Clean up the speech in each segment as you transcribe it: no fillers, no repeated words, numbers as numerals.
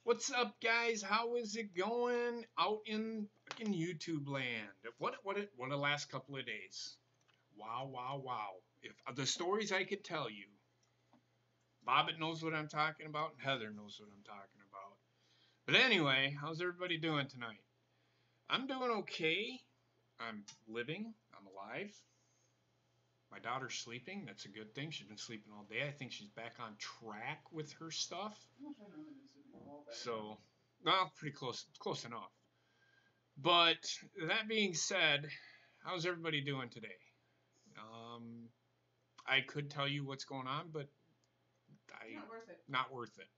What's up, guys? How is it going out in fucking YouTube land? What the last couple of days? Wow. If the stories I could tell you. Bobbit knows what I'm talking about, and Heather knows what I'm talking about. But anyway, how's everybody doing tonight? I'm doing okay. I'm living. I'm alive. My daughter's sleeping. That's a good thing. She's been sleeping all day. I think she's back on track with her stuff. So, well, pretty close enough. But that being said, how's everybody doing today? I could tell you what's going on, but not worth it.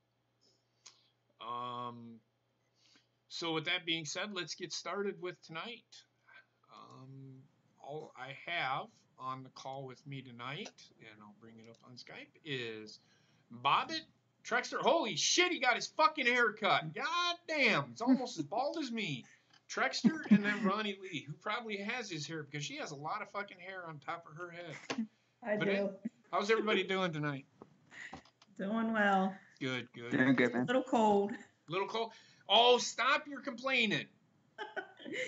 So with that being said, let's get started with tonight. All I have on the call with me tonight, and I'll bring it up on Skype, is Bobbit Trexter. Holy shit, he got his fucking hair cut. God damn, it's almost as bald as me. Trexter, and then Ronnie Lee, who probably has his hair because she has a lot of fucking hair on top of her head. I do. How's everybody doing tonight? Doing well. Good. Doing good, man. A little cold. Little cold? Oh, stop your complaining.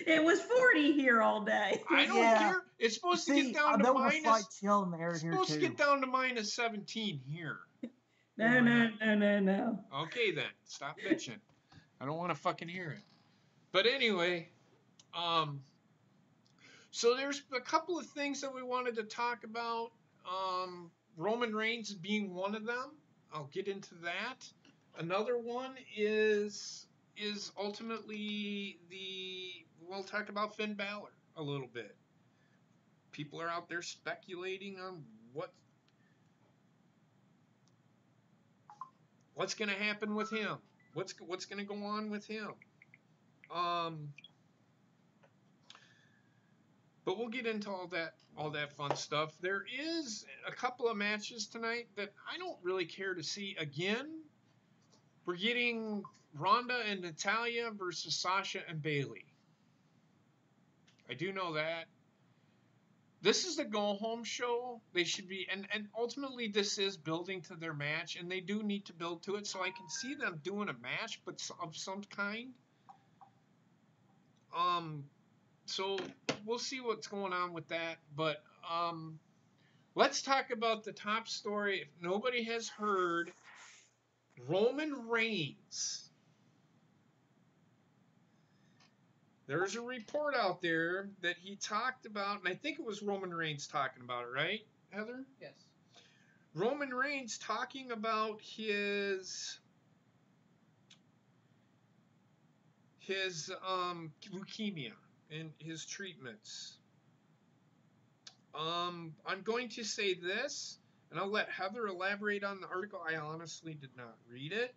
It was 40 here all day. I don't care. It's supposed to get down to there was a slight chill in the air it's here, supposed too. to get down to minus 17 here. No. Okay, then. Stop bitching. I don't want to fucking hear it. But anyway, so there's a couple of things that we wanted to talk about. Roman Reigns being one of them. I'll get into that. Another one is ultimately we'll talk about Finn Balor a little bit. People are out there speculating on what's going to happen with him. What's going to go on with him. But we'll get into all that fun stuff. There is a couple of matches tonight that I don't really care to see again. We're getting Ronda and Natalya versus Sasha and Bayley. I do know that. This is the go-home show. They should be, and ultimately this is building to their match, and they do need to build to it, so I can see them doing a match, but of some kind. So we'll see what's going on with that, but let's talk about the top story. If nobody has heard, Roman Reigns. There's a report out there that he talked about, and I think it was Roman Reigns talking about it, right, Heather? Yes. Roman Reigns talking about his leukemia and his treatments. I'm going to say this, and I'll let Heather elaborate on the article. I honestly did not read it.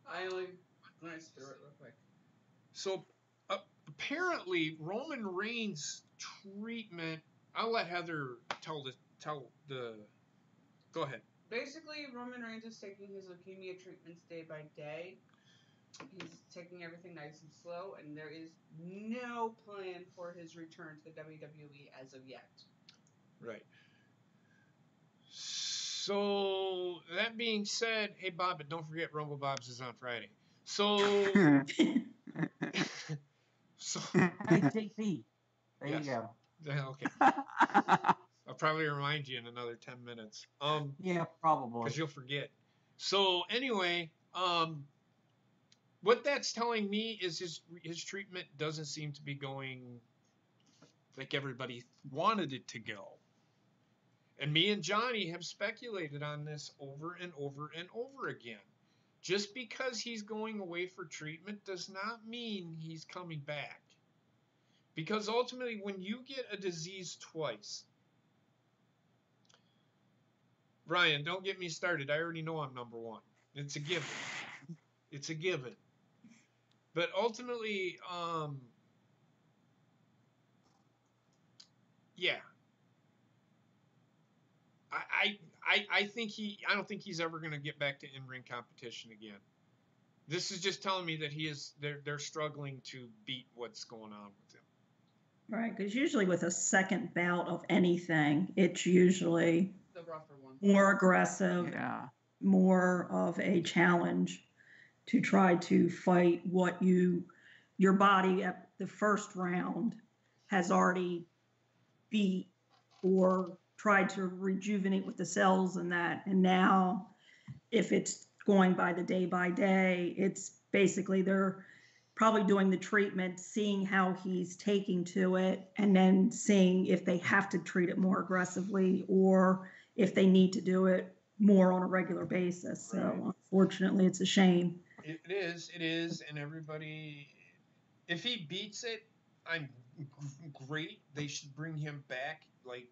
I only glanced through it real quick. So apparently Roman Reigns' treatment. I'll let Heather tell the. Go ahead. Basically, Roman Reigns is taking his leukemia treatments day by day. He's taking everything nice and slow, and there is no plan for his return to the WWE as of yet. Right. So, that being said, hey, Bob, but don't forget Rumble Bob's is on Friday. So... Hey, JP. There you go. Okay. I'll probably remind you in another 10 minutes. Yeah, probably. Because you'll forget. So, anyway... what that's telling me is his treatment doesn't seem to be going like everybody wanted it to go. And me and Johnny have speculated on this over and over and over again. Just because he's going away for treatment does not mean he's coming back. Because ultimately, when you get a disease twice... Brian, don't get me started. I already know I'm number one. It's a given. It's a given. But ultimately, yeah, I think I don't think he's ever going to get back to in-ring competition again. This is just telling me that they're struggling to beat what's going on with him. Right, because usually with a second bout of anything, it's usually The rougher one. more aggressive, Yeah. more of a challenge to try to fight what your body at the first round has already beat or tried to rejuvenate with the cells and that. And now, if it's going by the day by day, it's basically they're probably doing the treatment, seeing how he's taking to it, and then seeing if they have to treat it more aggressively or if they need to do it more on a regular basis. So Right. unfortunately, it's a shame. It is, and everybody, if he beats it, I'm great. They should bring him back like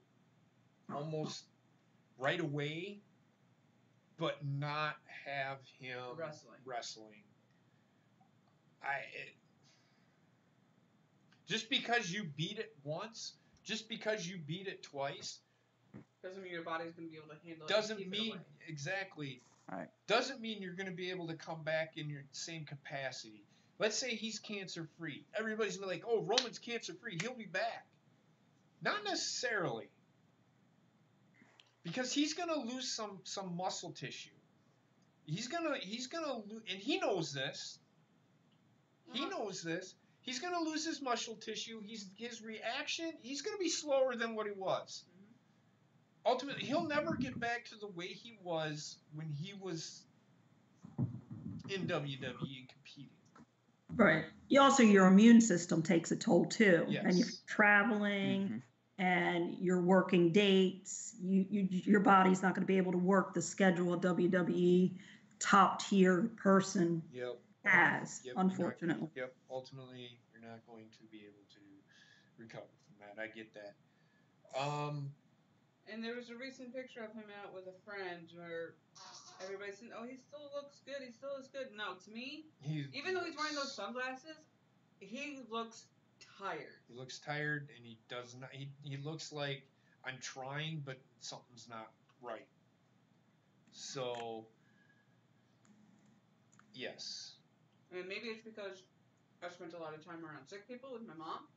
almost right away, but not have him wrestling. Just because you beat it once, just because you beat it twice, doesn't mean your body's going to be able to handle it. Doesn't mean exactly. Right. Doesn't mean you're going to be able to come back in your same capacity. Let's say he's cancer free. Everybody's gonna be like, "Oh, Roman's cancer free. He'll be back." Not necessarily, because he's going to lose some muscle tissue. He's gonna lose, and he knows this. He knows this. He's going to lose his muscle tissue. His reaction. He's going to be slower than what he was. Ultimately, he'll never get back to the way he was when he was in WWE competing. Right. Your immune system takes a toll too. Yes. And you're traveling and you're working dates. Your body's not going to be able to work the schedule a WWE top tier person has, unfortunately. Ultimately, you're not going to be able to recover from that. I get that. And there was a recent picture of him out with a friend where everybody's saying, "Oh, he still looks good. He still looks good." No, to me, even though he's wearing those sunglasses, he looks tired. He looks tired, and he does not. He looks like, I'm trying, but something's not right. So, yes. And maybe it's because I spent a lot of time around sick people with my mom.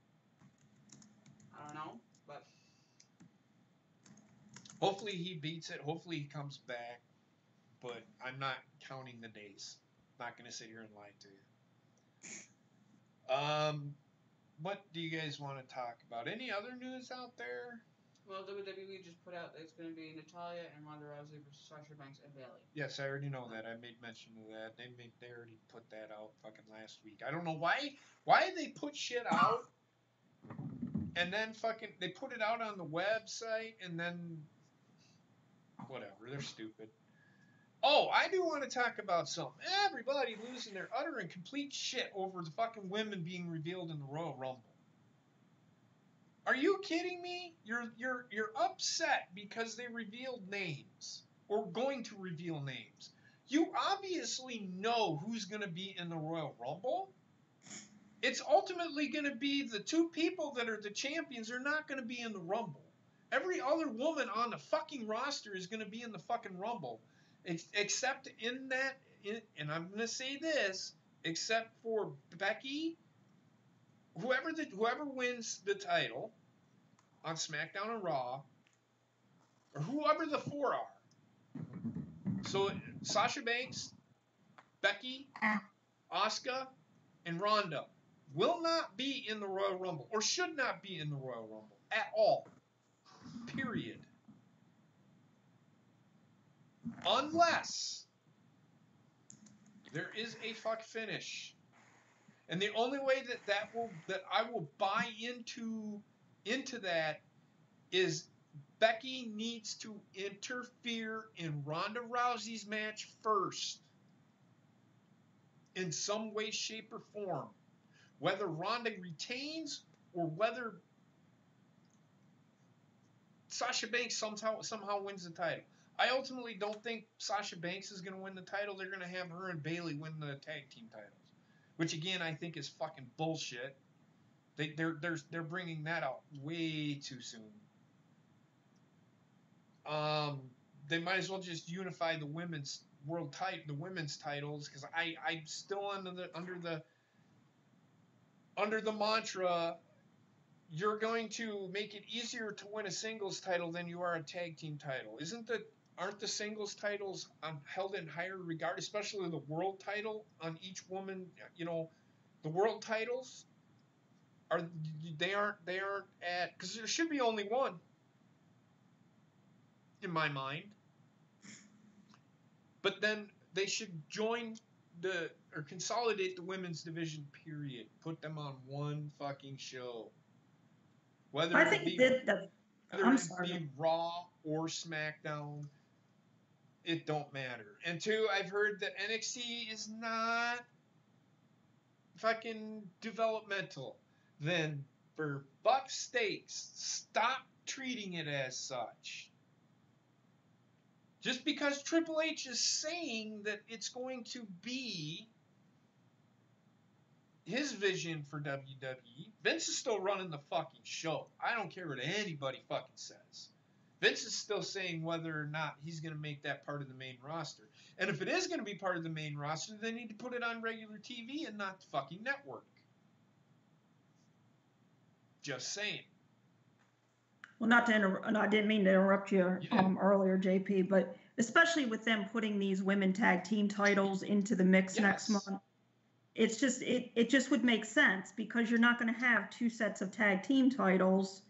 I don't know, but. Hopefully he beats it. Hopefully he comes back. But I'm not counting the days. I'm not going to sit here and lie to you. What do you guys want to talk about? Any other news out there? Well, WWE just put out that it's going to be Natalya and Ronda Rousey versus Sasha Banks and Bayley. Yes, I already know that. I made mention of that. They already put that out fucking last week. I don't know why they put shit out and then fucking they put it out on the website and then whatever. They're stupid. Oh, I do want to talk about something. Everybody losing their utter and complete shit over the fucking women being revealed in the Royal Rumble. Are you kidding me? You're upset because they revealed names or going to reveal names. You obviously know who's going to be in the Royal Rumble. It's ultimately going to be the two people that are the champions are not going to be in the Rumble. Every other woman on the fucking roster is going to be in the fucking Rumble. Except in that, and I'm going to say this, except for Becky, whoever wins the title on SmackDown and Raw, or whoever the four are. So Sasha Banks, Becky, Asuka, and Ronda will not be in the Royal Rumble, or should not be in the Royal Rumble at all. Period. Unless there is a fuck finish. And the only way that I will buy into that is Becky needs to interfere in Ronda Rousey's match first. In some way, shape, or form. Whether Ronda retains or whether Sasha Banks somehow wins the title. I ultimately don't think Sasha Banks is going to win the title. They're going to have her and Bayley win the tag team titles, which again I think is fucking bullshit. They're bringing that out way too soon. They might as well just unify the women's the women's titles, because I'm still under the mantra, you're going to make it easier to win a singles title than you are a tag team title. Aren't the singles titles held in higher regard, especially the world title on each woman? You know, the world titles aren't at, because there should be only one in my mind. But then they should consolidate the women's division, period. Put them on one fucking show. Whether it be Raw or SmackDown, it don't matter. And two, I've heard that NXT is not fucking developmental. Then, for fuck's sakes, stop treating it as such. Just because Triple H is saying that it's going to be his vision for WWE, Vince is still running the fucking show. I don't care what anybody fucking says. Vince is still saying whether or not he's going to make that part of the main roster. And if it is going to be part of the main roster, they need to put it on regular TV and not the fucking network. Just saying. Well, not to interrupt, I didn't mean to interrupt you earlier, JP, but especially with them putting these women tag team titles into the mix next month, it's just it just would make sense, because you're not going to have two sets of tag team titles.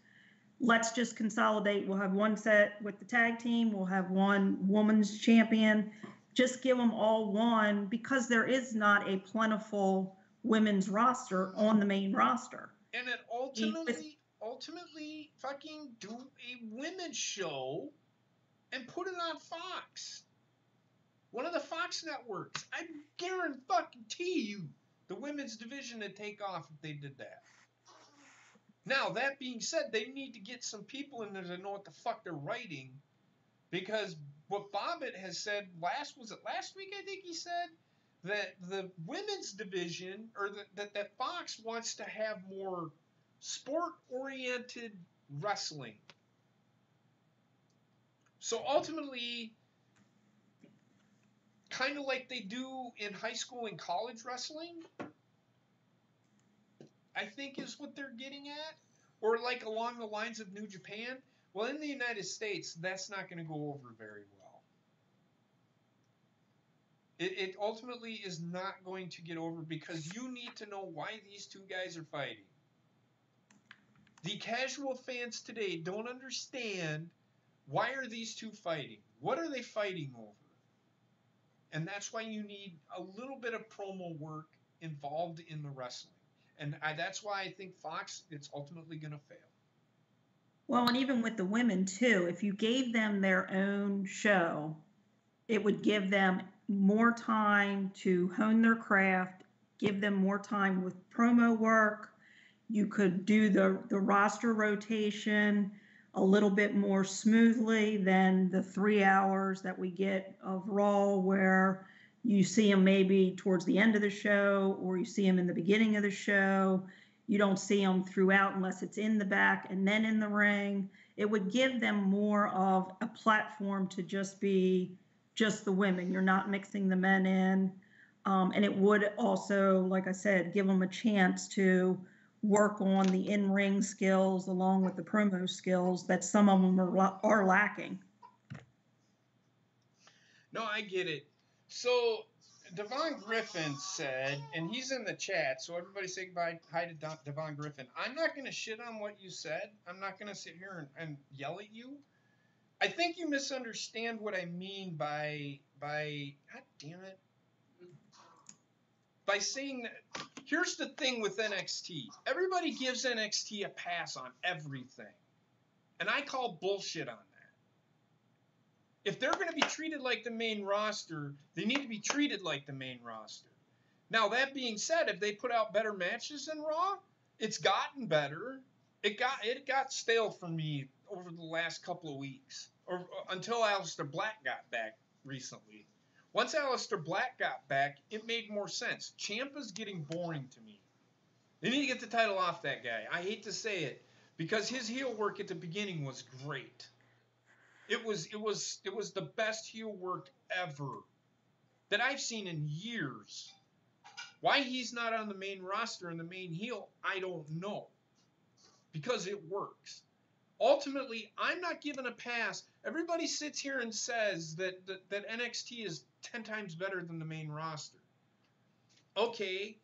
Let's just consolidate. We'll have one set with the tag team. We'll have one women's champion. Just give them all one, because there is not a plentiful women's roster on the main roster. And it ultimately fucking do a women's show and put it on Fox. One of the Fox networks. I guarantee you the women's division would take off if they did that. Now, that being said, they need to get some people in there to know what the fuck they're writing, because what Bobbitt has said last week, I think he said, that the women's division, or that Fox wants to have more sport-oriented wrestling. So ultimately, kind of like they do in high school and college wrestling, I think is what they're getting at. Or like along the lines of New Japan. Well, in the United States, that's not going to go over very well. It ultimately is not going to get over, because you need to know why these two guys are fighting. The casual fans today don't understand, why are these two fighting? What are they fighting over? And that's why you need a little bit of promo work involved in the wrestling. And that's why I think Fox, it's ultimately going to fail. Well, and even with the women, too, if you gave them their own show, it would give them more time to hone their craft, give them more time with promo work. You could do the roster rotation a little bit more smoothly than the 3 hours that we get of Raw, where you see them maybe towards the end of the show, or you see them in the beginning of the show. You don't see them throughout unless it's in the back and then in the ring. It would give them more of a platform to just be just the women. You're not mixing the men in. And it would also, like I said, give them a chance to work on the in-ring skills along with the promo skills that some of them are lacking. No, I get it. So Devon Griffin said, and he's in the chat, so everybody say hi to Devon Griffin. I'm not going to shit on what you said. I'm not going to sit here and yell at you. I think you misunderstand what I mean by God damn it. By saying that, here's the thing with NXT. Everybody gives NXT a pass on everything. And I call bullshit on that. If they're going to be treated like the main roster, they need to be treated like the main roster. Now, that being said, if they put out better matches than Raw, it's gotten better. It got stale for me over the last couple of weeks. or until Aleister Black got back recently. Once Aleister Black got back, it made more sense. Ciampa's getting boring to me. They need to get the title off that guy. I hate to say it, because his heel work at the beginning was great. It was the best heel work ever that I've seen in years. Why he's not on the main roster and the main heel, I don't know. Because it works. Ultimately, I'm not giving a pass. Everybody sits here and says that NXT is 10 times better than the main roster. Okay,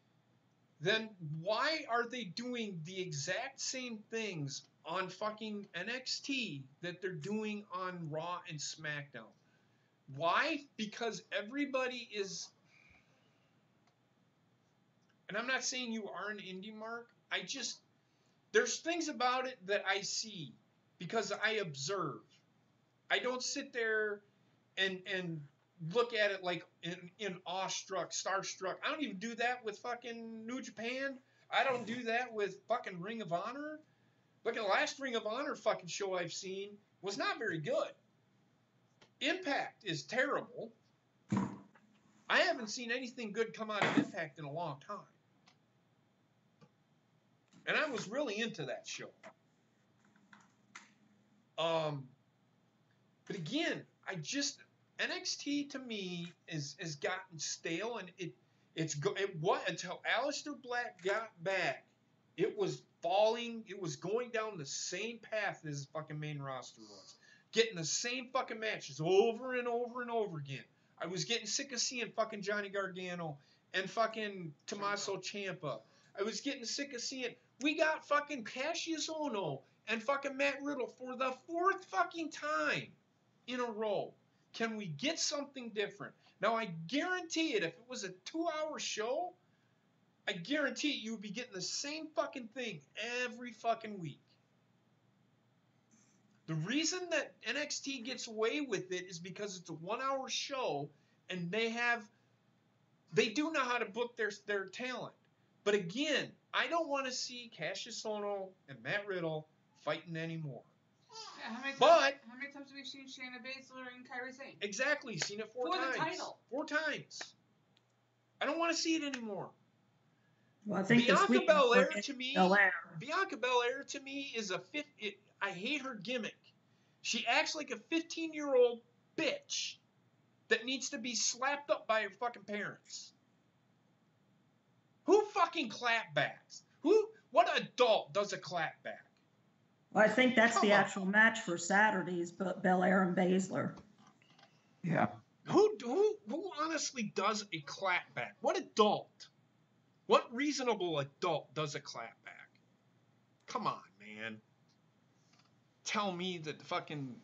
then why are they doing the exact same things on fucking NXT that they're doing on Raw and SmackDown? Why? Because everybody is... And I'm not saying you are an indie, Mark. There's things about it that I see because I observe. I don't sit there and look at it like in awestruck, starstruck. I don't even do that with fucking New Japan. I don't do that with fucking Ring of Honor. Look, the last Ring of Honor fucking show I've seen was not very good. Impact is terrible. I haven't seen anything good come out of Impact in a long time. And I was really into that show. But again, NXT to me has gotten stale, and until Aleister Black got back, it was falling. It was going down the same path as the fucking main roster was, getting the same fucking matches over and over and over again. I was getting sick of seeing fucking Johnny Gargano and fucking Tommaso Ciampa. I was getting sick of seeing. We got fucking Cassius Ohno and fucking Matt Riddle for the 4th fucking time in a row. Can we get something different? Now, I guarantee it, if it was a 2-hour show, I guarantee it, you would be getting the same fucking thing every fucking week. The reason that NXT gets away with it is because it's a 1-hour show, and they do know how to book their talent. But again, I don't want to see Cassius Ohno and Matt Riddle fighting anymore. Yeah, how many times have we seen Shayna Baszler and Kairi Sane? Exactly, seen it 4 times. For the title. 4 times. I don't want to see it anymore. Well, I think Bianca Belair to me is I hate her gimmick. She acts like a 15-year-old bitch that needs to be slapped up by her fucking parents. Who fucking clapbacks? What adult does a clapback? Well, I think that's the actual match for Saturdays, but Belair and Baszler. Yeah. Who honestly does a clapback? What adult? What reasonable adult does a clapback? Come on, man. Tell me that the fucking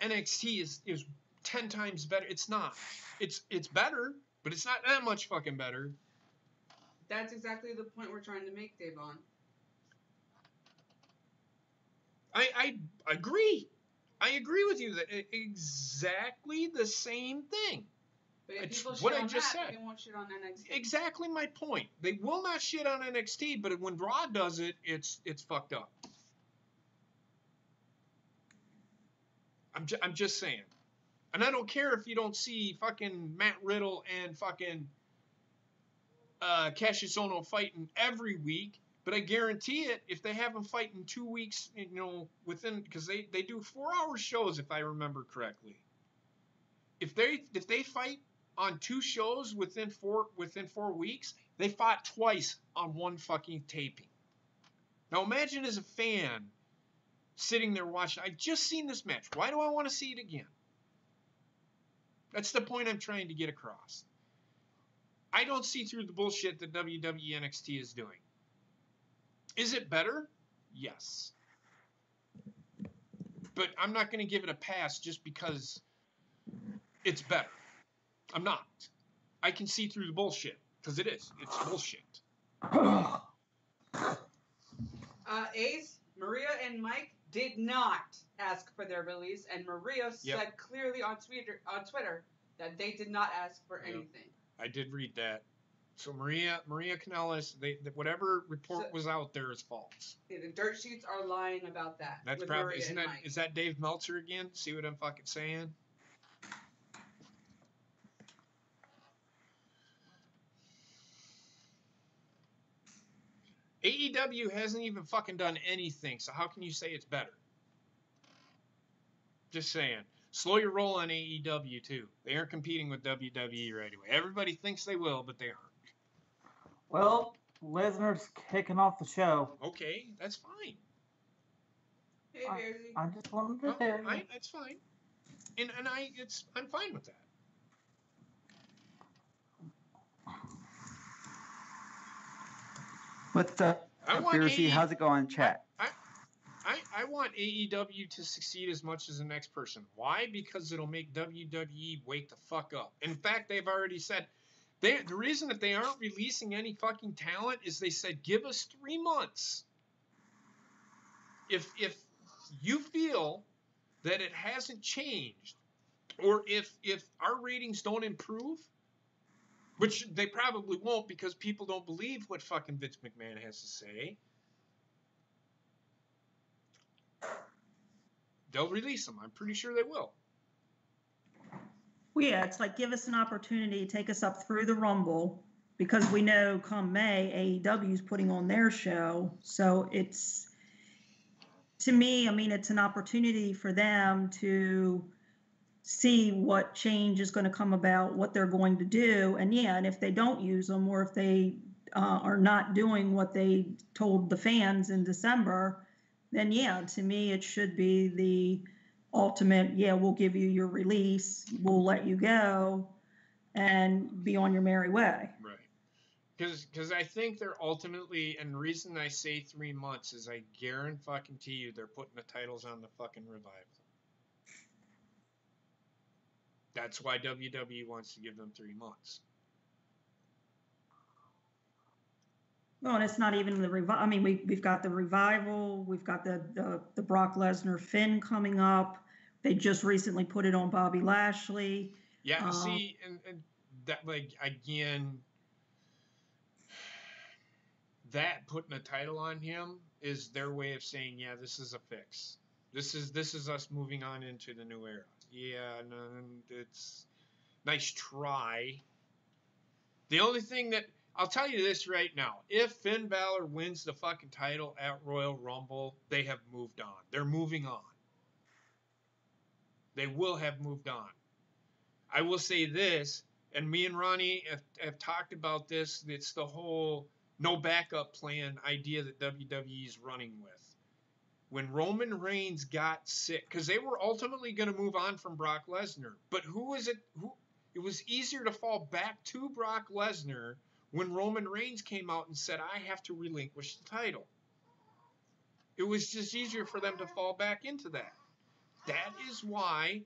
NXT is 10 times better. It's not. It's better, but it's not that much fucking better. That's exactly the point we're trying to make, Davon. I agree. I agree with you that exactly the same thing. But if It's people shit what I on just that, said. they won't shit on NXT. Exactly my point. They will not shit on NXT, but when Raw does it, it's fucked up. I'm just saying. And I don't care if you don't see fucking Matt Riddle and fucking Cassius Ohno fighting every week, but I guarantee it, if they have them fight in 2 weeks, within, because they do 4-hour shows, if I remember correctly. If they fight on 2 shows within 4 weeks, they fought twice on 1 fucking taping. Now imagine as a fan sitting there watching, I just seen this match. Why do I want to see it again? That's the point I'm trying to get across. I don't see through the bullshit that WWE NXT is doing. Is it better? Yes. But I'm not going to give it a pass just because it's better. I'm not. I can see through the bullshit, because it is. It's bullshit. Ace, Maria, and Mike did not ask for their release, and Maria said clearly on Twitter that they did not ask for anything. I did read that. So Maria Kanellis, whatever report was out there is false. Yeah, the dirt sheets are lying about that. That's with probably Maria and Mike. is that Dave Meltzer again? See what I'm fucking saying? AEW hasn't even fucking done anything, so how can you say it's better? Just saying. Slow your roll on AEW too. They aren't competing with WWE right away. Everybody thinks they will, but they aren't. Well, Lesnar's kicking off the show. Okay, that's fine. Hey, Bearsy. I just wanted to tell you. That's fine. And I'm fine with that. What's up, Bearsy? How's it going, chat? I want AEW to succeed as much as the next person. Why? Because it'll make WWE wake the fuck up. In fact, they've already said the reason that they aren't releasing any fucking talent is they said, give us 3 months. If you feel that it hasn't changed, or if our ratings don't improve, which they probably won't because people don't believe what fucking Vince McMahon has to say, they'll release them. I'm pretty sure they will. Well, yeah, it's like give us an opportunity, take us up through the Rumble, because we know come May, AEW is putting on their show. So it's, to me, I mean, it's an opportunity for them to see what change is going to come about, what they're going to do. And yeah, and if they don't use them, or if they are not doing what they told the fans in December, then yeah, to me, it should be the ultimate, yeah, we'll give you your release, we'll let you go, and be on your merry way. Right. Because I think they're ultimately, and the reason I say 3 months is I guarantee you they're putting the titles on the fucking Revival. That's why WWE wants to give them 3 months. Well, and it's not even the revival. I mean, we've got the Revival, we've got the Brock Lesnar Finn coming up. They just recently put it on Bobby Lashley. Yeah, see, and that, like, again, that putting a title on him is their way of saying, yeah, this is a fix. This is us moving on into the new era. Yeah, no, it's nice try. The only thing that I'll tell you this right now, if Finn Balor wins the fucking title at Royal Rumble, they have moved on. They're moving on. They will have moved on. I will say this, and me and Ronnie have talked about this, it's the whole no backup plan idea that WWE is running with. When Roman Reigns got sick, because they were ultimately going to move on from Brock Lesnar, but it was easier to fall back to Brock Lesnar when Roman Reigns came out and said, I have to relinquish the title. It was just easier for them to fall back into that. That is why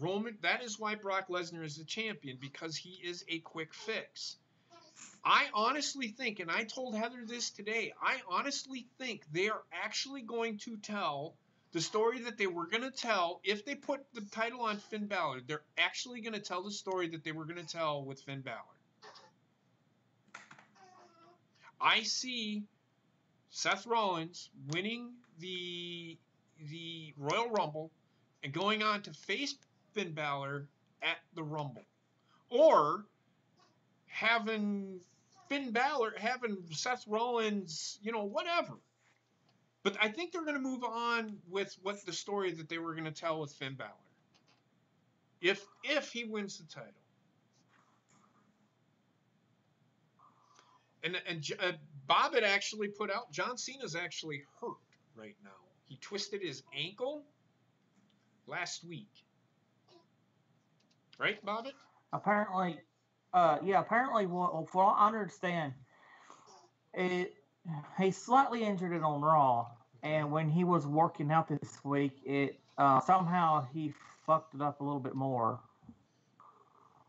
Brock Lesnar is the champion, because he is a quick fix. I honestly think, and I told Heather this today, I honestly think they are actually going to tell the story that they were going to tell. If they put the title on Finn Balor, they're actually going to tell the story that they were going to tell with Finn Balor. I see Seth Rollins winning the Royal Rumble and going on to face Finn Balor at the Rumble. Or having Seth Rollins, whatever. But I think they're going to move on with what the story that they were going to tell with Finn Balor. If he wins the title. And Bob had actually put out, John Cena's actually hurt right now. He twisted his ankle last week. Right, Bobbit? Apparently, apparently, from what I understand, he's slightly injured it on Raw, and when he was working out this week, somehow he fucked it up a little bit more.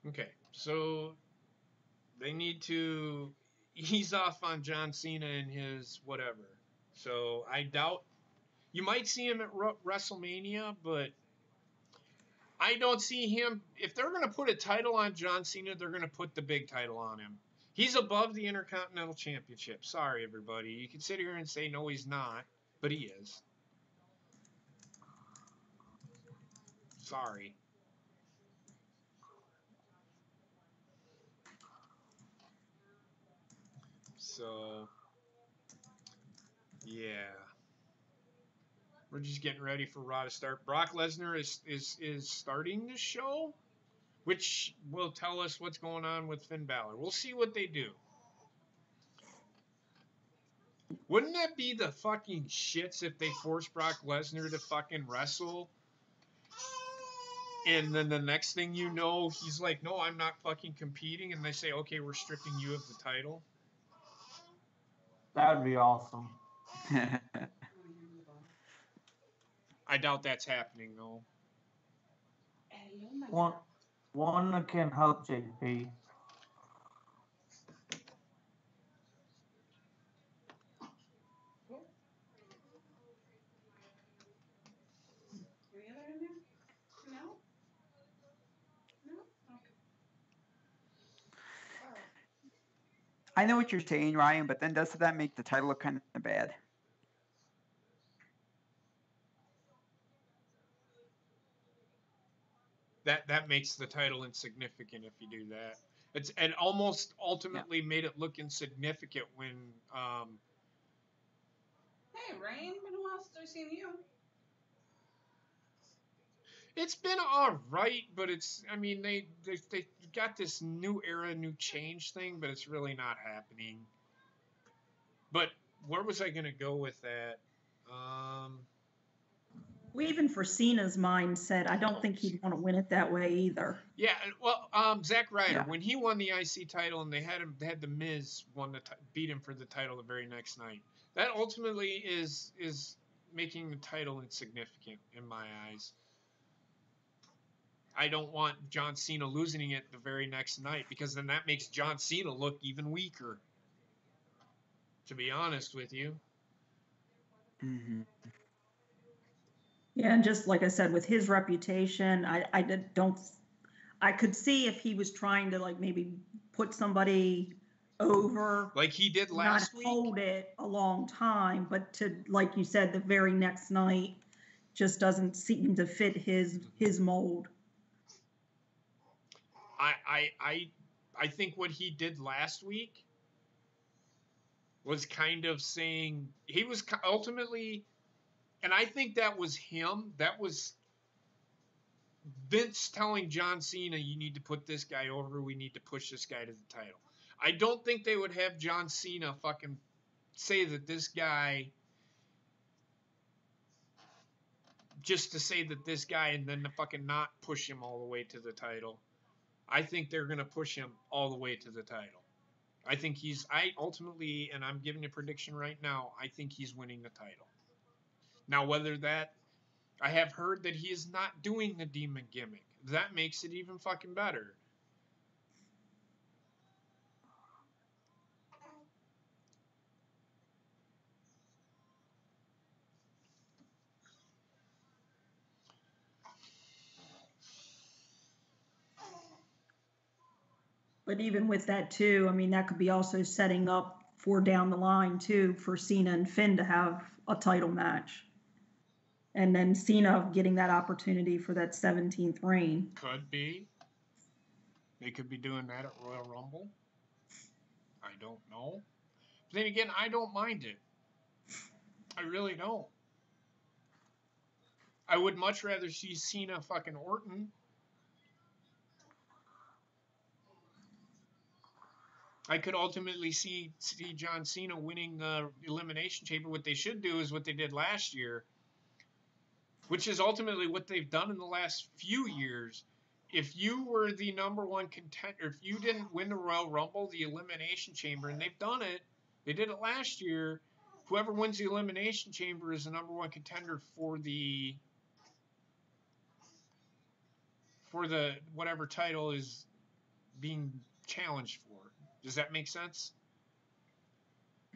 Okay, so they need to ease off on John Cena and his whatever. So I doubt you might see him at WrestleMania, but I don't see him. If they're going to put a title on John Cena, they're going to put the big title on him. He's above the Intercontinental Championship. Sorry, everybody. You can sit here and say, no, he's not, but he is. Sorry. So, yeah. We're just getting ready for Raw to start. Brock Lesnar is starting the show, which will tell us what's going on with Finn Balor. We'll see what they do. Wouldn't that be the fucking shits if they force Brock Lesnar to fucking wrestle? And then the next thing you know, he's like, no, I'm not fucking competing. And they say, okay, we're stripping you of the title. That would be awesome. I doubt that's happening, though. One can hope, JP. I know what you're saying, Ryan, but then doesn't that make the title look kind of bad? That makes the title insignificant if you do that. It almost ultimately made it look insignificant when. Hey, Rain, been a while since I've seen you. It's been all right, but it's. I mean, they got this new era, new change thing, but it's really not happening. But where was I going to go with that? Well, even for Cena's mindset, I don't think he'd want to win it that way either. Yeah, well, Zack Ryder, when he won the IC title and they had the Miz beat him for the title the very next night. That ultimately is making the title insignificant in my eyes. I don't want John Cena losing it the very next night because then that makes John Cena look even weaker. To be honest with you. Mm-hmm. Yeah, and just like I said, with his reputation, I could see if he was trying to like maybe put somebody over, like he did last not week, hold it a long time, but to, like you said, the very next night just doesn't seem to fit his mold. I think what he did last week was kind of saying he was ultimately. And I think that was him. That was Vince telling John Cena, you need to put this guy over. We need to push this guy to the title. I don't think they would have John Cena fucking say that this guy, just to say that this guy and then to fucking not push him all the way to the title. I think they're going to push him all the way to the title. I think ultimately, and I'm giving a prediction right now, I think he's winning the title. Now, whether that, I have heard that he is not doing the demon gimmick. That makes it even fucking better. But even with that too, I mean, that could be also setting up for down the line too for Cena and Finn to have a title match. And then Cena getting that opportunity for that 17th reign. Could be. They could be doing that at Royal Rumble. I don't know. But then again, I don't mind it. I really don't. I would much rather see Cena fucking Orton. I could ultimately see John Cena winning the Elimination Chamber. What they should do is what they did last year, which is ultimately what they've done in the last few years. If you were the number one contender, if you didn't win the Royal Rumble, the Elimination Chamber, and they've done it, they did it last year, whoever wins the Elimination Chamber is the number one contender for the whatever title is being challenged for. Does that make sense?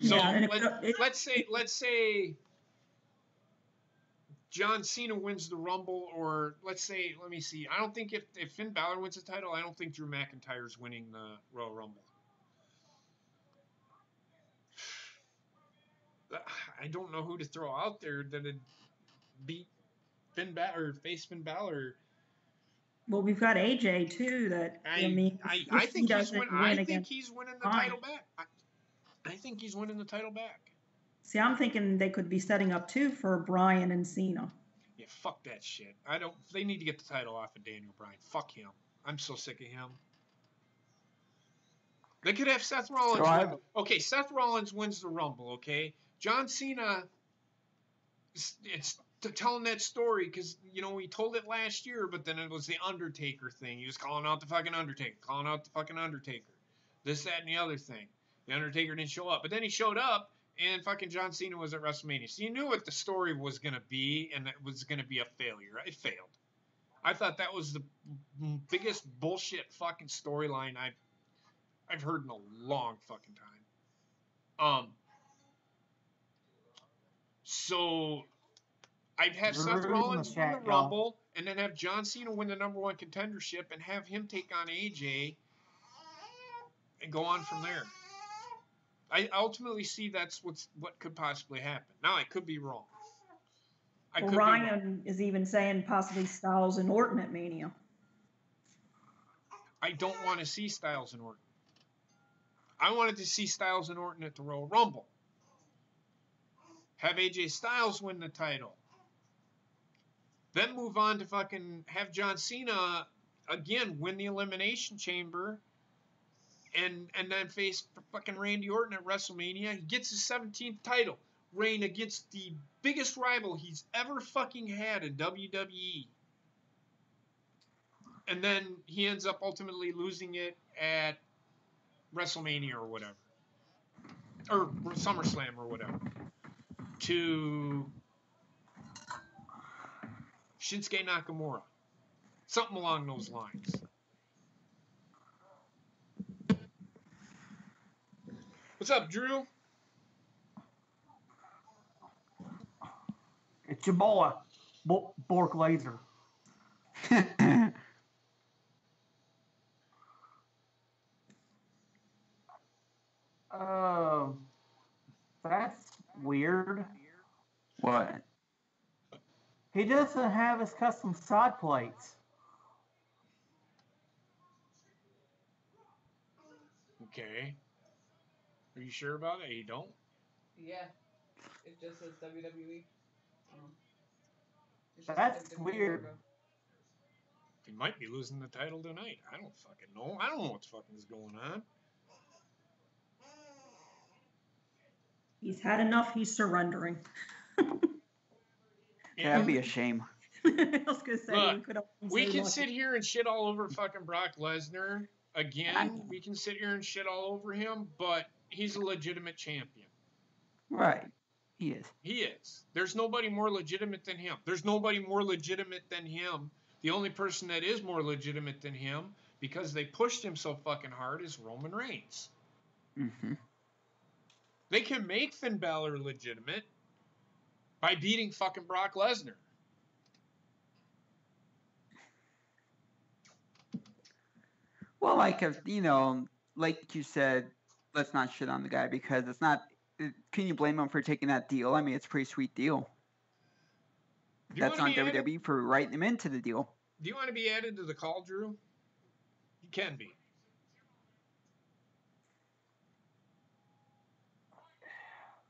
So yeah, let's say John Cena wins the Rumble, or let me see. I don't think if Finn Balor wins the title, I don't think Drew McIntyre's winning the Royal Rumble. I don't know who to throw out there that'd beat Finn Balor or face Finn Balor. Well, we've got AJ too. That I mean, I if he think he's doesn't win. win I think against he's winning the Bryan. title back. I think he's winning the title back. See, I'm thinking they could be setting up too for Bryan and Cena. Yeah, fuck that shit. I don't. They need to get the title off of Daniel Bryan. Fuck him. I'm so sick of him. They could have Seth Rollins win. Okay, Seth Rollins wins the Rumble, okay? John Cena, it's telling that story because, you know, he told it last year, but then it was the Undertaker thing. He was calling out the fucking Undertaker, calling out the fucking Undertaker. This, that, and the other thing. The Undertaker didn't show up. But then he showed up, and fucking John Cena was at WrestleMania. So you knew what the story was going to be, and it was going to be a failure. It failed. I thought that was the biggest bullshit fucking storyline I've heard in a long fucking time. So I'd have Seth Rollins win the Rumble, and then have John Cena win the #1 contendership, and have him take on AJ, and go on from there. I ultimately see that's what could possibly happen. Now I could be wrong. Well, Ryan is even saying possibly Styles and Orton at Mania. I don't want to see Styles and Orton. I wanted to see Styles and Orton at the Royal Rumble. Have AJ Styles win the title. Then move on to fucking have John Cena again win the Elimination Chamber and then face fucking Randy Orton at WrestleMania. He gets his 17th title reign against the biggest rival he's ever fucking had in WWE. And then he ends up ultimately losing it at WrestleMania or whatever. Or SummerSlam or whatever. To Shinsuke Nakamura. Something along those lines. What's up, Drew? It's your boy, Brock Lesnar. That's weird. What? He doesn't have his custom side plates. Okay. Are you sure about it? You don't? Yeah. It just says WWE. That's weird. He might be losing the title tonight. I don't fucking know. I don't know what the fucking is going on. He's had enough. He's surrendering. That'd be a shame. I was gonna say, look, we can sit here and shit all over fucking Brock Lesnar again. We can sit here and shit all over him, but he's a legitimate champion. Right. He is. He is. There's nobody more legitimate than him. There's nobody more legitimate than him. The only person that is more legitimate than him, because they pushed him so fucking hard, is Roman Reigns. Mm-hmm. They can make Finn Balor legitimate by beating fucking Brock Lesnar. Well, like, you know, like you said, let's not shit on the guy because it's not. Can you blame him for taking that deal? I mean, it's a pretty sweet deal. That's on WWE for writing him into the deal. Do you want to be added to the call, Drew? You can be.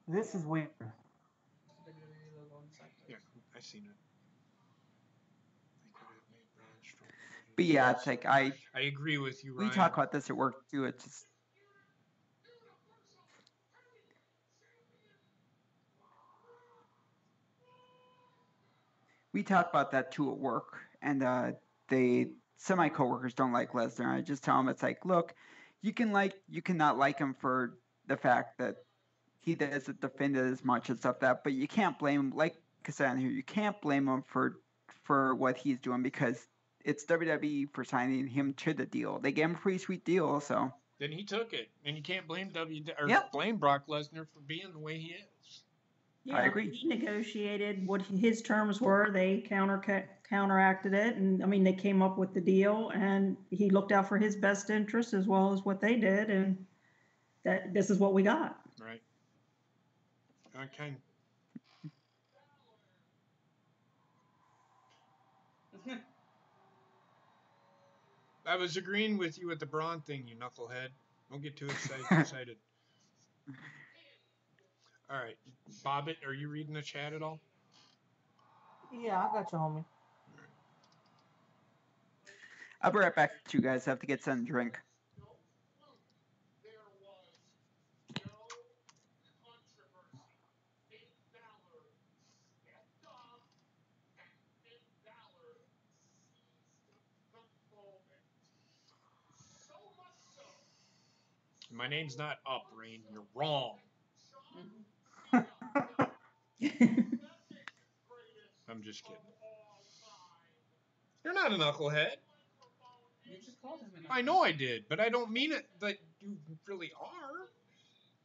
This is weird. Yeah, I've seen it. But yeah, it's like I agree with you, Ryan. We talk about this at work too. It's just we talk about that too at work, and some of my coworkers don't like Lesnar. I just tell them it's like, look, you cannot like him for the fact that he doesn't defend it as much and stuff that, but you can't blame him. Like I said on here, you can't blame him for what he's doing because it's WWE for signing him to the deal. They gave him a pretty sweet deal, so. Then he took it, and you can't blame blame Brock Lesnar for being the way he is. Yeah, I agree. He negotiated what his terms were. They counteracted it, and I mean they came up with the deal, and he looked out for his best interest as well as what they did, and this is what we got. Right. Okay. I was agreeing with you with the Braun thing, you knucklehead. Don't get too excited. All right, Bobbit, are you reading the chat at all? Yeah, I got you, homie. I'll be right back to you guys. I have to get some drink. My name's not Up, Rain. You're wrong. I'm just kidding. You're not a knucklehead. You just called him. I know I did, but I don't mean it that you really are.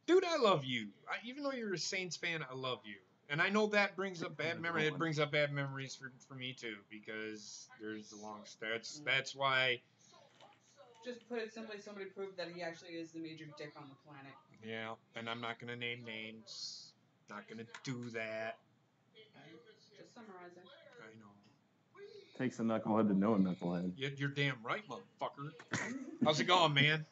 Dude, I love you. Even though you're a Saints fan, I love you. And I know that brings up bad memories. It brings up bad memories for me too, because there's the long stats. That's why. Just put it simply, somebody proved that he actually is the major dick on the planet. Yeah, and I'm not gonna name names. Not gonna do that. Just summarizing. I know. Takes a knucklehead to know a knucklehead. You're damn right, motherfucker. How's it going, man?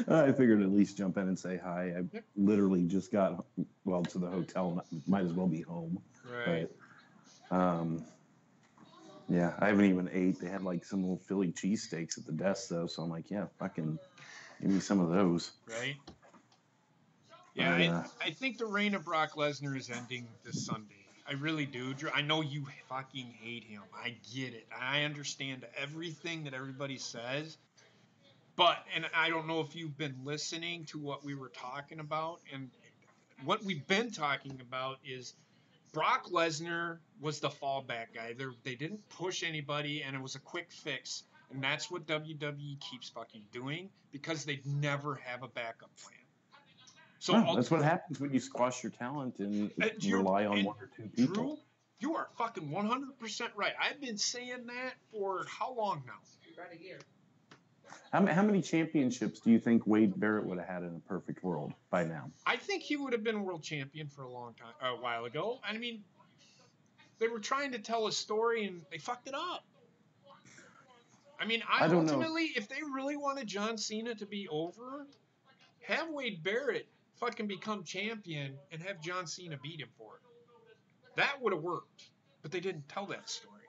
I figured at least jump in and say hi. I literally just got to the hotel. Might as well be home. Right. But, yeah, I haven't even ate. They had like some little Philly cheesesteaks at the desk though, so I'm like, yeah, fucking give me some of those. Right. Yeah, I think the reign of Brock Lesnar is ending this Sunday. I really do. I know you fucking hate him. I get it. I understand everything that everybody says. But, and I don't know if you've been listening to what we were talking about. And what we've been talking about is Brock Lesnar was the fallback guy. They didn't push anybody, and it was a quick fix. And that's what WWE keeps fucking doing, because they never have a backup plan. So that's what happens when you squash your talent and rely on one or two people. Drew, you are fucking 100% right. I've been saying that for how long now? About a year. How many championships do you think Wade Barrett would have had in a perfect world by now? I think he would have been world champion for a while ago. I mean, they were trying to tell a story and they fucked it up. I mean, ultimately, if they really wanted John Cena to be over, have Wade Barrett fucking become champion and have John Cena beat him for it. That would have worked, but they didn't tell that story.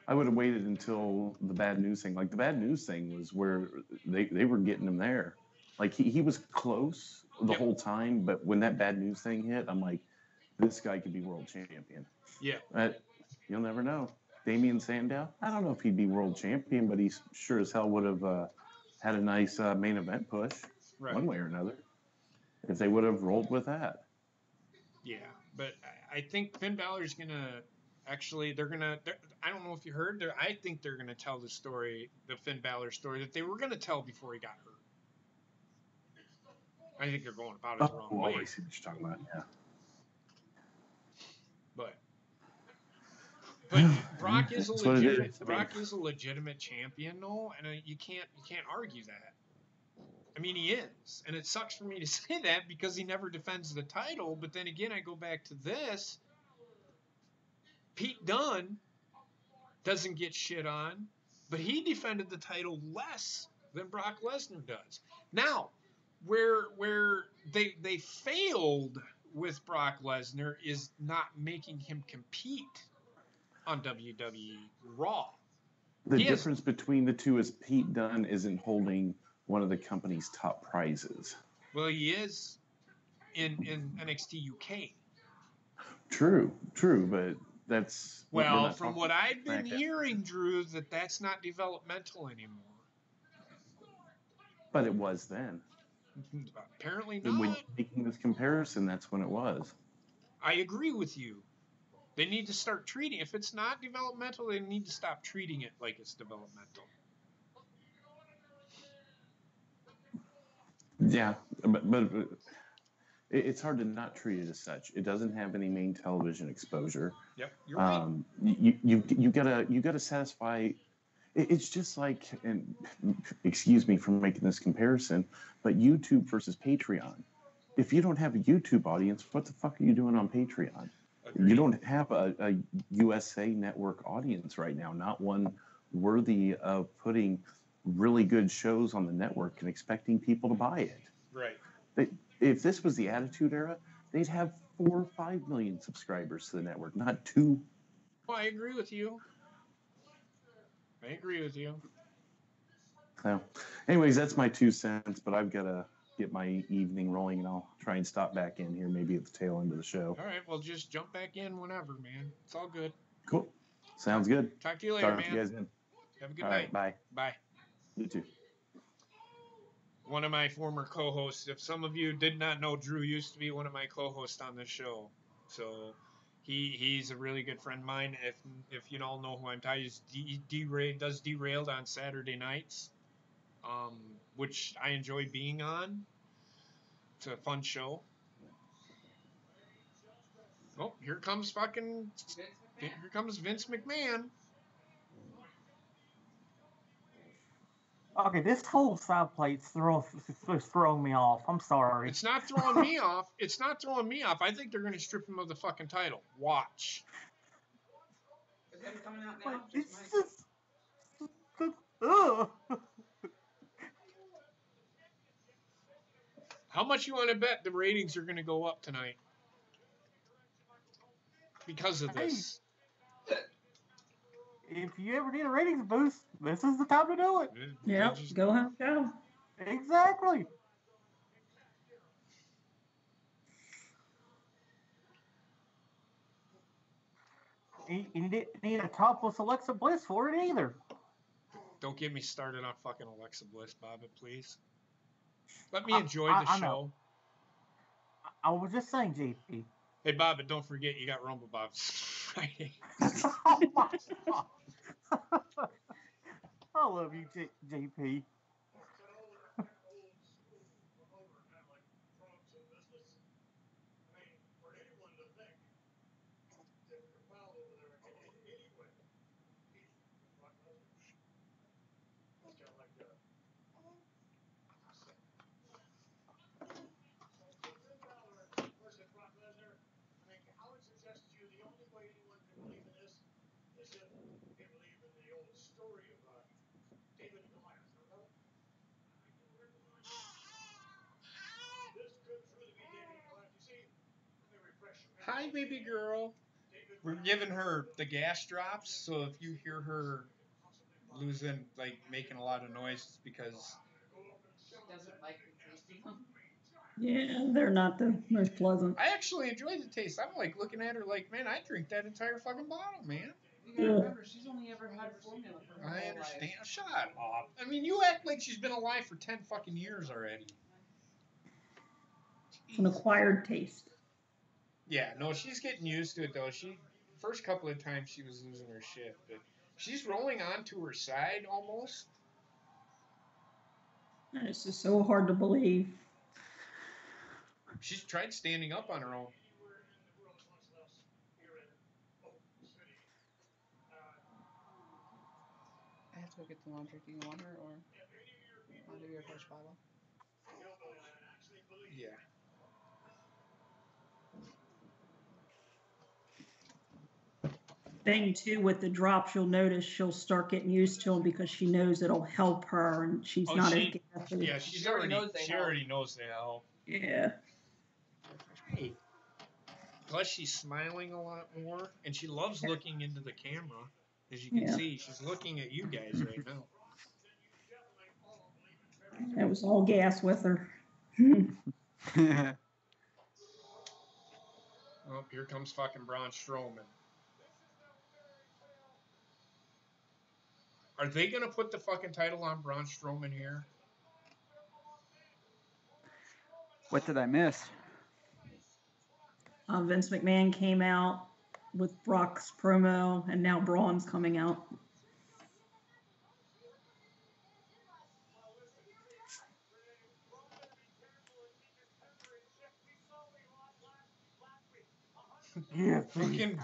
I would have waited until the bad news thing. Like the bad news thing was where they were getting him there. Like he was close the whole time, but when that bad news thing hit, I'm like, this guy could be world champion. Yeah. You'll never know. Damian Sandow, I don't know if he'd be world champion, but he sure as hell would have had a nice main event push one way or another if they would have rolled with that. Yeah, but I think Finn Balor's going to actually, I don't know if you heard, I think they're going to tell the story, the Finn Balor story that they were going to tell before he got hurt. I think they're going about it the wrong way. I see what you're talking about, yeah. But Brock is a legitimate champion, though, and you can't argue that. I mean, he is, and it sucks for me to say that because he never defends the title. But then again, I go back to this: Pete Dunne doesn't get shit on, but he defended the title less than Brock Lesnar does. Now, where they failed with Brock Lesnar is not making him compete on WWE Raw. The difference between the two is Pete Dunne isn't holding one of the company's top prizes. Well, he is in NXT UK. True, but that's... Well, from what I've been hearing, Drew, that's not developmental anymore. But it was then. Apparently not. When making this comparison, that's when it was. I agree with you. They need to start treating, if it's not developmental, they need to stop treating it like it's developmental. Yeah, but it's hard to not treat it as such. It doesn't have any main television exposure. Yep, you're right. You gotta satisfy. It's just like, and excuse me for making this comparison, but YouTube versus Patreon. if you don't have a YouTube audience, what the fuck are you doing on Patreon? Agreed. You don't have a USA Network audience right now, not one worthy of putting really good shows on the network and expecting people to buy it. Right. If this was the Attitude Era, they'd have 4 or 5 million subscribers to the network, not 2. Well, I agree with you. So, anyways, that's my 2 cents, but I've got to get my evening rolling, and I'll try and stop back in here maybe at the tail end of the show. All right, well, just jump back in whenever, man. It's all good. Cool. Sounds good. Talk to you later, Talk man. to you guys then. Have a good All night. right, bye. Bye. You too. One of my former co-hosts, if some of you did not know, Drew used to be one of my co-hosts on this show. So he's a really good friend of mine. If you all know who I'm talking, he does Derailed on Saturday nights, which I enjoy being on. It's a fun show. Oh, here comes Vince McMahon. Okay, this whole side plate's throwing me off. I'm sorry. It's not throwing me off. I think they're going to strip him of the fucking title. Watch. Is it coming out now? It's just... Ugh. How much you want to bet the ratings are going to go up tonight? Because of this. If you ever need a ratings boost, this is the time to do it. Yeah, go ahead, go. Exactly. You didn't need a topless Alexa Bliss for it either. Don't get me started on fucking Alexa Bliss, Bobbitt, please. Let me enjoy the show. Know. I was just saying, JP. Hey, Bobbitt, don't forget you got Rumble Bob's Friday. Oh my God. I love you, JP. Hi, baby girl. We're giving her the gas drops, so if you hear her losing, like, making a lot of noise, it's because... She doesn't like the taste of them. Yeah, they're not the most pleasant. I actually enjoy the taste. I'm, like, looking at her like, man, I drink that entire fucking bottle, man. You gotta remember, she's only ever had formula for her I whole understand. life. Shut up. I mean, you act like she's been alive for 10 fucking years already. It's an acquired taste. Yeah, no, she's getting used to it, though. First couple of times she was losing her shit, but she's rolling onto her side almost. And it's just so hard to believe. She's tried standing up on her own. I have to go get the laundry. Do you want her, or I'll do your fresh bottle? Yeah. Thing too with the drops, you'll notice she'll start getting used to them because she knows it'll help her, and she's not as gassy. Yeah, she already knows they help. Yeah. Hey. Plus, she's smiling a lot more, and she loves looking into the camera. As you can see, she's looking at you guys right now. It was all gas with her. Oh, here comes fucking Braun Strowman. Are they going to put the fucking title on Braun Strowman here? What did I miss? Vince McMahon came out with Brock's promo, and now Braun's coming out. Yeah, fucking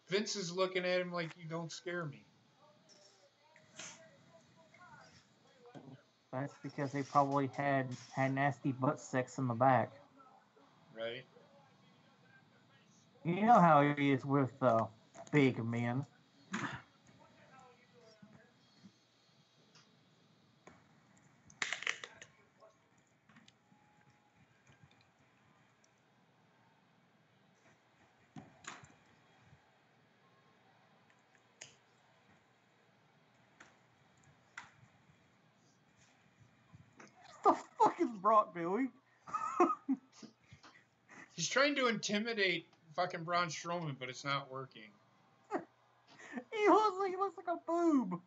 Vince is looking at him like, you don't scare me. That's because they probably had nasty butt sex in the back. right? You know how he is with big men. What the fuck is Brock doing? He's trying to intimidate fucking Braun Strowman, but it's not working. He looks like a boob.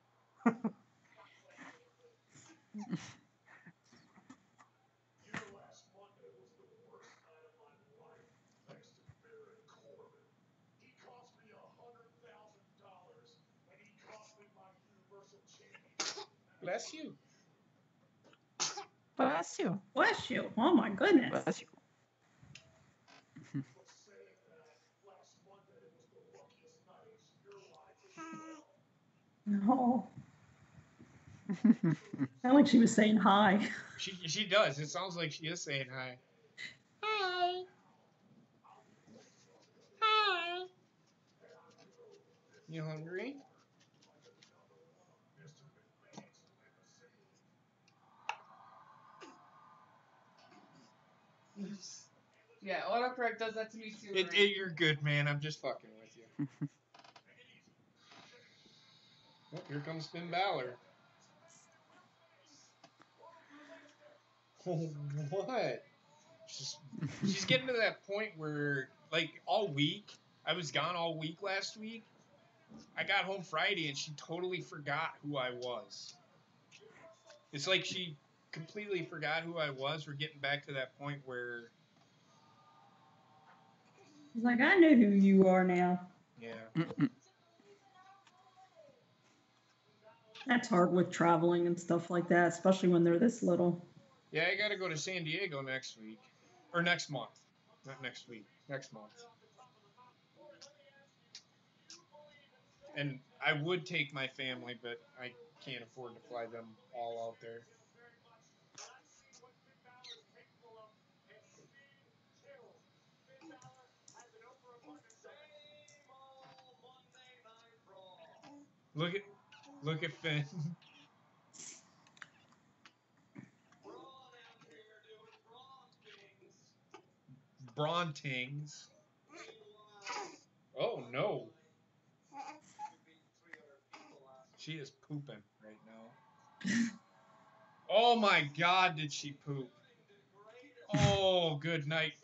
Bless you. Bless you. Bless you. Oh my goodness. Bless you. No. Sound like she was saying hi. She does. It sounds like she is saying hi. Hi. Hi. You hungry? Yeah, autocorrect does that to me too. Right? You're good, man. I'm just fucking with you. Oh, here comes Finn Balor. Oh, what? She's getting to that point where, like, all week, I was gone all week last week. I got home Friday and she totally forgot who I was. It's like she completely forgot who I was. We're getting back to that point where, He's like, I know who you are now. yeah. That's hard with traveling and stuff like that, especially when they're this little. Yeah, I got to go to San Diego next week. Or next month. Not next week. Next month. And I would take my family, but I can't afford to fly them all out there. Look at Finn. Braun tings. Oh no. She is pooping right now. Oh my god, did she poop? Oh, good night.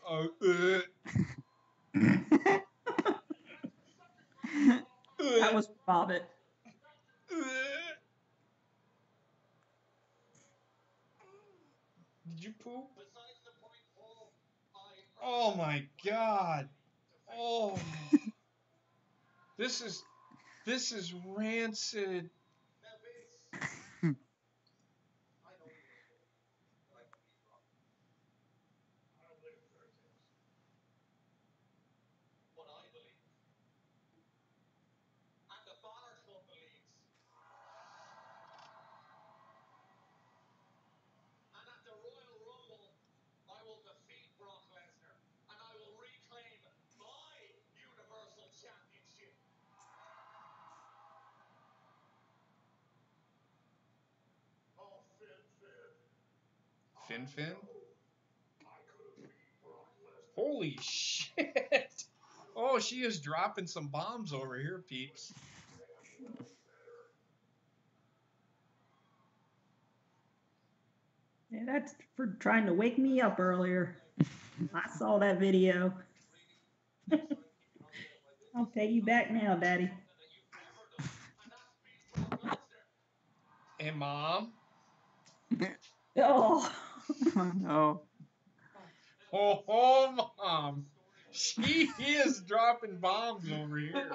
That was Bobbit. Did you poop? Oh my god. Oh. This is rancid. Finn? Holy shit. Oh, she is dropping some bombs over here, peeps. Yeah, that's for trying to wake me up earlier. I saw that video. I'll pay you back now, Daddy. Hey, Mom. Oh. Oh no. Oh, Mom. She is dropping bombs over here.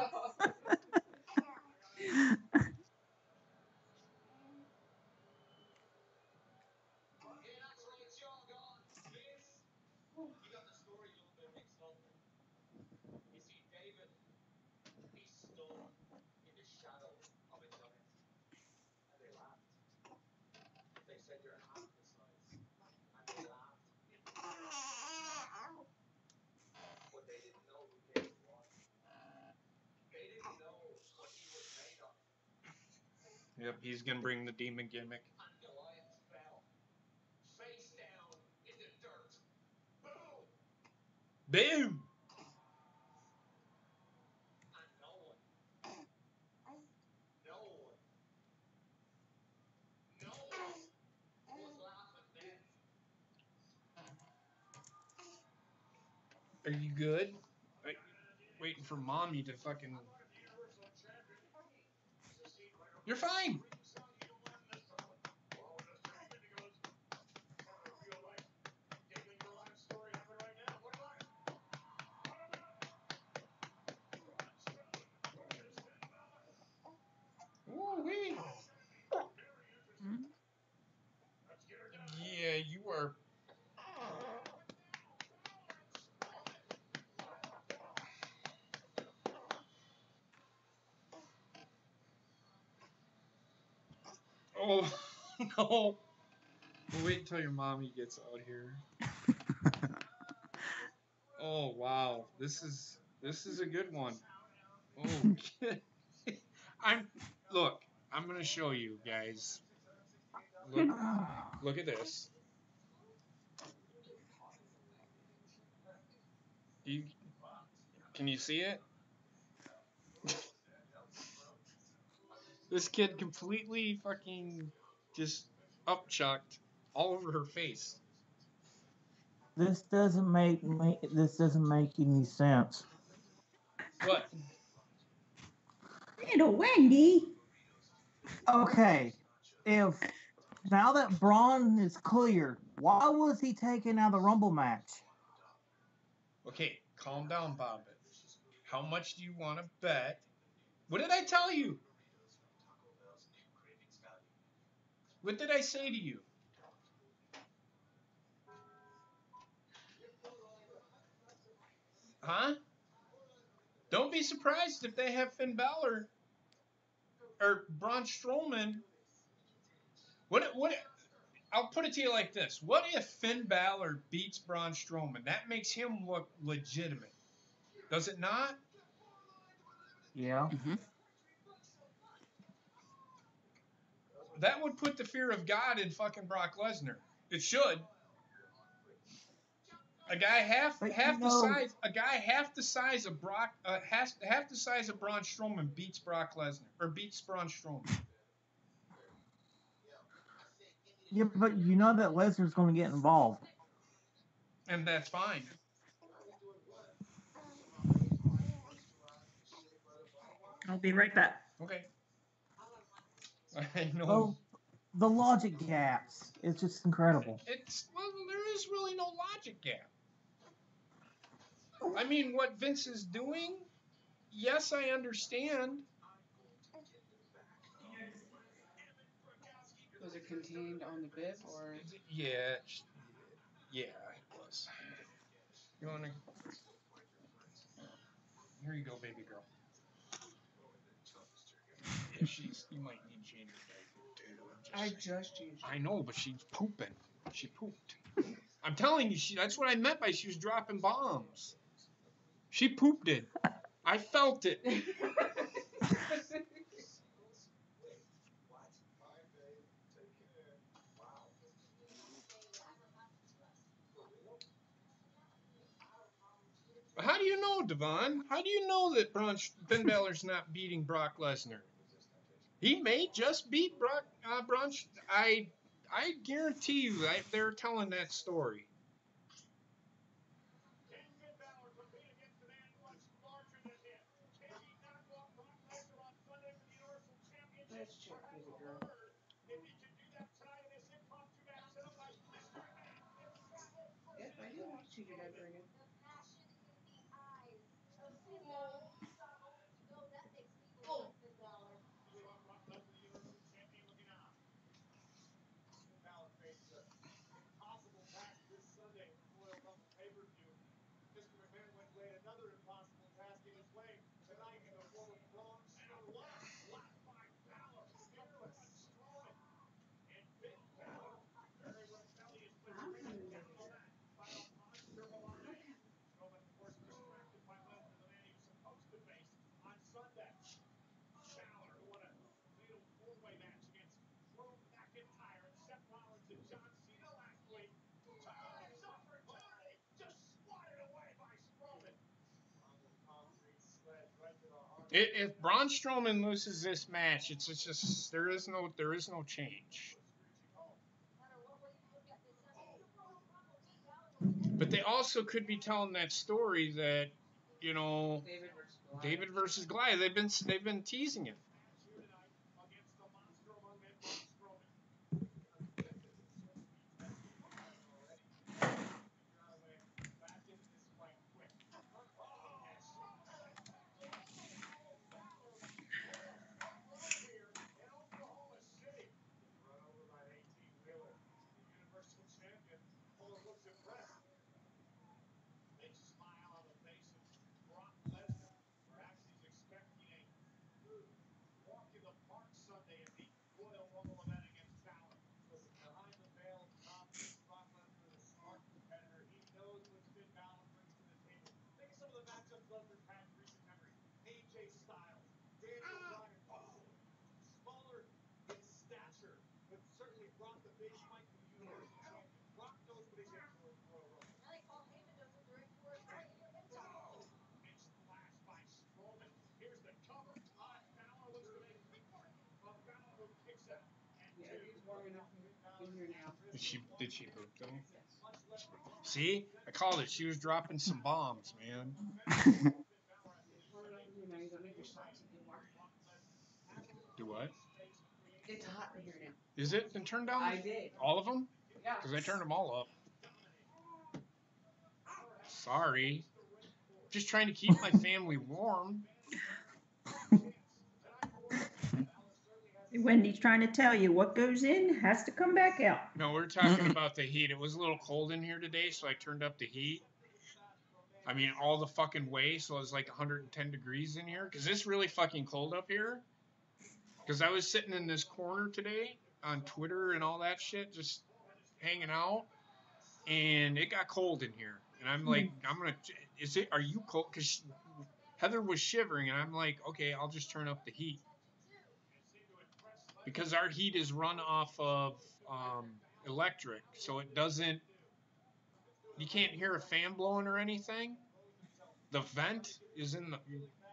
Yep, he's gonna bring the demon gimmick. Boom! Are you good? Waiting for mommy to fucking. You're fine. Ooh-wee. Yeah, you are. Oh no! We'll wait until your mommy gets out here. Oh wow, this is a good one. Oh, I'm gonna show you guys. Look at this. Can you see it? This kid completely fucking just upchucked all over her face. This doesn't make any sense. What? Little Wendy. Okay, if now that Braun is cleared, why was he taken out of the Rumble match? Okay, calm down, Bob. How much do you want to bet? What did I tell you? What did I say to you? Huh? Don't be surprised if they have Finn Balor or Braun Strowman. What? I'll put it to you like this. What if Finn Balor beats Braun Strowman? That makes him look legitimate. Does it not? Yeah. Mm-hmm. That would put the fear of God in fucking Brock Lesnar. It should. A guy half the size of Brock half the size of Braun Strowman beats Brock Lesnar or beats Braun Strowman. Yeah, but you know that Lesnar's going to get involved. And that's fine. I'll be right back. Okay. I know. Oh, the logic gaps. It's just incredible. There is really no logic gap. I mean, what Vince is doing, yes, I understand. Was it contained on the bib or? Yeah, it was. You wanna? Here you go, baby girl. Yeah, you might need changing diaper too. I just changed. I know, but she's pooping. She pooped. I'm telling you, that's what I meant by she was dropping bombs. She pooped it. I felt it. How do you know, Devon? How do you know that Finn Balor's not beating Brock Lesnar? He may just beat Braun. I guarantee you, they're telling that story. Let's check, baby girl. Yep, I do have to change your diaper again. I'm coming, baby girl. If Braun Strowman loses this match, it's just there is no change. But they also could be telling that story that, you know, David versus Goliath. They've been teasing it. Yeah, he's warming up in here now. Did she poop though? Yes. See, I called it. She was dropping some bombs, man. He's warming up in here now. You don't need your socks anymore. Do what? It's hot in here now. Is it? Then turn down I did. all of them? Yeah. Because I turned them all up. Sorry. Just trying to keep my family warm. Wendy's trying to tell you what goes in has to come back out. No, we're talking about the heat. It was a little cold in here today, so I turned up the heat. I mean, all the fucking way, so it was like 110 degrees in here. Because it's really fucking cold up here. Because I was sitting in this corner today on Twitter and all that shit, just hanging out. And it got cold in here. And I'm like, are you cold? Because Heather was shivering, and I'm like, okay, I'll just turn up the heat. Because our heat is run off of electric, so it doesn't, you can't hear a fan blowing or anything. The vent is in the,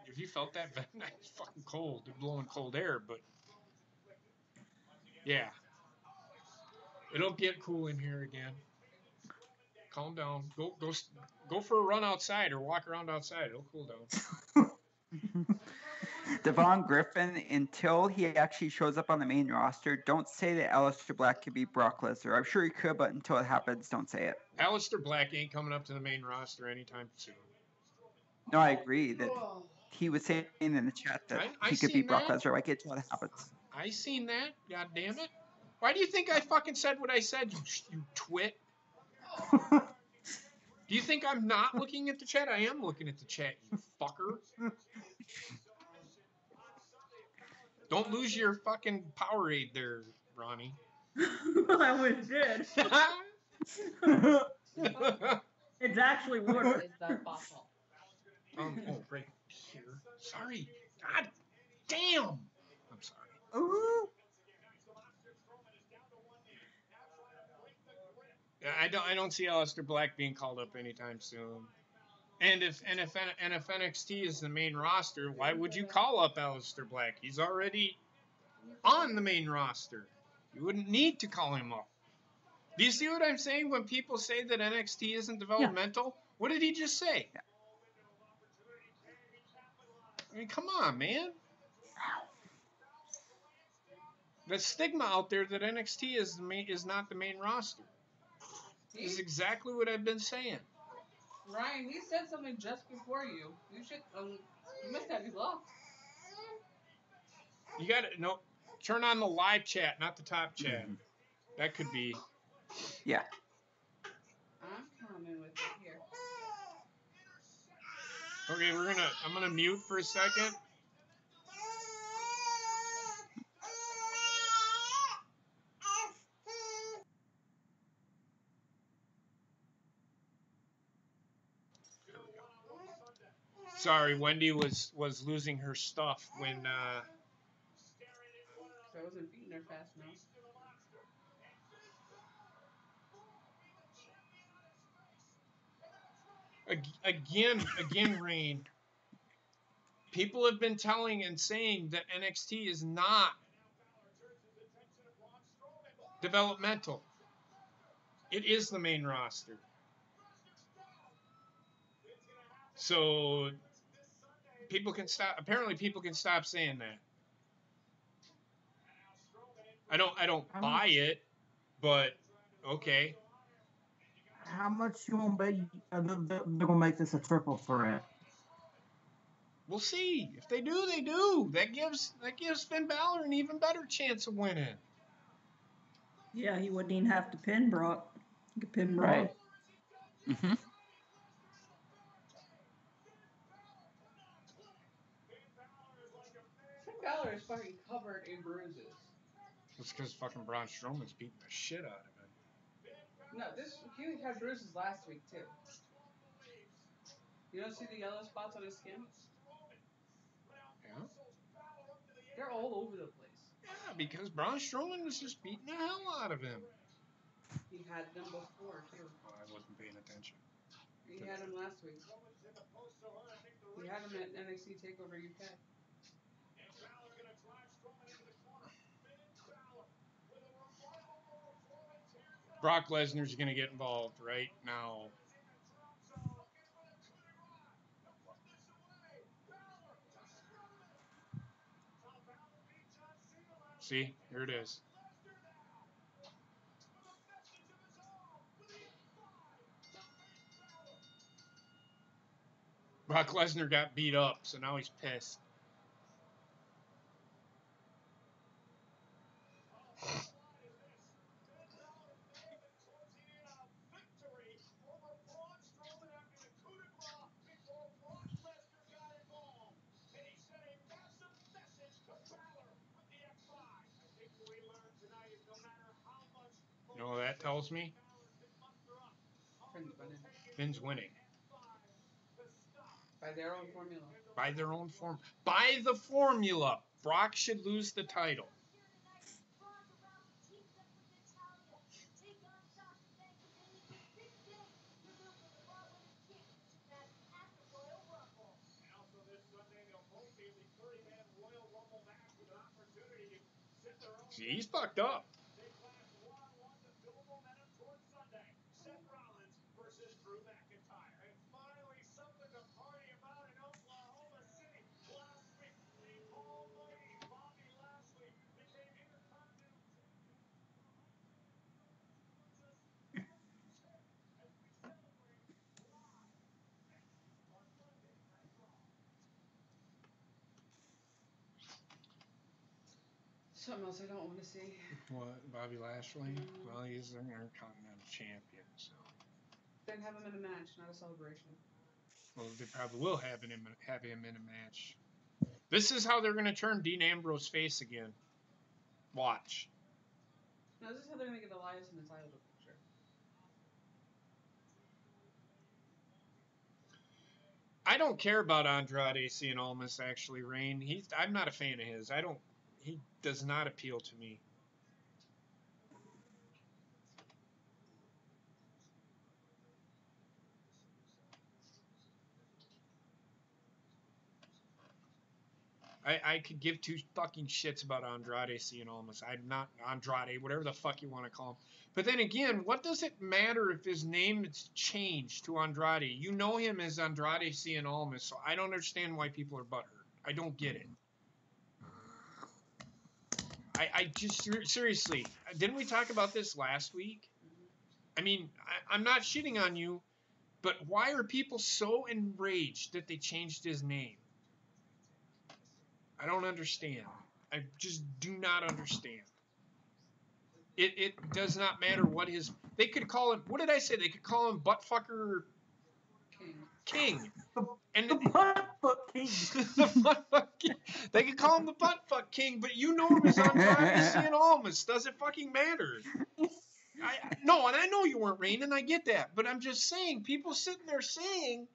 if you felt that vent, it's fucking cold. They're blowing cold air, but yeah. It'll get cool in here again. Calm down. Go for a run outside or walk around outside. It'll cool down. Devon Griffin, until he actually shows up on the main roster, don't say that Aleister Black could beat Brock Lesnar. I'm sure he could, but until it happens, don't say it. Aleister Black ain't coming up to the main roster anytime soon. No, I agree that he was saying in the chat that he could beat Brock Lesnar. Like, until it happens. I seen that. God damn it. Why do you think I fucking said what I said, you twit? Do you think I'm not looking at the chat? I am looking at the chat, you fucker. Don't lose your fucking Powerade there, Ronnie. I almost did. It's actually water. Is the bottle. Oh, right here. Sorry. God damn. I'm sorry. Ooh. I don't see Aleister Black being called up anytime soon. And if NXT is the main roster, why would you call up Aleister Black? He's already on the main roster. You wouldn't need to call him up. Do you see what I'm saying when people say that NXT isn't developmental? Yeah. What did he just say? Yeah. I mean, come on, man. The stigma out there that NXT is not the main roster. This is exactly what I've been saying. Ryan, he said something just before you. You should, you must have you lost. You got to, no, turn on the live chat, not the top chat. Mm-hmm. That could be. Yeah. I'm coming with it here. Okay, I'm gonna mute for a second. Sorry, Wendy was losing her stuff when. I wasn't feeding her fast enough. Again, Rain. People have been telling and saying that NXT is not developmental. It is the main roster. So people can stop. Apparently, people can stop saying that. I don't buy it, but okay. How much you want to bet they're going to make this a triple threat? We'll see. If they do, they do. That gives Finn Balor an even better chance of winning. Yeah, he wouldn't even have to pin Brock. He could pin Brock. Right. Mm-hmm. Finn Balor is fucking covered in bruises. It's because fucking Braun Strowman's beating the shit out of him. No, he had bruises last week too. You don't see the yellow spots on his skin? Yeah. They're all over the place. Yeah, because Braun Strowman was just beating the hell out of him. He had them before too. Oh, I wasn't paying attention. He had them last week. He had them at NXT TakeOver UK. Brock Lesnar's going to get involved right now. See, here it is. Brock Lesnar got beat up, so now he's pissed. You know what that tells me? Finn's winning. Finn's winning. By their own formula. By their own form. By the formula, Brock should lose the title. See, he's fucked up. Something else I don't want to see. What, Bobby Lashley? Well, he's an Intercontinental Champion, so. Then have him in a match, not a celebration. Well, they probably will have him in a match. This is how they're going to turn Dean Ambrose face again. Watch. No, this is how they're going to get Elias in the title picture. I don't care about Andrade Cien Almas, actually, Rain. I'm not a fan of his. He does not appeal to me. I could give two fucking shits about Andrade Cien Almas. I'm not Andrade, whatever the fuck you want to call him. But then again, what does it matter if his name is changed to Andrade? You know him as Andrade Cien Almas, so I don't understand why people are butthurt. I don't get it. I just, seriously, didn't we talk about this last week? I mean, I'm not shitting on you, but why are people so enraged that they changed his name? I don't understand. I just do not understand. It does not matter what his... They could call him... What did I say? They could call him Buttfucker King. And The Buttfuck King. the Buttfuck King. They could call him the Buttfuck King, but you know him as Andrade Cien Almas. Does it fucking matter? No, and I know you weren't Rain, and I get that. But I'm just saying, people sitting there saying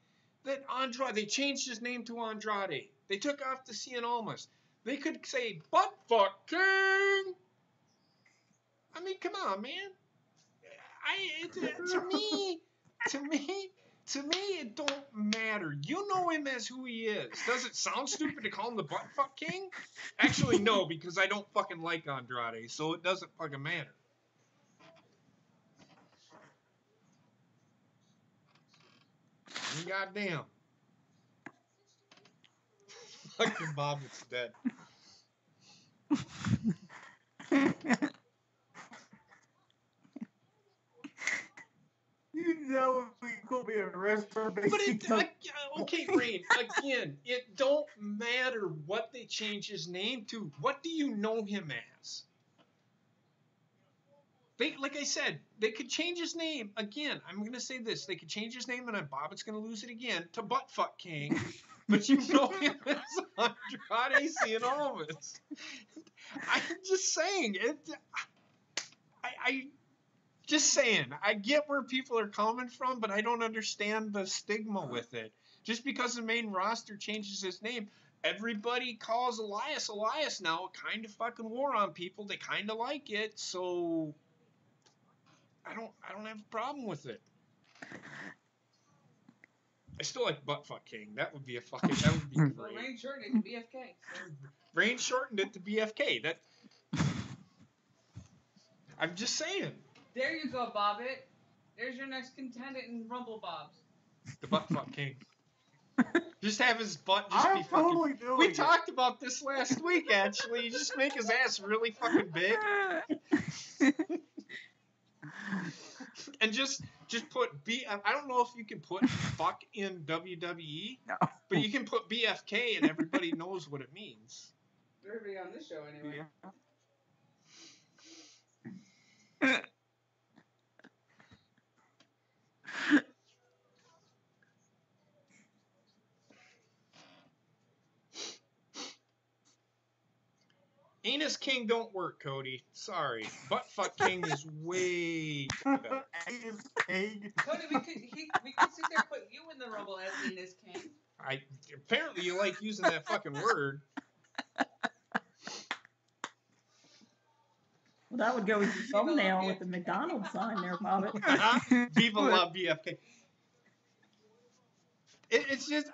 that Andrade... They changed his name to Andrade. They took off the Cien Almas. They could say, Buttfuck King! I mean, come on, man. To me, it don't matter. You know him as who he is. Does it sound stupid to call him the Buttfuck King? Actually, no, because I don't fucking like Andrade, so it doesn't fucking matter. Goddamn. Fucking Bob is dead. You know we could be a wrestler, But okay, Rain, again, it don't matter what they change his name to. What do you know him as? Like I said, they could change his name again. I'm going to say this: they could change his name, and then Bobbitt's going to lose it again to Buttfuck King. But you know him as Andrade Cien Almas. I'm just saying it. I just saying. I get where people are coming from, but I don't understand the stigma with it. Just because the main roster changes his name, everybody calls Elias now. It kind of fucking wore on people. They kind of like it, so I don't have a problem with it. I still like Buttfuck King. That would be great. Well, Rain shortened it to BFK. So. Rain shortened it to BFK. That. I'm just saying. There you go, Bobbit. There's your next contendant in Rumble Bobs. The Buttfuck King. Just have his butt just be fucking. Totally doing We it. talked about this last week, actually. You just make his ass really fucking big. And just put I don't know if you can put fuck in WWE, No. but you can put BFK and everybody knows what it means. Everybody on this show, anyway. Yeah. Anus King don't work, Cody. Sorry. Buttfuck King is way better. Anus King. Cody, we could sit there and put you in the Rumble as Venus King. Apparently you like using that fucking word. Well, that would go with your thumbnail with the McDonald's sign there, Bobbit. Viva la BFK. It's just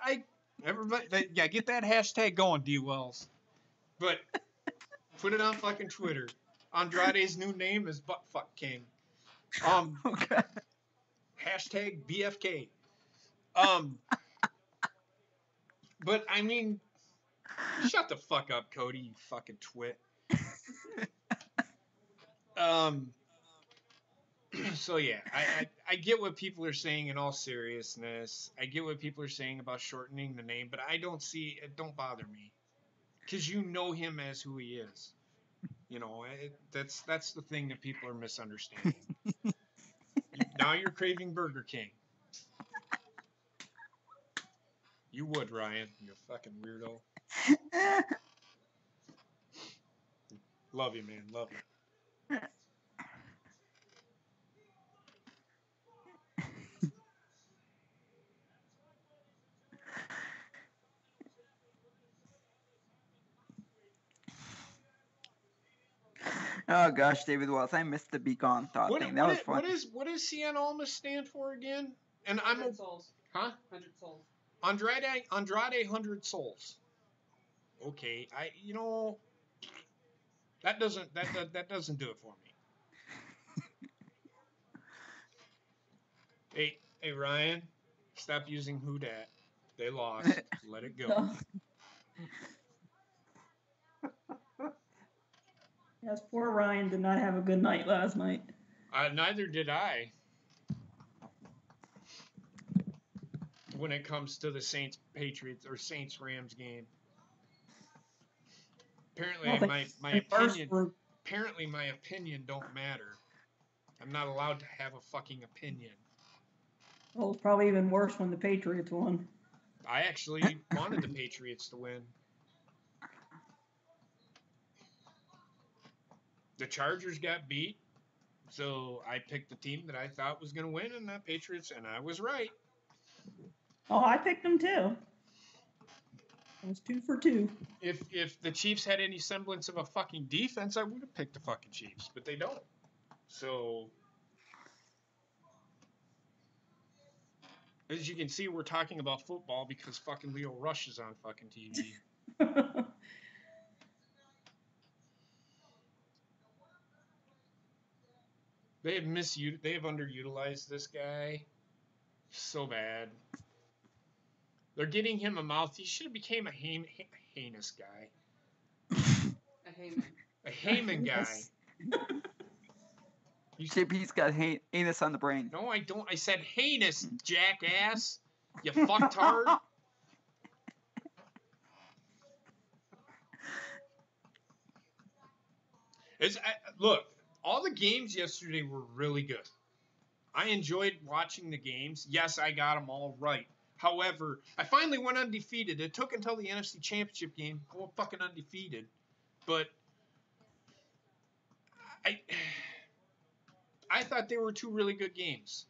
everybody get that hashtag going, D Wells. But put it on fucking Twitter. Andrade's new name is Buttfuck King. Okay. Hashtag BFK. But I mean, shut the fuck up, Cody, you fucking twit. So yeah, I get what people are saying in all seriousness. I get what people are saying about shortening the name, but I don't see it. Don't bother me, because you know him as who he is. You know, that's the thing that people are misunderstanding. Now you're craving Burger King. You would, Ryan. You fucking weirdo. Love you, man. Love you. Oh gosh, David Wells, I missed the Be Gone thought thing. That was fun. What does Cien Almas stand for again? And I'm 100 souls. Huh? 100 souls. Andrade 100 souls. Okay, that doesn't do it for me. Hey Ryan, stop using who dat. They lost. Let it go. Yes, poor Ryan did not have a good night last night. Neither did I. When it comes to the Saints-Patriots or Saints-Rams game. Apparently my opinion don't matter. I'm not allowed to have a fucking opinion. Well, it's probably even worse when the Patriots won. I actually wanted the Patriots to win. The Chargers got beat, so I picked the team that I thought was going to win, and the Patriots, and I was right. Oh, I picked them too. It was 2 for 2. If the Chiefs had any semblance of a fucking defense, I would have picked the fucking Chiefs, but they don't. So As you can see, we're talking about football because fucking Leo Rush is on fucking TV. They have underutilized this guy so bad. They're getting him a mouth. He should have became a heinous guy. A Heyman. A Heyman guy. JP's got anus on the brain. No, I don't. I said heinous, jackass. You fucktard. Look, all the games yesterday were really good. I enjoyed watching the games. Yes, I got them all right. However, I finally went undefeated. It took until the NFC Championship game. I went fucking undefeated. But I thought they were two really good games.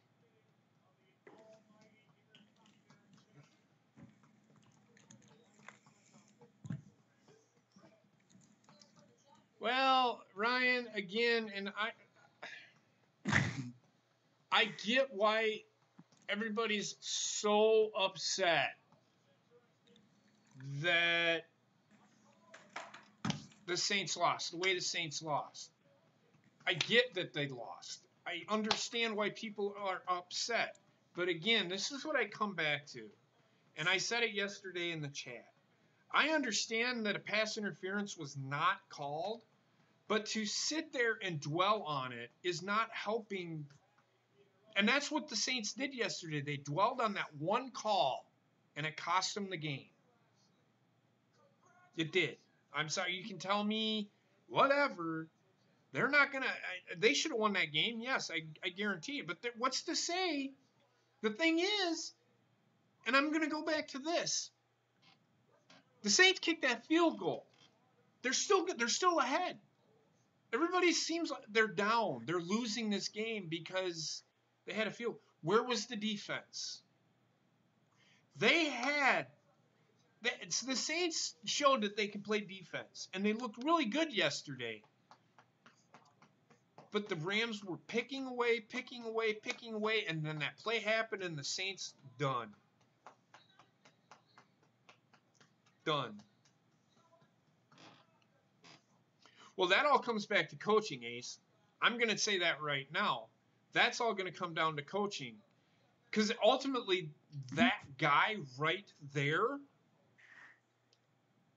Well, Ryan, again, and I get why everybody's so upset that the Saints lost, the way the Saints lost. I get that they lost. I understand why people are upset. But again, this is what I come back to. And I said it yesterday in the chat. I understand that a pass interference was not called, but to sit there and dwell on it is not helping. And that's what the Saints did yesterday. They dwelled on that one call, and it cost them the game. It did. I'm sorry. You can tell me whatever. They're not going to. They should have won that game. Yes, I guarantee it. But what's to say? The thing is, and I'm going to go back to this. The Saints kicked that field goal. They're still ahead. Everybody seems like they're down. They're losing this game because they had a field. Where was the defense? The Saints showed that they can play defense, and they looked really good yesterday. But the Rams were picking away, and then that play happened, and the Saints done. Well, that all comes back to coaching, Ace. I'm going to say that right now. That's all going to come down to coaching. Because ultimately, that guy right there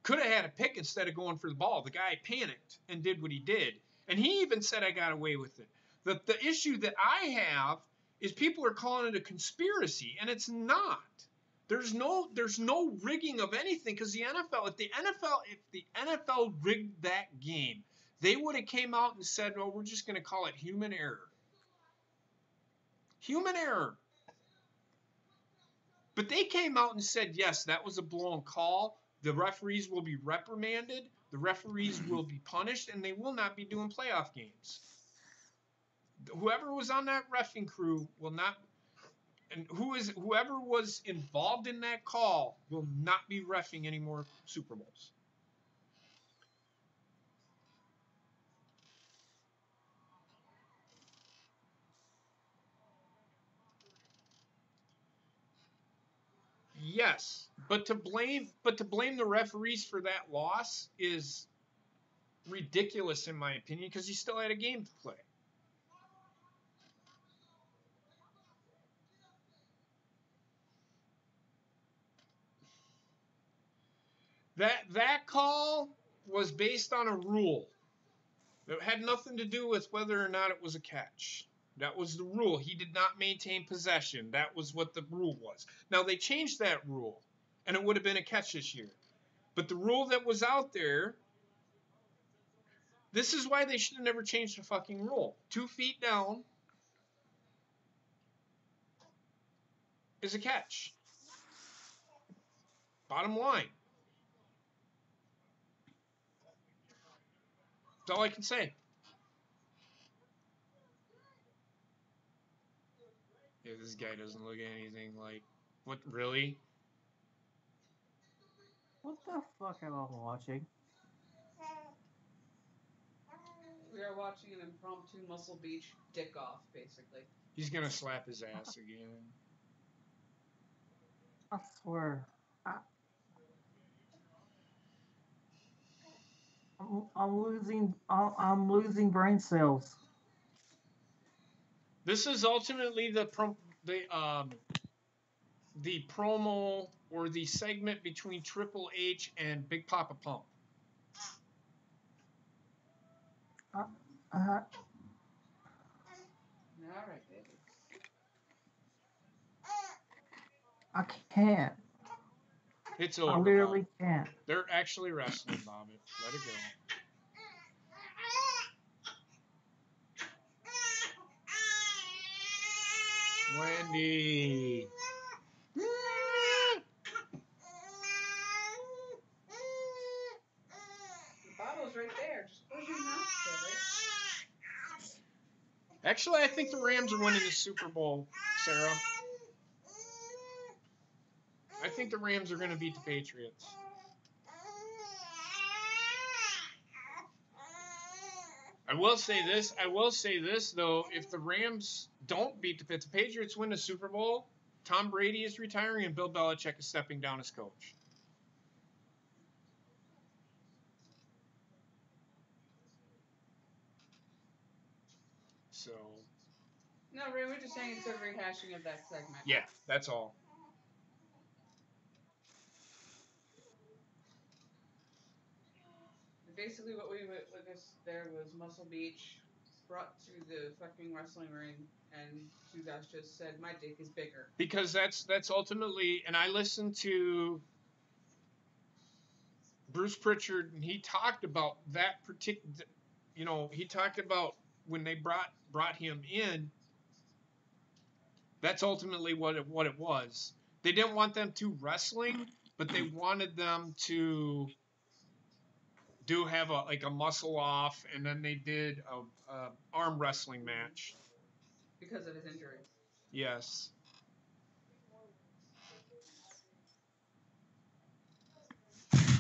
could have had a pick instead of going for the ball. The guy panicked and did what he did. And he even said, I got away with it. The issue that I have is people are calling it a conspiracy, and it's not. There's no rigging of anything because the NFL, if the NFL rigged that game, they would have came out and said, "Oh, we're just going to call it human error." Human error. But they came out and said, "Yes, that was a blown call. The referees will be reprimanded. The referees will be punished, and they will not be doing playoff games." Whoever was on that reffing crew will not. And whoever was involved in that call will not be reffing any more Super Bowls. Yes, but to blame the referees for that loss is ridiculous in my opinion because he still had a game to play. That call was based on a rule. It had nothing to do with whether or not it was a catch. That was the rule. He did not maintain possession. That was what the rule was. Now, they changed that rule, and it would have been a catch this year. But the rule that was out there, this is why they should have never changed the fucking rule. 2 feet down is a catch. Bottom line. That's all I can say. Yeah, this guy doesn't look anything like... What, really? What the fuck am I watching? We are watching an impromptu Muscle Beach dick off, basically. He's going to slap his ass again. I swear. I'm losing brain cells. This is ultimately the promo or the segment between Triple H and Big Papa Pump. Uh, All right, baby. I can't. It's I over. literally Bob. can't. They're actually wrestling, Bob. Let it go. Wendy. The bottle's right there. Just close your mouth, silly. Actually, I think the Rams are winning the Super Bowl, Sarah. I think the Rams are going to beat the Patriots. I will say this though, if the Rams don't beat the Patriots win the Super Bowl, Tom Brady is retiring and Bill Belichick is stepping down as coach. So. No, Ray, we're just saying it's a rehashing of that segment. Yeah, that's all. Basically, what we witnessed there was Muscle Beach brought to the fucking wrestling ring, and two guys just said, "My dick is bigger." Because that's ultimately, and I listened to Bruce Pritchard, and he talked about that particular. He talked about when they brought him in. That's ultimately what it was. They didn't want them to wrestling, but they wanted them to have a muscle off, and then they did a arm wrestling match because of his injury. Yes.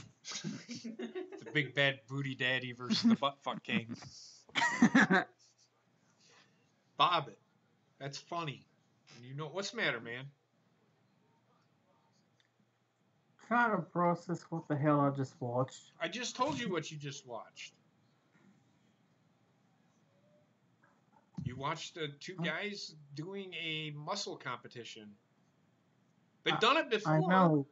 The big bad booty daddy versus the butt fuck king. Bob it. That's funny. What's the matter, man? Trying to process what the hell I just watched. I just told you what you just watched. You watched two guys doing a muscle competition. They've done it before. I know.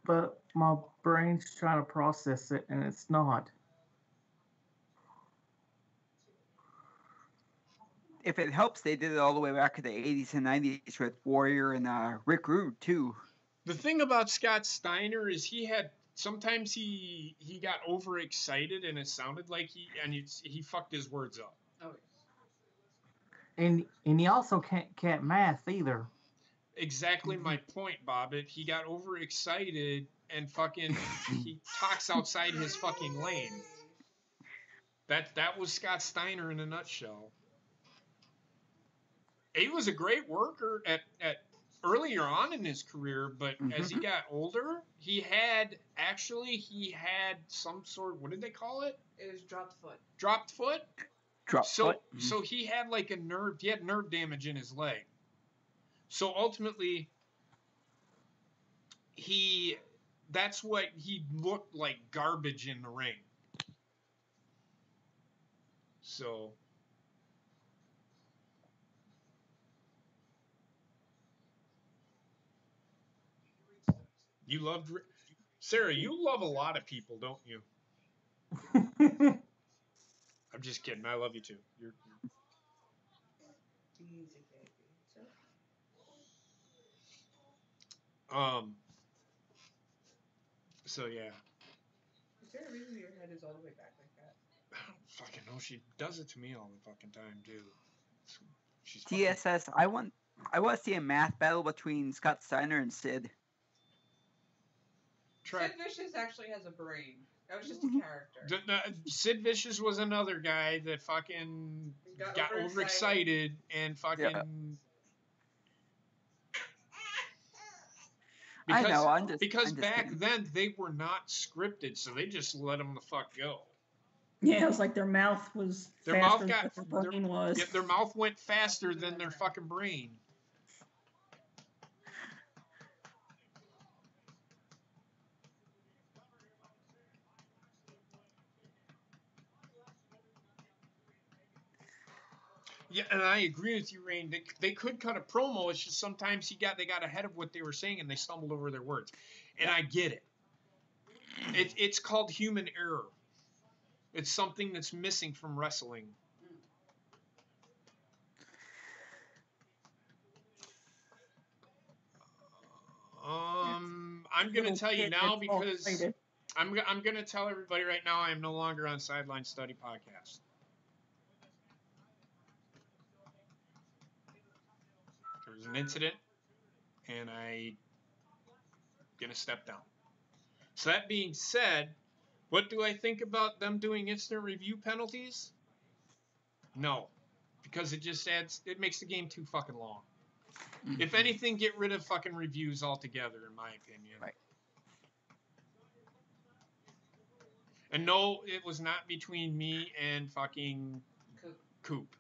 But my brain's trying to process it, and it's not. If it helps, they did it all the way back in the 80s and 90s with Warrior and Rick Rude, too. The thing about Scott Steiner is sometimes he got overexcited, and it sounded like he fucked his words up. Oh. And he also can't math either. Exactly my point, Bobbit. He got overexcited and fucking he talks outside his fucking lane. That was Scott Steiner in a nutshell. He was a great worker at earlier on in his career, but as he got older, he had some sort. What did they call it? It was dropped foot. Dropped foot. Foot. So he had he had nerve damage in his leg. So ultimately, that's what he looked like, garbage in the ring. So. You loved Sarah. You love a lot of people, don't you? I'm just kidding. I love you too. You're... Easy, baby. So yeah. Is there a reason your head is all the way back like that? I don't fucking know. She does it to me all the fucking time, too. She's DSS. I want to see a math battle between Scott Steiner and Sid. Sid Vicious actually has a brain. That was just a character. Sid Vicious was another guy that fucking got overexcited and fucking. Yeah. I know. Because back then they were not scripted, so they just let them the fuck go. Yeah, it was like their mouth was faster than their brain was. Yeah, their mouth went faster than their fucking brain. Yeah, and I agree with you, Rain. They could cut a promo. It's just sometimes they got ahead of what they were saying and they stumbled over their words. And I get it. It's called human error. It's something that's missing from wrestling. I'm gonna tell you now because I'm gonna tell everybody right now I am no longer on Sideline Study Podcast. There was an incident, and I'm gonna step down. So that being said, what do I think about them doing instant review penalties? No, because it makes the game too fucking long. If anything, get rid of fucking reviews altogether, in my opinion. Right. And no, it was not between me and fucking Coop.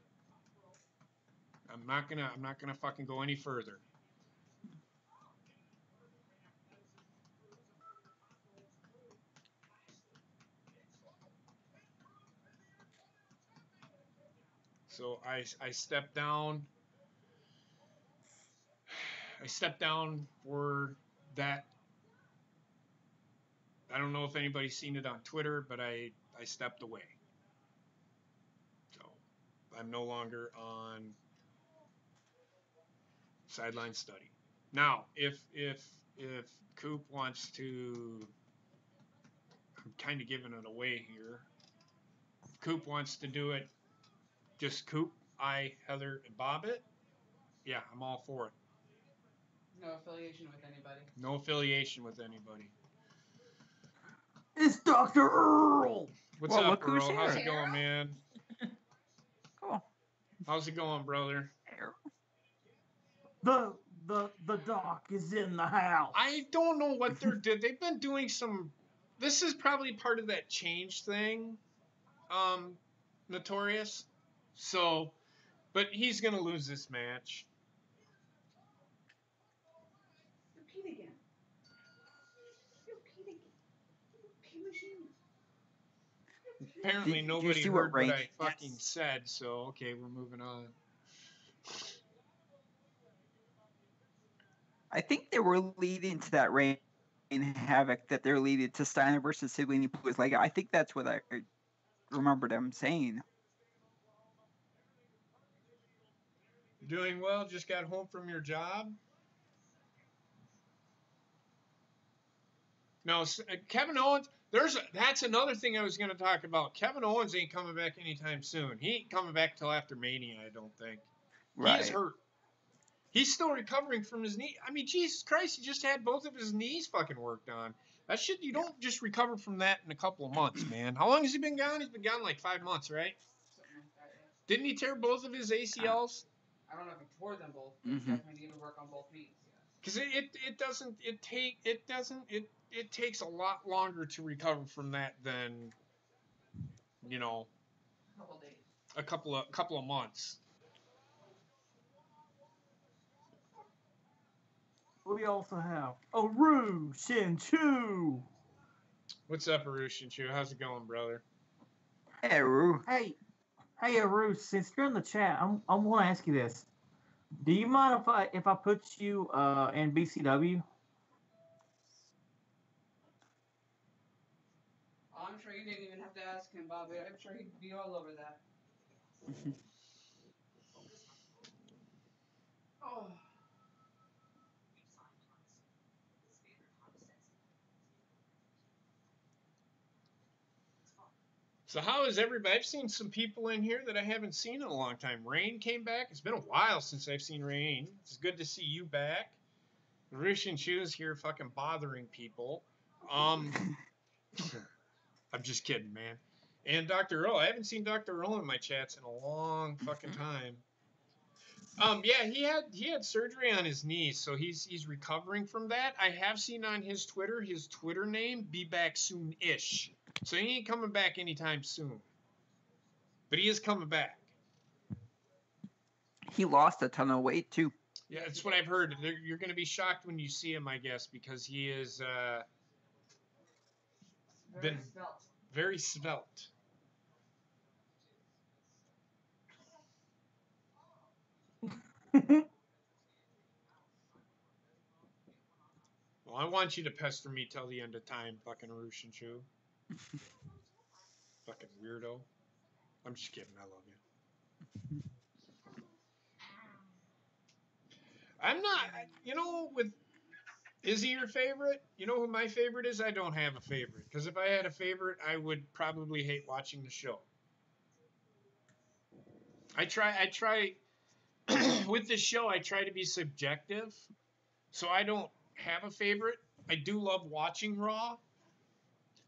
I'm not gonna fucking go any further. So I stepped down. I stepped down for that. I don't know if anybody's seen it on Twitter, but I stepped away. So I'm no longer on Sideline Study. Now, if Coop wants to, I'm kind of giving it away here. If Coop wants to do it, just Coop, Heather, and Bob it. Yeah, I'm all for it. No affiliation with anybody. No affiliation with anybody. It's Dr. Earl. What's Well, up, look who's Earl? How's here. it going, man? Cool. How's it going, brother? The doc is in the house. I don't know what they're doing. They've been doing some. This is probably part of that change thing, Notorious. So, but he's gonna lose this match. Repeat again. Repeat again. Repeat machine. Apparently, Did you nobody see heard what what I Rain- fucking said. So, okay, we're moving on. I think they were leading to that Reign Havoc that they're leading to Steiner versus Sigley Plus. Like, I think that's what I remember them saying. Doing well. Just got home from your job. No, Kevin Owens. That's another thing I was going to talk about. Kevin Owens ain't coming back anytime soon. He ain't coming back till after Mania, I don't think. Right. He is hurt. He's still recovering from his knee. I mean, Jesus Christ, he just had both of his knees fucking worked on. That shit, you don't just recover from that in a couple of months, man. How long has he been gone? He's been gone like 5 months, right? Something like that, yeah. Didn't he tear both of his ACLs? I don't know if he tore them both, but Mhm. definitely need to work on both knees. Because it takes a lot longer to recover from that than, you know, A couple days. a couple of months. We also have Aru Shinchu. What's up, Arushin Chu? How's it going, brother? Hey, Roo. Hey, Aru, since you're in the chat, I want to ask you this. Do you mind if I put you in BCW? I'm sure you didn't even have to ask him, Bobby. I'm sure he'd be all over that. Oh. So how is everybody? I've seen some people in here that I haven't seen in a long time. Rain came back. It's been a while since I've seen Rain. It's good to see you back. Rishin Chu's here fucking bothering people. I'm just kidding, man. And Dr. Earl. I haven't seen Dr. Earl in my chats in a long fucking time. Yeah, he had surgery on his knee, so he's recovering from that. I have seen on his Twitter name, be back soon-ish. So he ain't coming back anytime soon. But he is coming back. He lost a ton of weight, too. Yeah, that's what I've heard. You're going to be shocked when you see him, I guess, because he is Very svelte. very svelte. Well, I want you to pester me till the end of time, fucking Roosh and Chew. Fucking weirdo. I'm just kidding. I love you. I'm not, with. Is he your favorite? You know who my favorite is? I don't have a favorite. Because if I had a favorite, I would probably hate watching the show. I try, with this show, I try to be subjective. So I don't have a favorite. I do love watching Raw.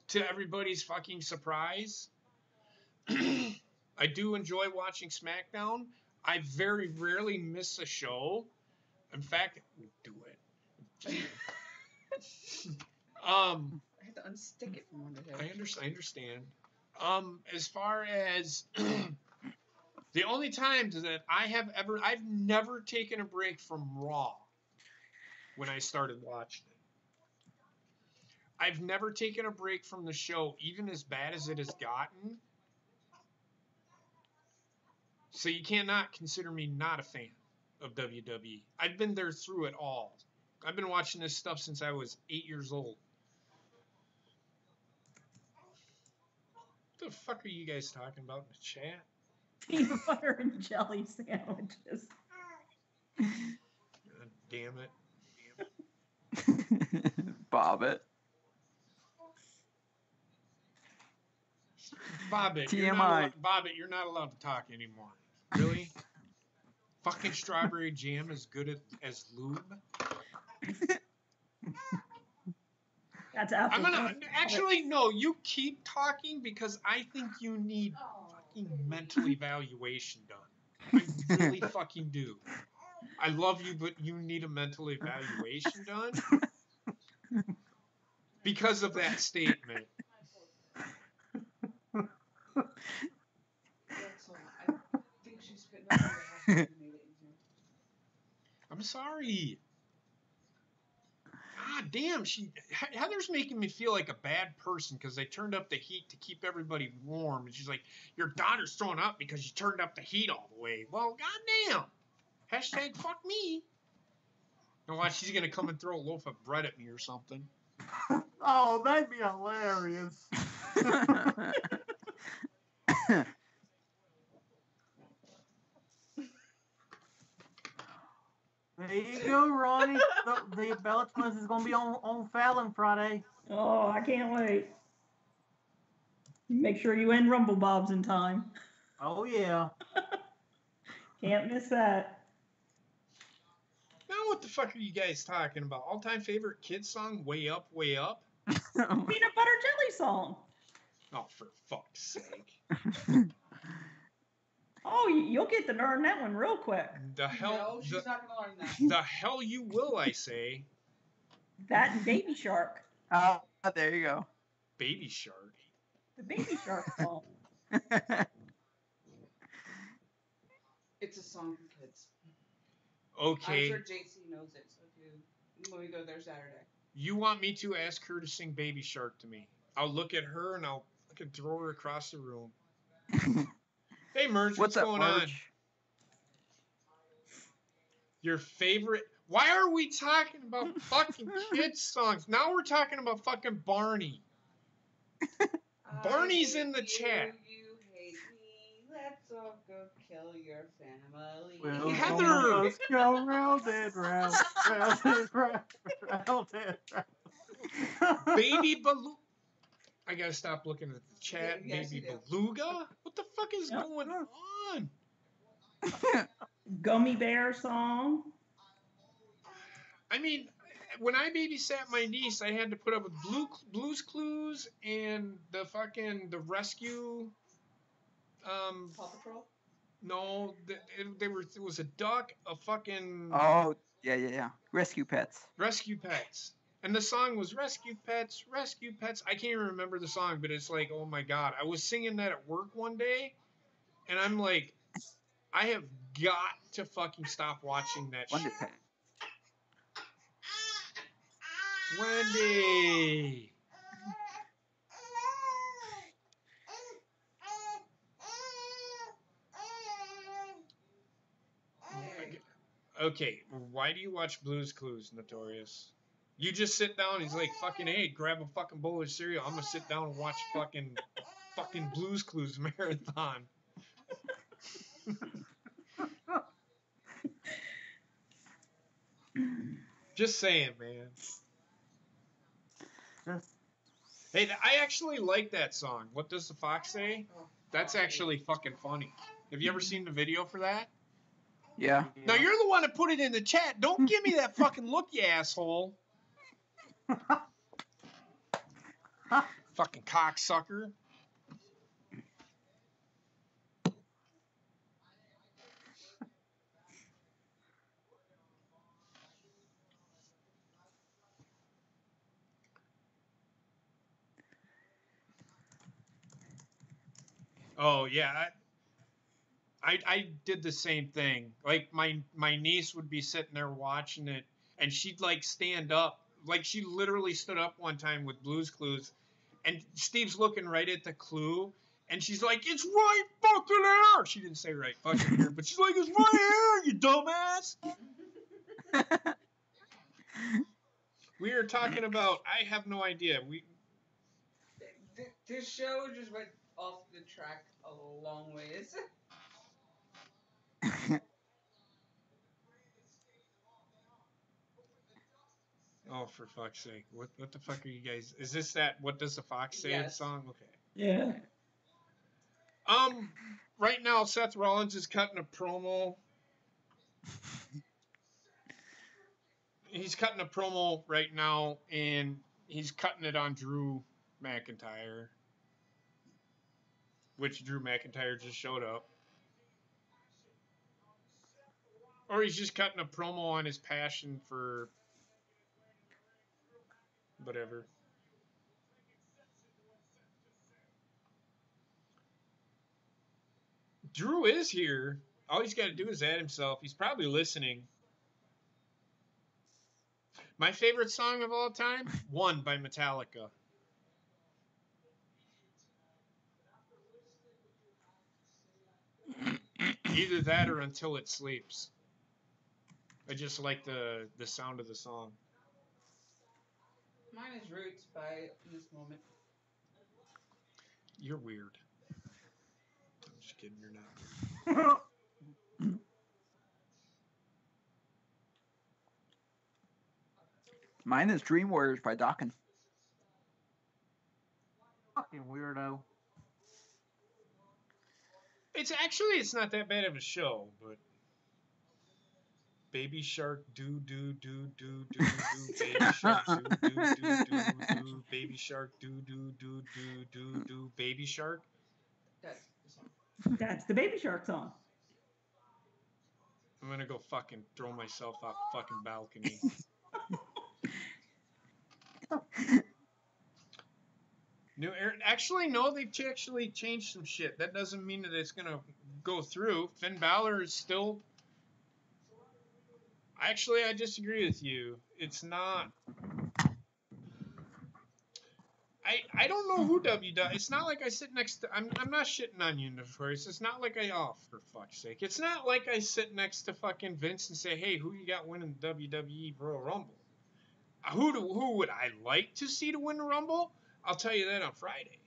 To everybody's fucking surprise. I do enjoy watching SmackDown. I very rarely miss a show. In fact, do it. I had to unstick it from under here. I understand. As far as the only times that I've never taken a break from Raw when I started watching it. I've never taken a break from the show, even as bad as it has gotten. So you cannot consider me not a fan of WWE. I've been there through it all. I've been watching this stuff since I was 8 years old. What the fuck are you guys talking about in the chat? Peanut butter and jelly sandwiches. God damn it. Bobbit. Bobbit, TMI. You're not allowed to talk anymore. Really? Fucking strawberry jam is good as lube? That's apple. No, you keep talking because I think you need fucking mental evaluation done. I really fucking do. I love you, but you need a mental evaluation done because of that statement. I think she's spitting up on the I'm sorry. God damn, Heather's making me feel like a bad person because they turned up the heat to keep everybody warm. And she's like, your daughter's throwing up because you turned up the heat all the way. Well, goddamn. Hashtag fuck me. You know what? She's going to come and throw a loaf of bread at me or something. Oh, that'd be hilarious. There you go, Ronnie. The Bella Twins is going to be on Fallon Friday. Oh, I can't wait. Make sure you end Rumble Bobs in time. Oh, yeah. Can't miss that. Now what the fuck are you guys talking about? All-time favorite kids song, Way Up, Way Up? Peanut butter jelly song. Oh, for fuck's sake. Oh, you'll get to learn that one real quick. The hell? No, she's not going to learn that. The hell you will, I say. That and Baby Shark. Oh, there you go. Baby Shark. The Baby Shark song. It's a song for kids. Okay. I'm sure JC knows it. So when we go there Saturday. You want me to ask her to sing Baby Shark to me? I'll look at her and I'll fucking throw her across the room. Hey, Merge, what's up, going Merge? on? Your favorite? Why are we talking about fucking kids songs? Now we're talking about fucking Barney. Barney's in the chat. You hate me. Let's all go kill your family. Well, Heather! Let's go round and round, round and round, round and round. Baby Beluga. I gotta stop looking at the chat. Yes, Baby you do. Beluga? What the fuck is going on? Gummy Bear song. I mean, when I babysat my niece, I had to put up with Blue's Clues and the rescue. Paw Patrol? No, it was a duck, a fucking Oh, yeah. Rescue Pets. Rescue Pets. And the song was Rescue Pets, Rescue Pets. I can't even remember the song, but it's like, oh my God. I was singing that at work one day, and I'm like, I have got to fucking stop watching that Wonder shit. Pet. Wendy! Okay, why do you watch Blue's Clues, Notorious? You just sit down. He's like, fucking, hey, grab a fucking bowl of cereal. I'm gonna sit down and watch fucking Blue's Clues marathon. Just saying, man. Just Hey, I actually like that song. What Does the Fox Say? That's actually fucking funny. Have you ever seen the video for that? Yeah. No, you're the one that put it in the chat. Don't give me that fucking look, you asshole. Fucking cocksucker. Oh yeah, I did the same thing. Like my niece would be sitting there watching it, and she'd like stand up. Like she literally stood up one time with Blue's Clues, and Steve's looking right at the clue, and she's like, "It's right fucking here." She didn't say right fucking here, but she's like, "It's right here, you dumbass." We are talking about. I have no idea. This show just went off the track a long ways. Oh, for fuck's sake! What the fuck are you guys? Is this that What Does the Fox Say Yes. song? Okay. Yeah. Right now, Seth Rollins is cutting a promo. He's cutting a promo right now, and he's cutting it on Drew McIntyre, which Drew McIntyre just showed up. Or he's just cutting a promo on his passion for whatever. Drew is here. All he's got to do is add himself. He's probably listening. My favorite song of all time? One by Metallica. Either that or Until It Sleeps. I just like the sound of the song. Mine is Roots by This Moment. You're weird. I'm just kidding, you're not weird. Mine is Dream Warriors by Dawkins. fucking weirdo. It's not that bad of a show, but Baby Shark do do do do do do Baby Shark do do do do do Baby Shark do do do do do do Baby Shark. That's the song. That's the Baby Shark song. I'm gonna go fucking throw myself off the fucking balcony. Actually, no, they've actually changed some shit. That doesn't mean that it's gonna go through. Finn Balor is still. Actually, I disagree with you. It's not. I don't know who WWE. It's not like I sit next to. I'm not shitting on you, Notorious. It's not like I. Oh, for fuck's sake! It's not like I sit next to fucking Vince and say, "Hey, who you got winning the WWE Royal Rumble?" Who would I like to see to win the Rumble? I'll tell you that on Friday.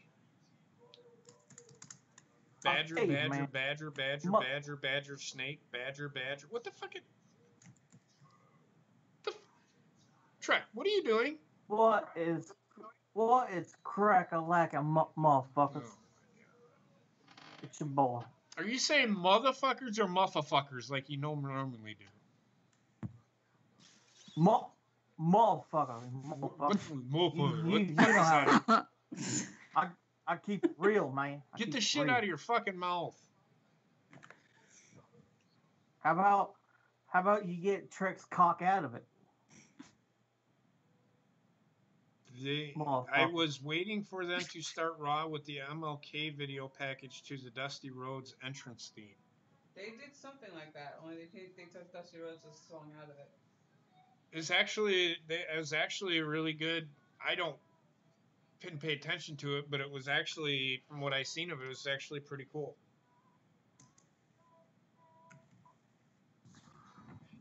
Badger, Hey, badger, man. badger, badger, badger, badger, snake, badger, badger. What the fuck? Trek, what are you doing? What is crack-a-lack-a motherfuckers? Oh. It's your boy. Are you saying motherfuckers or muffafuckers like you normally do? Motherfucker. You know how I keep it real, man. Get the shit out of your fucking mouth. How about you get Trek's cock out of it? I was waiting for them to start Raw with the MLK video package to the Dusty Rhodes entrance theme. They did something like that, only they took Dusty Rhodes' song out of it. It was actually really good. I didn't pay attention to it, but it was actually, from what I seen of it, it was actually pretty cool.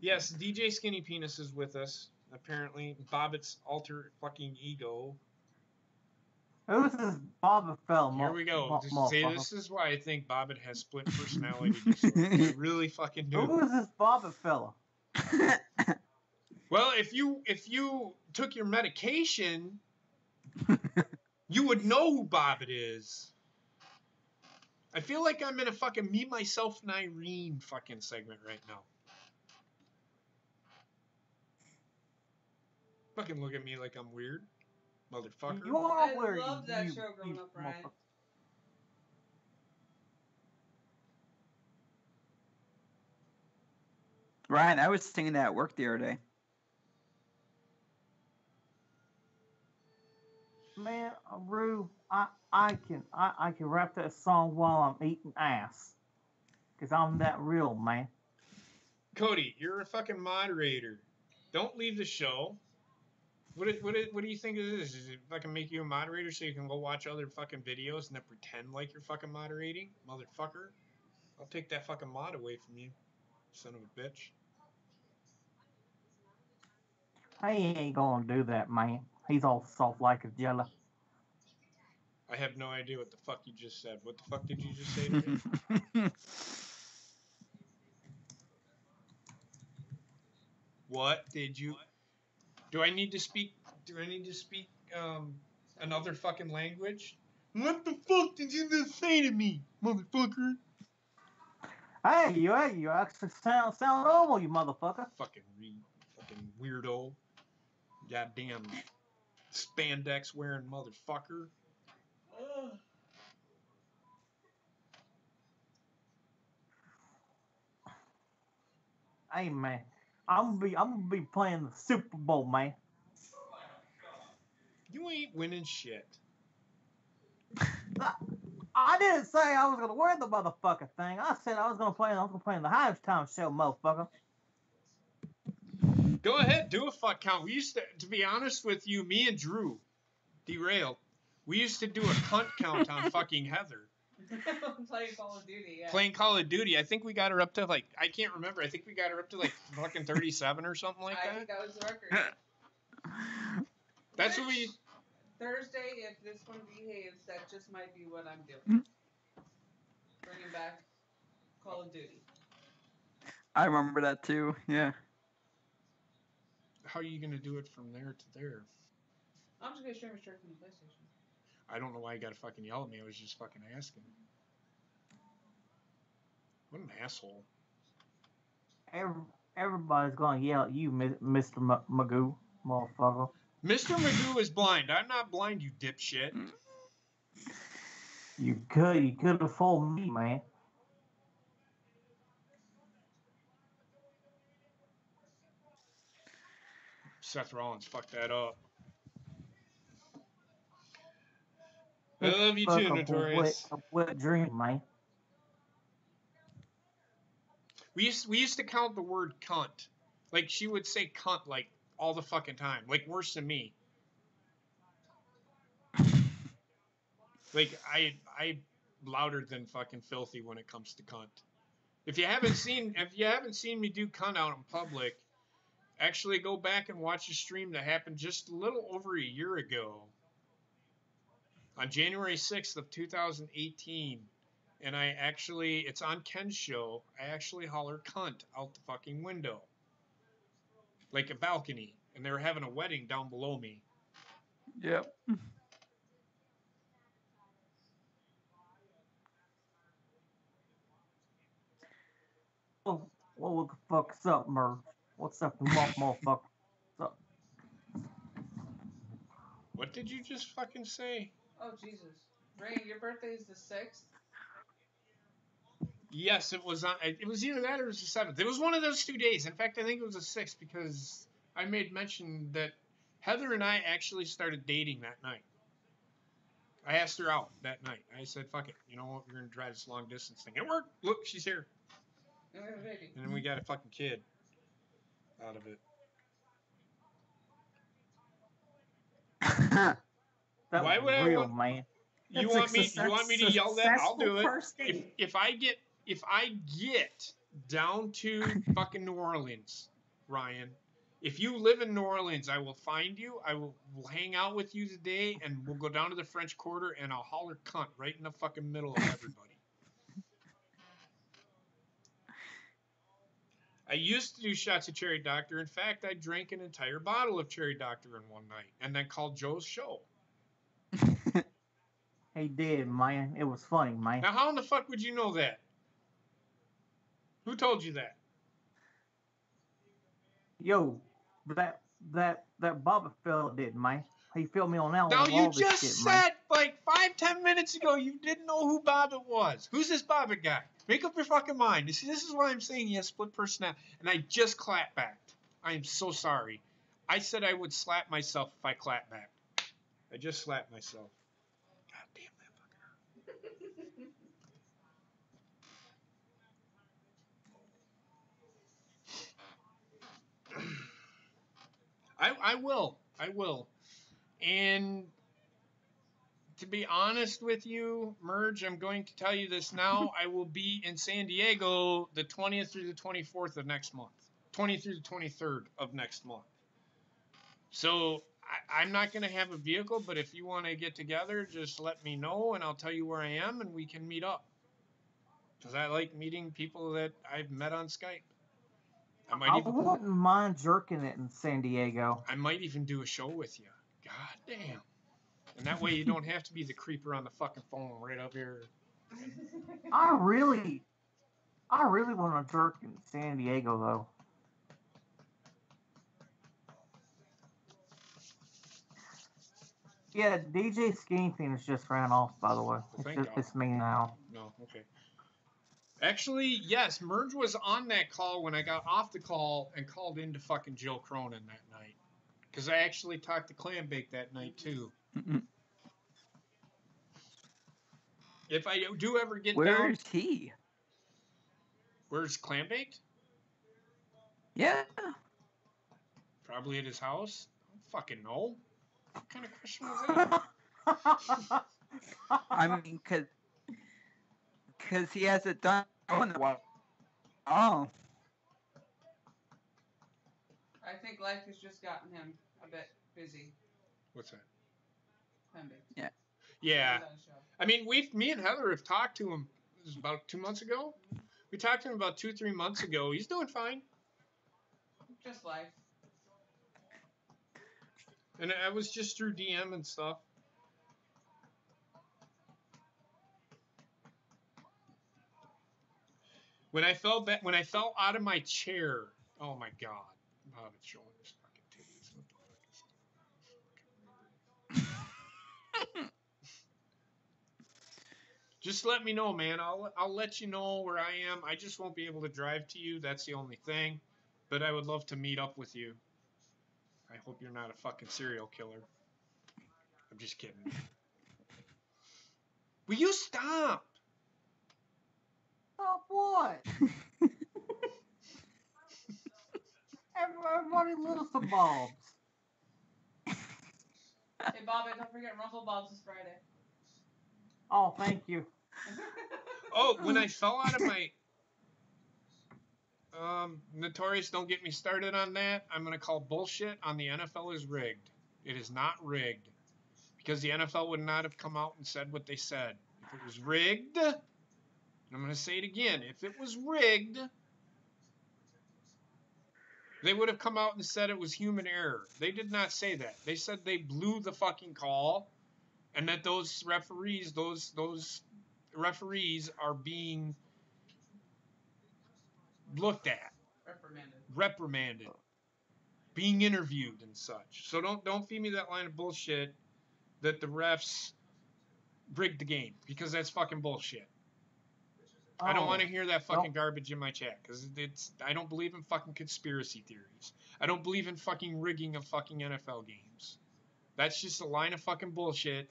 Yes, DJ Skinny Penis is with us. Apparently, Bobbitt's alter fucking ego. Who's this Bob fella? Here we go. See, Motherfucker? this is why I think Bobbitt has split personality disorder. I really fucking do. Who is this Bob fella? Well, if you took your medication, you would know who Bobbitt is. I feel like I'm in a fucking Me, Myself, and Irene fucking segment right now. Fucking look at me like I'm weird, motherfucker. You are I weird. love that show growing up, Ryan. motherfucker. Ryan, I was singing that at work the other day. Man, Rue, I can rap that song while I'm eating ass. Cause I'm that real, man. Cody, you're a fucking moderator. Don't leave the show. What do you think it is? Is it fucking make you a moderator so you can go watch other fucking videos and then pretend like you're fucking moderating? Motherfucker. I'll take that fucking mod away from you, son of a bitch. He ain't gonna do that, man. He's all soft like a jelly. I have no idea what the fuck you just said. What the fuck did you just say to me? What did you... Do I need to speak another fucking language? What the fuck did you just say to me, motherfucker? Hey, you actually sound normal, you motherfucker. Fucking weirdo. Goddamn spandex wearing motherfucker. Hey, man, I'm gonna be playing the Super Bowl, man. You ain't winning shit. I didn't say I was gonna wear the motherfucking thing. I said I was gonna play in the Halftime show, motherfucker. Go ahead, do a fuck count. We used to be honest with you, me and Drew, derailed. We used to do a cunt count on fucking Heather. Playing Call of Duty, yeah. Playing Call of Duty. I think we got her up to I can't remember. I think we got her up to fucking 37 or something like I that. think that was the record. That's what we... Thursday, if this one behaves, that just might be what I'm doing. Bringing back Call of Duty. I remember that too. Yeah. How are you going to do it from there to there? I'm just going to stream it straight from the PlayStation. I don't know why you got to fucking yell at me. I was just fucking asking. What an asshole. Everybody's gonna yell at you, Mr. Magoo, motherfucker. Mr. Magoo is blind. I'm not blind, you dipshit. You could have fooled me, man. Seth Rollins fucked that up. I love you too, Notorious. A wet dream, man. We used to count the word cunt. Like, she would say cunt, like, all the fucking time. Like, worse than me. Like, I louder than fucking filthy when it comes to cunt. If you haven't seen me do cunt out in public, actually go back and watch a stream that happened just a little over a year ago. On January 6th of 2018. And it's on Ken's show, I actually holler cunt out the fucking window. Like a balcony. And they were having a wedding down below me. Yep. Well, what the fuck's up, Merv? What's up, you motherfucker? What's up? What did you just fucking say? Oh, Jesus. Rain, your birthday is the 6th? Yes, it was either that or it was the 7th. It was one of those 2 days. In fact, I think it was the 6th because I made mention that Heather and I actually started dating that night. I asked her out that night. I said, fuck it. You know what? We're going to try this long distance thing. It worked. Look, she's here. And then we got a fucking kid out of it. Why would I want... man? You want me to yell that? I'll do it. First date. If I get down to fucking New Orleans, Ryan. If you live in New Orleans, I will find you. I will hang out with you today, and we'll go down to the French Quarter, and I'll holler cunt right in the fucking middle of everybody. I used to do shots of Cherry Doctor. In fact, I drank an entire bottle of Cherry Doctor in one night, and then called Joe's show. He did, man. It was funny, man. Now, how in the fuck would you know that? Who told you that? Yo, that Bobby fella did, man. He filled me on that Now, one. you just said like 5-10 minutes ago you didn't know who Bobbitt was. Who's this Bobbitt guy? Make up your fucking mind. You see, this is why I'm saying he has split personality. And I just clapped back. I am so sorry. I said I would slap myself if I clapped back. I just slapped myself. God damn that fucker. I will. And to be honest with you, Merge, I'm going to tell you this now. I will be in San Diego the 20th through the 24th of next month. 20th through the 23rd of next month. So I'm not going to have a vehicle, but if you want to get together, just let me know and I'll tell you where I am and we can meet up. Because I like meeting people that I've met on Skype. I wouldn't mind jerking it in San Diego. I might even do a show with you. God damn. And that way you don't have to be the creeper on the fucking phone right up here. I really want to jerk in San Diego, though. Yeah, DJ Skinny Penis just ran off, by the way. It's me now. No, okay. Actually, yes, Merge was on that call when I got off the call and called into fucking Jill Cronin that night. Because I actually talked to Clambake that night, too. If I do ever get down... Where's he? Where's Clambake? Yeah. Probably at his house. I don't fucking know. What kind of question was that? I mean, because he hasn't done in a while. Oh. I think life has just gotten him a bit busy. What's that? Yeah. Yeah. I mean, me and Heather have talked to him. It was about 2 months ago. We talked to him about 2-3 months ago. He's doing fine. Just life. And I was just through DM and stuff. When I fell out of my chair, oh my god, Bob, it's showing his fucking titties. What the fuck is Just let me know, man. I'll let you know where I am. I just won't be able to drive to you. That's the only thing. But I would love to meet up with you. I hope you're not a fucking serial killer. I'm just kidding. Will you stop? Stop what? Everybody loves the bulbs. Hey, Bobby, don't forget Russell Bob's this Friday. Oh, thank you. Oh, when I fell out of my... Notorious, don't get me started on that. I'm going to call bullshit on the NFL is rigged. It is not rigged. Because the NFL would not have come out and said what they said. If it was rigged, I'm going to say it again. If it was rigged, they would have come out and said it was human error. They did not say that. They said they blew the fucking call and that those referees are being looked at, reprimanded, being interviewed and such. So don't feed me that line of bullshit that the refs rigged the game, because that's fucking bullshit. I don't want to hear that fucking garbage in my chat, because I don't believe in fucking conspiracy theories. I don't believe in fucking rigging of fucking NFL games. That's just a line of fucking bullshit.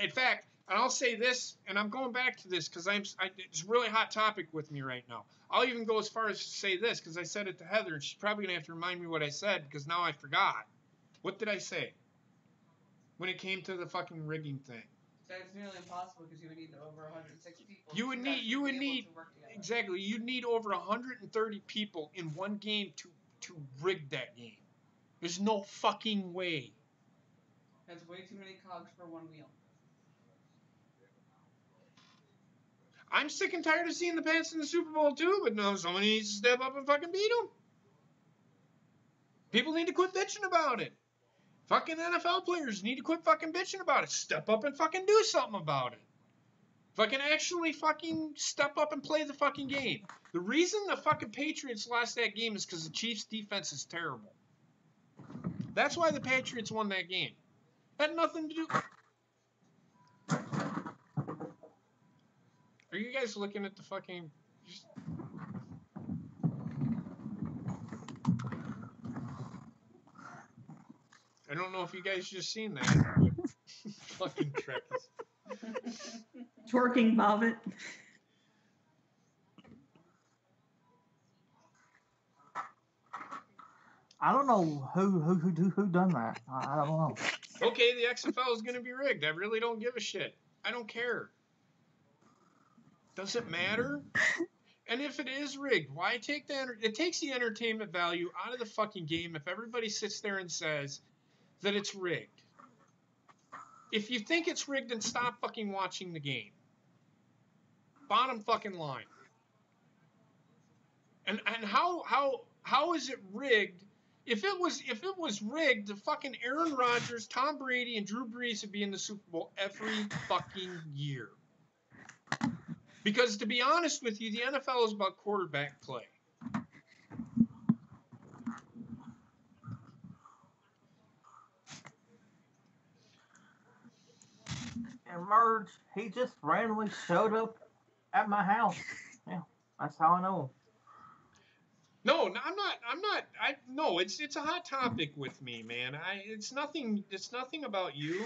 In fact, and I'll say this, and I'm going back to this because it's a really hot topic with me right now. I'll even go as far as to say this because I said it to Heather, and she's probably going to have to remind me what I said because now I forgot. What did I say when it came to the fucking rigging thing? That's nearly impossible because you would need over 106 people. You would need exactly. You'd need over 130 people in one game to rig that game. There's no fucking way. That's way too many cogs for one wheel. I'm sick and tired of seeing the Pats in the Super Bowl too, but no, somebody needs to step up and fucking beat them. People need to quit bitching about it. Fucking NFL players need to quit fucking bitching about it. Step up and fucking do something about it. Fucking actually fucking step up and play the fucking game. The reason the fucking Patriots lost that game is because the Chiefs' defense is terrible. That's why the Patriots won that game. Had nothing to do. Are you guys looking at the fucking... I don't know if you guys just seen that. But fucking Trekkies. Twerking Bobbit. I don't know who done that. I don't know. Okay, the XFL is going to be rigged. I really don't give a shit. I don't care. Does it matter? And if it is rigged, why take it takes the entertainment value out of the fucking game if everybody sits there and says that it's rigged. If you think it's rigged, then stop fucking watching the game. Bottom fucking line. And how is it rigged? If it was rigged, the fucking Aaron Rodgers, Tom Brady, and Drew Brees would be in the Super Bowl every fucking year. Because to be honest with you, the NFL is about quarterback play. And Merge, he just randomly showed up at my house. Yeah, that's how I know him. No, I'm not. No, it's a hot topic with me, man. It's nothing about you.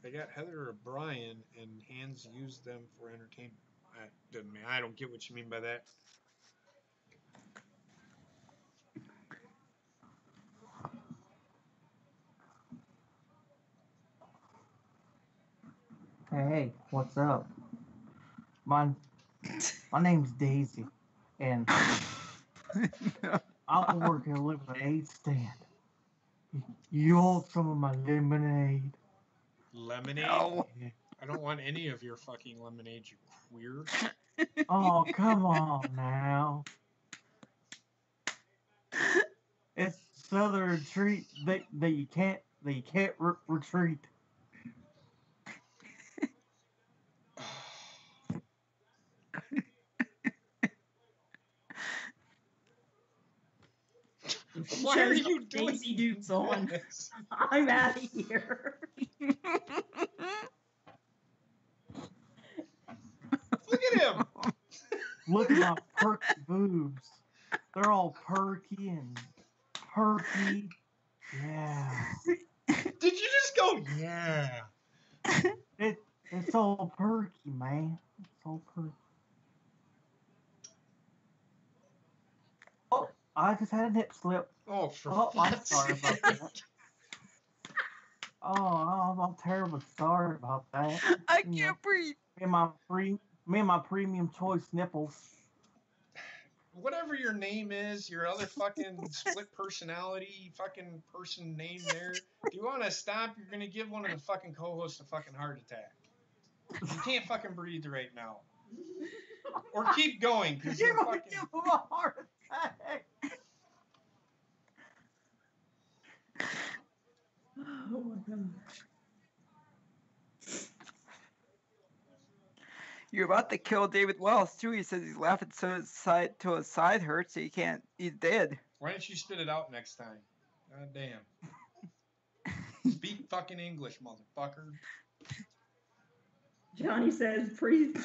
They got Heather O'Brien, and Hands used them for entertainment. I don't get what you mean by that. Hey, what's up? My name's Daisy, and I work at a lemonade stand. You want some of my lemonade? Lemonade? No. I don't want any of your fucking lemonade, you queer. Oh, come on now. It's Southern treat that you can't retreat. Why are you doing Daisy Dukes on? I'm out of here. Look at him. Look at my perky boobs. They're all perky and perky. Yeah. Did you just go, yeah? It's all perky, man. It's all perky. Oh, I just had a nip slip. Oh, for I'm fuck's sorry about sake. that. Oh, I'm terribly sorry about that. I can't breathe. Me and my premium choice nipples. Whatever your name is, your other fucking split personality fucking person name there, if you want to stop, you're going to give one of the fucking co-hosts a fucking heart attack. You can't fucking breathe right now. Or keep going, because you're fucking... Give him a heart attack. Oh my god. You're about to kill David Wells too. He says he's laughing so his side hurts, so he can't. He's dead. Why don't you spit it out next time? God damn. Speak fucking English, motherfucker. Johnny says, please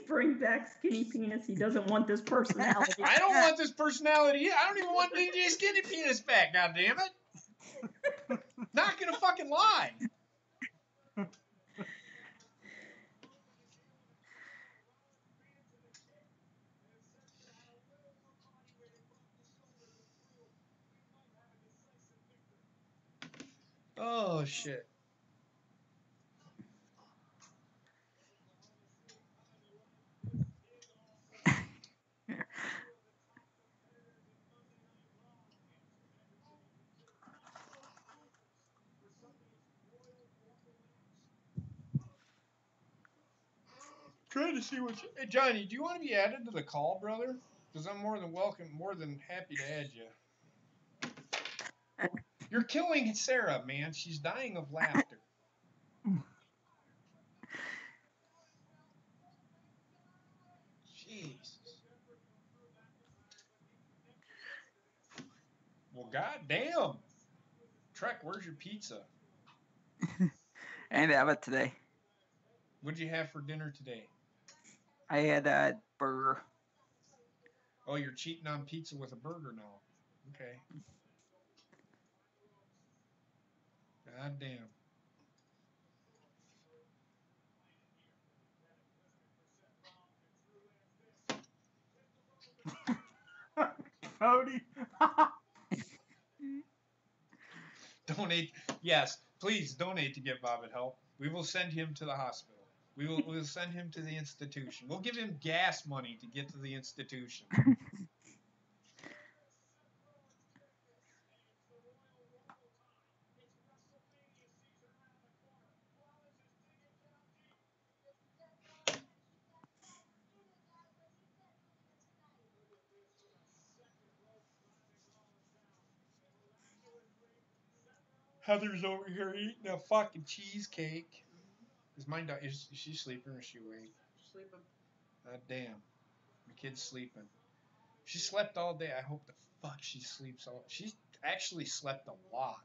bring back Skinny Penis. He doesn't want this personality. I don't want this personality. I don't even want DJ Skinny Penis back, God damn it. Not gonna fucking lie. Oh shit. Trying to see what. Hey Johnny, do you want to be added to the call, brother? Because I'm more than welcome, more than happy to add you. You're killing Sarah, man. She's dying of laughter. Jesus. Well, goddamn. Trek, where's your pizza? I didn't have it today. What'd you have for dinner today? I had a burger. Oh, you're cheating on pizza with a burger now. Okay. Goddamn. Cody. Donate. Yes, please donate to get Bobbit help. We will send him to the hospital. We'll send him to the institution. We'll give him gas money to get to the institution. Heather's over here eating a fucking cheesecake. Is mine? Is she sleeping or is she awake? Sleeping. God damn. My kid's sleeping. She slept all day. I hope the fuck she sleeps all. She actually slept a lot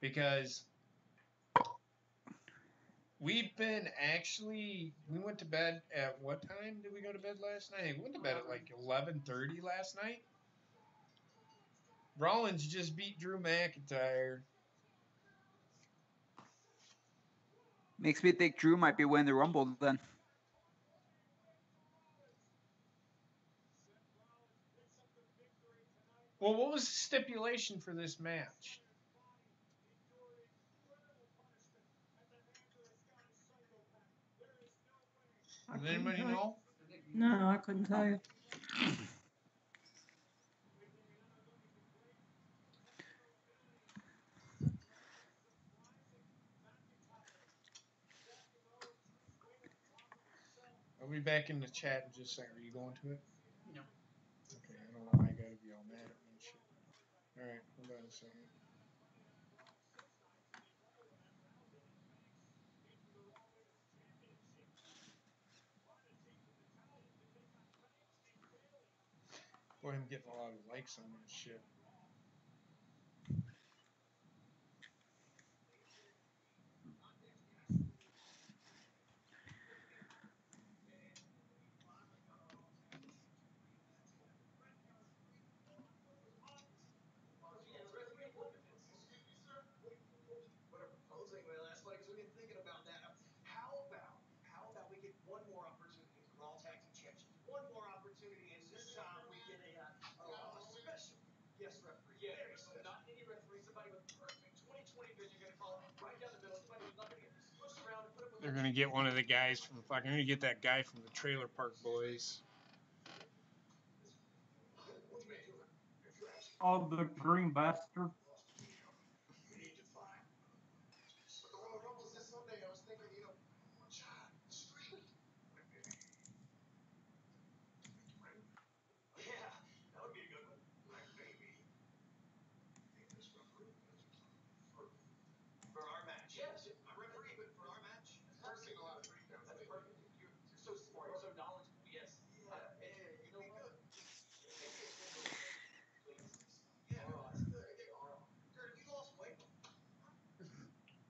because we went to bed at what time did we go to bed last night? We went to bed at like 11:30 last night. Rollins just beat Drew McIntyre. Makes me think Drew might be winning the Rumble then. Well, what was the stipulation for this match? Does anybody know? No, I couldn't tell you. I'll be back in the chat in just a second. Are you going to it? No. Okay, I don't know why I gotta be all mad at me and shit. Alright, hold on a second. Boy, I'm getting a lot of likes on that shit. They're gonna get one of the guys from fucking. I'm gonna get that guy from the Trailer Park Boys. Oh, the green bastard.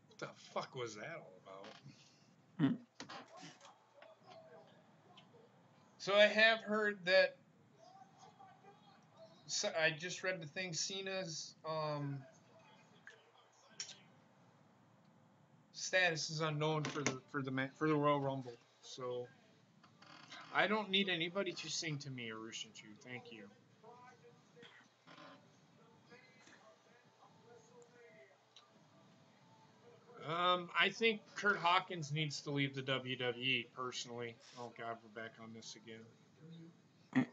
What the fuck was that all about? Hmm. So I have heard that. So I just read the thing. Cena's status is unknown for the Royal Rumble. So I don't need anybody to sing to me or Rushinchu. Thank you. I think Kurt Hawkins needs to leave the WWE personally. Oh God, we're back on this again.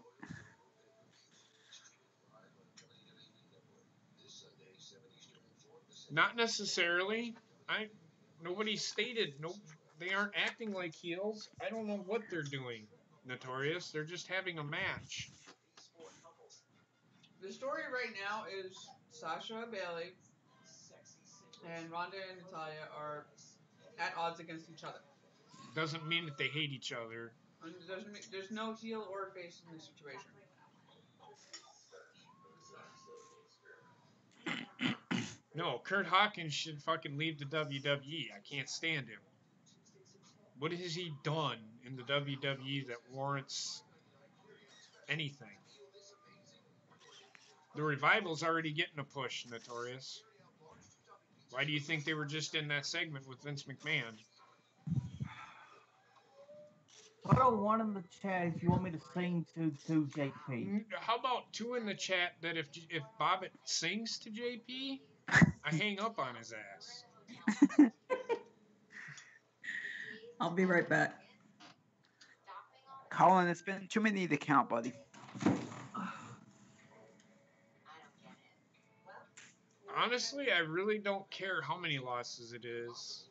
Not necessarily. Nobody stated no. They aren't acting like heels. I don't know what they're doing. Notorious. They're just having a match. The story right now is Sasha and Bayley and Ronda and Natalya are at odds against each other. Doesn't mean that they hate each other. And there's no heel or face in this situation. No, Kurt Hawkins should fucking leave the WWE. I can't stand him. What has he done in the WWE that warrants anything? The Revival's already getting a push, Notorious. Why do you think they were just in that segment with Vince McMahon? Put a 1 in the chat if you want me to sing to JP. How about 2 in the chat that if Bobbitt sings to JP, I hang up on his ass. I'll be right back. Colin, it's been too many to count, buddy. Honestly, I really don't care how many losses it is.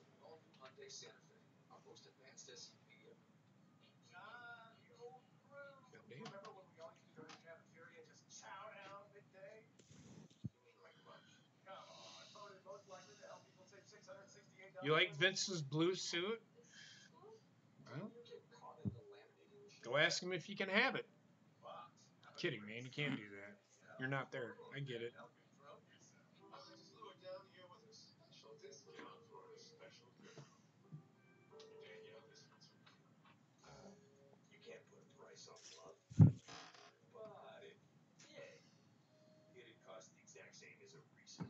You like Vince's blue suit? Well, go ask him if he can have it. Kidding, man. You can't do that. You're not there. I get it.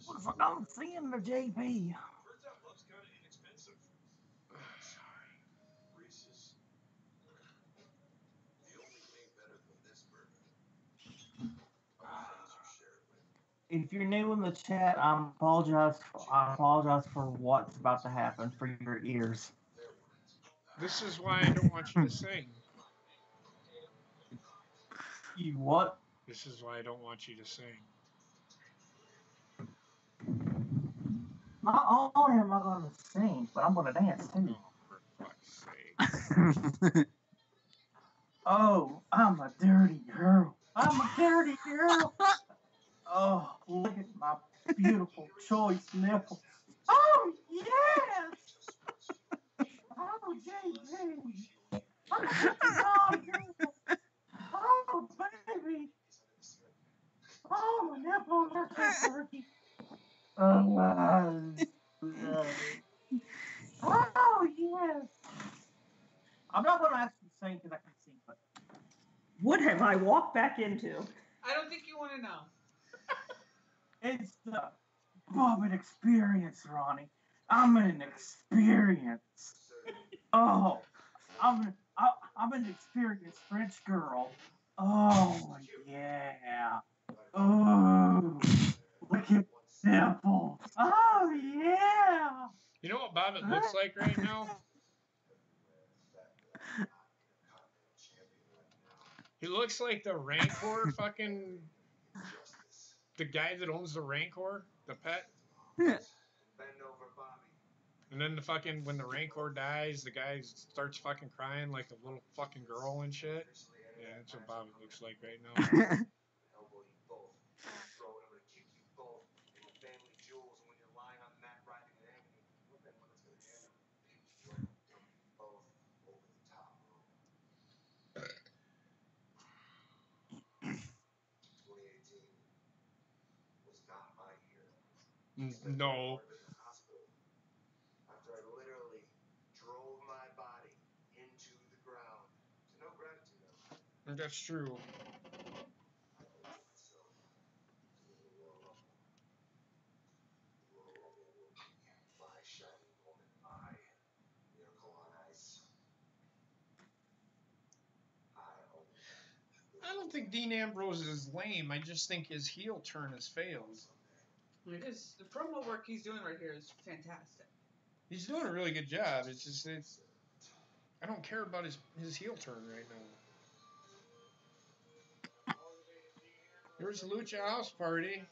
What if I don't see him to JP? If you're new in the chat, I apologize for what's about to happen for your ears. This is why I don't want you to sing. You what? This is why I don't want you to sing. Not only am I going to sing, but I'm going to dance too. Oh, for fuck's sake. Oh, I'm a dirty girl. I'm a dirty girl. Oh, look at my beautiful choice nipples. Oh, yes. Oh, JJ. Oh, baby. Oh, my nipples are so dirty. Oh, yes. I'm not going to ask you to sing because I can sing, but. What have I walked back into? I don't think you want to know. It's the Bobbitt experience, Ronnie. I'm an experience. Oh, I'm an experienced French girl. Oh, yeah. Oh, look at nipples. Oh, yeah. You know what Bobbitt looks like right now? He looks like the Rancor fucking... The guy that owns the Rancor, the pet. And then when the Rancor dies, the guy starts fucking crying like a little fucking girl and shit. Yeah, that's what Bobbitt looks like right now. No. After I literally drove my body into the ground. So no gratitude. That's true. My shining woman, my miracle on ice. I don't think Dean Ambrose is lame. I just think his heel turn has failed. It is. The promo work he's doing right here is fantastic. He's doing a really good job. It's just I don't care about his heel turn right now. Here's the Lucha House Party.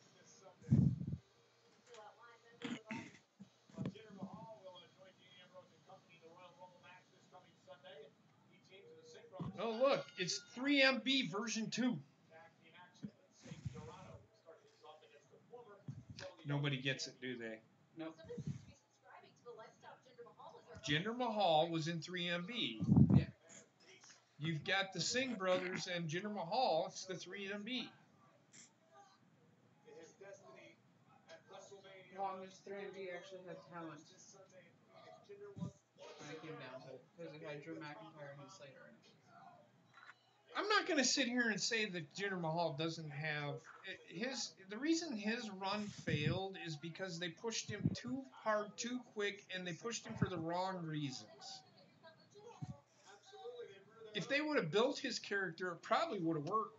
Oh, look, it's 3MB version 2. Nobody gets it, do they? Nope. Jinder Mahal was in 3MB. Yeah. You've got the Singh brothers and Jinder Mahal. It's the 3MB. Longest 3MB actually had talent. When it came down to it. Because it had Drew McIntyre and Heath Slater in it. I'm not going to sit here and say that Jinder Mahal doesn't have the reason his run failed is because they pushed him too hard, too quick, and they pushed him for the wrong reasons. If they would have built his character, it probably would have worked.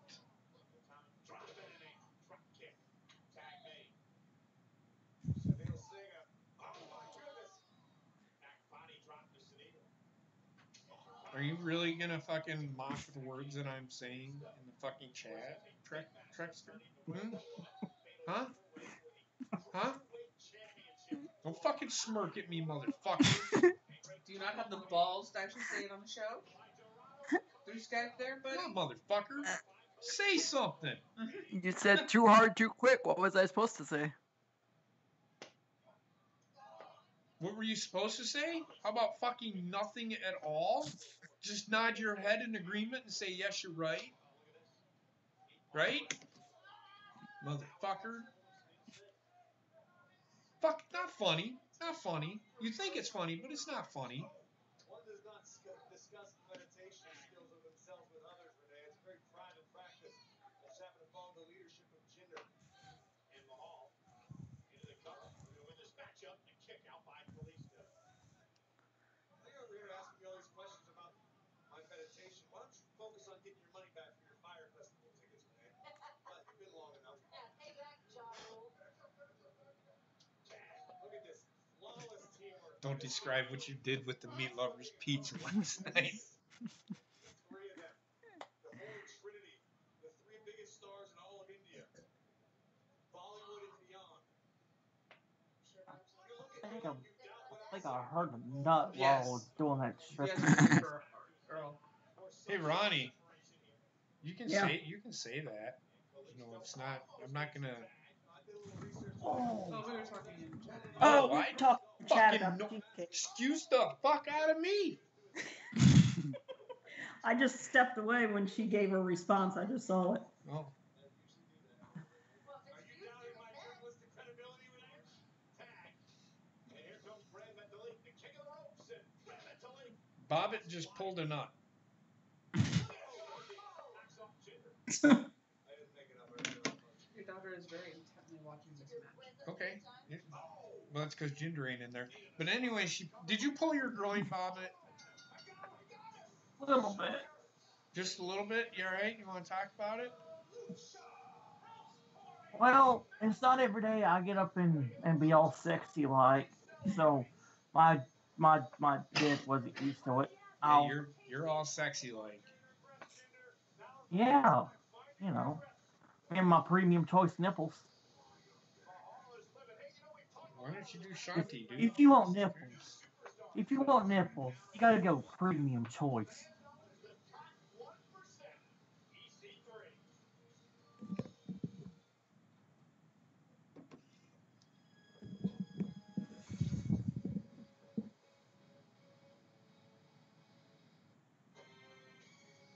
Are you really gonna fucking mock the words that I'm saying in the fucking chat, Trexter? Huh? Huh? Don't fucking smirk at me, motherfucker. Do you not have the balls to actually say it on the show? Through Skype there, buddy? Come on, motherfucker. Say something. You said too hard, too quick. What was I supposed to say? What were you supposed to say? How about fucking nothing at all? Just nod your head in agreement and say, yes, you're right. Right? Motherfucker. Fuck, not funny. Not funny. You think it's funny, but it's not funny. One does not discuss meditation skills of themselves with others, Renee. It's a very private practice. Just happen to follow the leadership of Jinder and Mahal. Into the cover. We're going to win this matchup and kick out by Kalisto. You're over here asking me all these questions about my meditation. Why don't you focus on getting your money back for your Fire Festival tickets, Renee? Well, you've been long enough. Look at this. Flawless teamwork. Don't describe what you did with the Meat Lovers pizza last night. Three of them. The Holy Trinity. The three biggest stars in all of India. Bollywood and beyond. I think I heard a nut while I was doing that shit. Yes, Earl. Hey, Ronnie. You can Yeah. say that. You know, it's not. I'm not gonna. Oh, we were talking in chat. Oh, Oh, we I talked in the chat fucking about no- the cheesecake. Excuse the fuck out of me. I just stepped away when she gave her response. I just saw it. Oh. Are you doubting my journalistic credibility, Renee? Tag. And here comes Brad Mentally, the king of the ropes, and Brad Mentally. Bobbitt just pulled a nut. Knocks off Jinder. I didn't make it up. I read it off. Your daughter is very intently watching this match. Okay. Yeah. Well, that's because Jinder ain't in there. But anyway, did you pull your groin, Bobbitt? A little bit. Just a little bit? You all right? You want to talk about it? Well, it's not every day I get up and be all sexy like, so my dick wasn't used to it. Yeah, you're all sexy like. Yeah, you know, and my premium choice nipples. Why don't you do Shanti, dude? If you want nipples, you gotta go premium choice.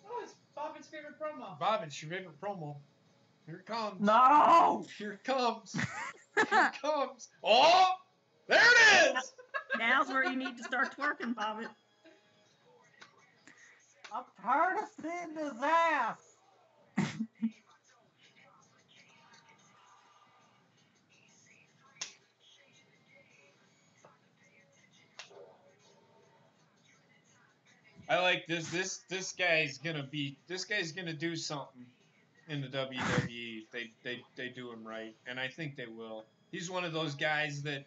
Oh, it's Bobbitt's favorite promo. Bobbitt's your favorite promo. Here it comes. No! Here it comes. Here it comes. Oh! There it is! Now's where you need to start twerking, Bobbitt. I'm tired of seeing his ass. I like this. This guy's gonna do something in the WWE. They do him right, and I think they will. He's one of those guys that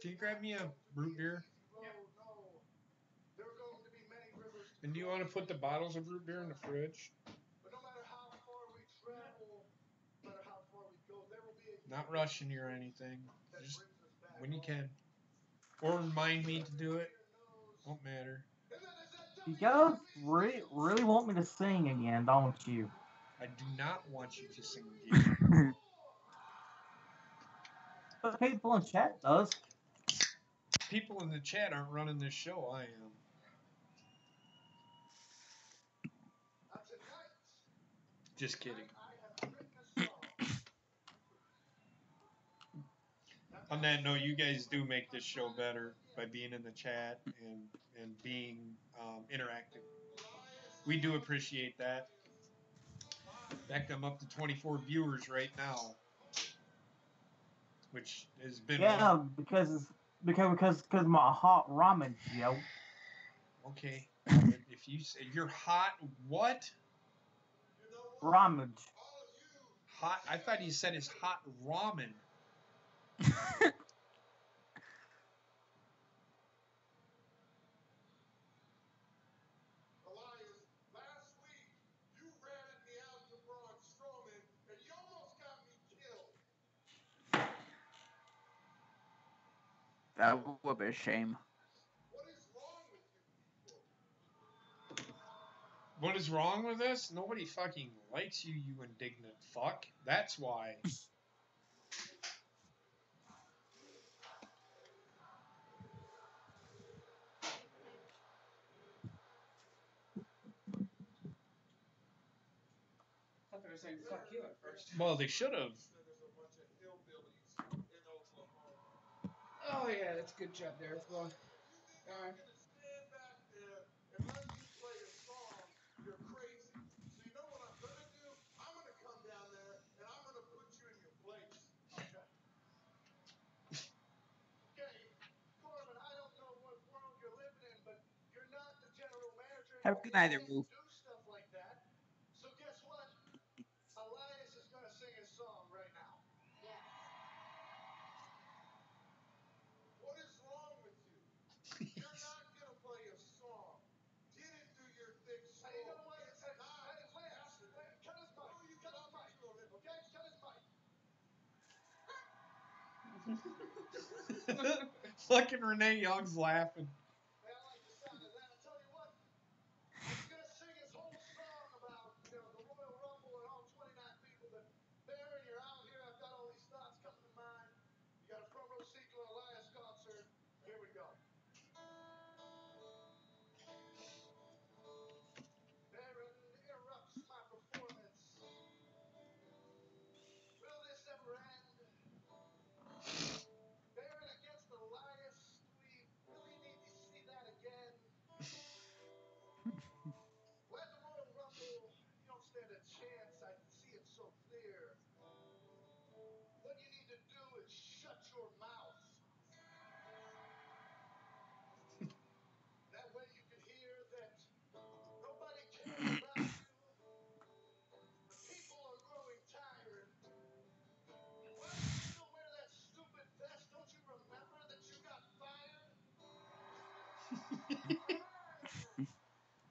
Can you grab me a root beer? And do you want to put the bottles of root beer in the fridge? But no matter how far we travel, no matter how far we go, there will be a Not rushing you or anything. that Just brings us back when you home. can. Or remind me to do it. Won't matter. And then there's that You guys really want me to sing again, don't you? I do not want you to sing again. But people in chat does. People in the chat aren't running this show. I am. tonight, Just kidding. I have written a song. On that note, you guys do make this show better by being in the chat and being interactive. We do appreciate that. In fact, I'm up to 24 viewers right now, which has been Yeah, because my hot ramen, yo. okay. If you say you're hot, what? Ramen. Hot? I thought you said it's hot ramen. Elias, last week you ratted me out to Braun Strowman and you almost got me killed. That would be a shame. What is wrong with you people? What is wrong with this? Nobody fucking likes you, you indignant fuck. That's why. I thought they were saying fuck you at first. Well, they should have. There's a bunch of hillbillies in Oklahoma. Oh yeah, that's a good job there. Well, You think I'm gonna stand back there and let you play a song? You're crazy. So you know what I'm gonna do? I'm gonna come down there and I'm gonna put you in your place. Okay. Okay, Corbin, I don't know what world you're living in, but you're not the general manager. Have a good night, You everyone. can't do stuff like that. So guess what? Elias is gonna sing his song right now. What is wrong with you? You're not gonna play a song. Get it through your thick skull. Hey, you know what? It's not Lance, happening. cut his mic. Oh, you Cut his got mic. to it, Okay, cut his mic. Fucking Renee Young's laughing. Hey, I like the sound of that. I tell you what, he's gonna sing his whole song about, the Royal Rumble and all 29 people. But Baron, you're out here. I've got all these thoughts coming to mind. You got a front row seat to an Elias concert. Here we go. Baron interrupts my performance. Will this ever end? Baron against Elias. Do we really need to see that again? Well, at the Royal Rumble, you don't stand a chance. I see it so clear. What you need to do is shut your mouth. That way you can hear that nobody cares about you. The people are growing tired. Why do you still wear that stupid vest? Don't you remember that you got fired?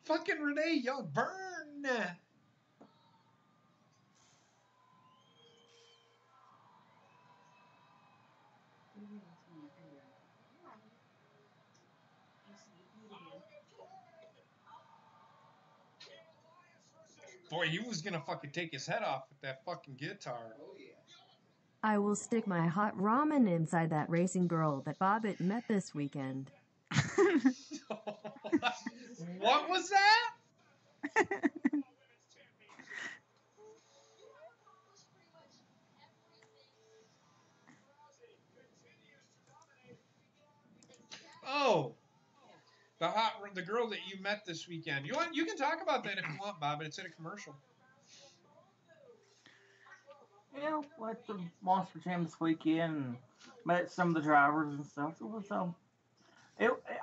Fucking Renee Young, burn! Boy, he was gonna fucking take his head off with that fucking guitar. I will stick my hot ramen inside that racing girl that Bobbitt met this weekend. What was that? Oh, the girl that you met this weekend. You can talk about that if you want, Bob, but it's in a commercial. Went to Monster Jam this weekend and met some of the drivers and stuff. It was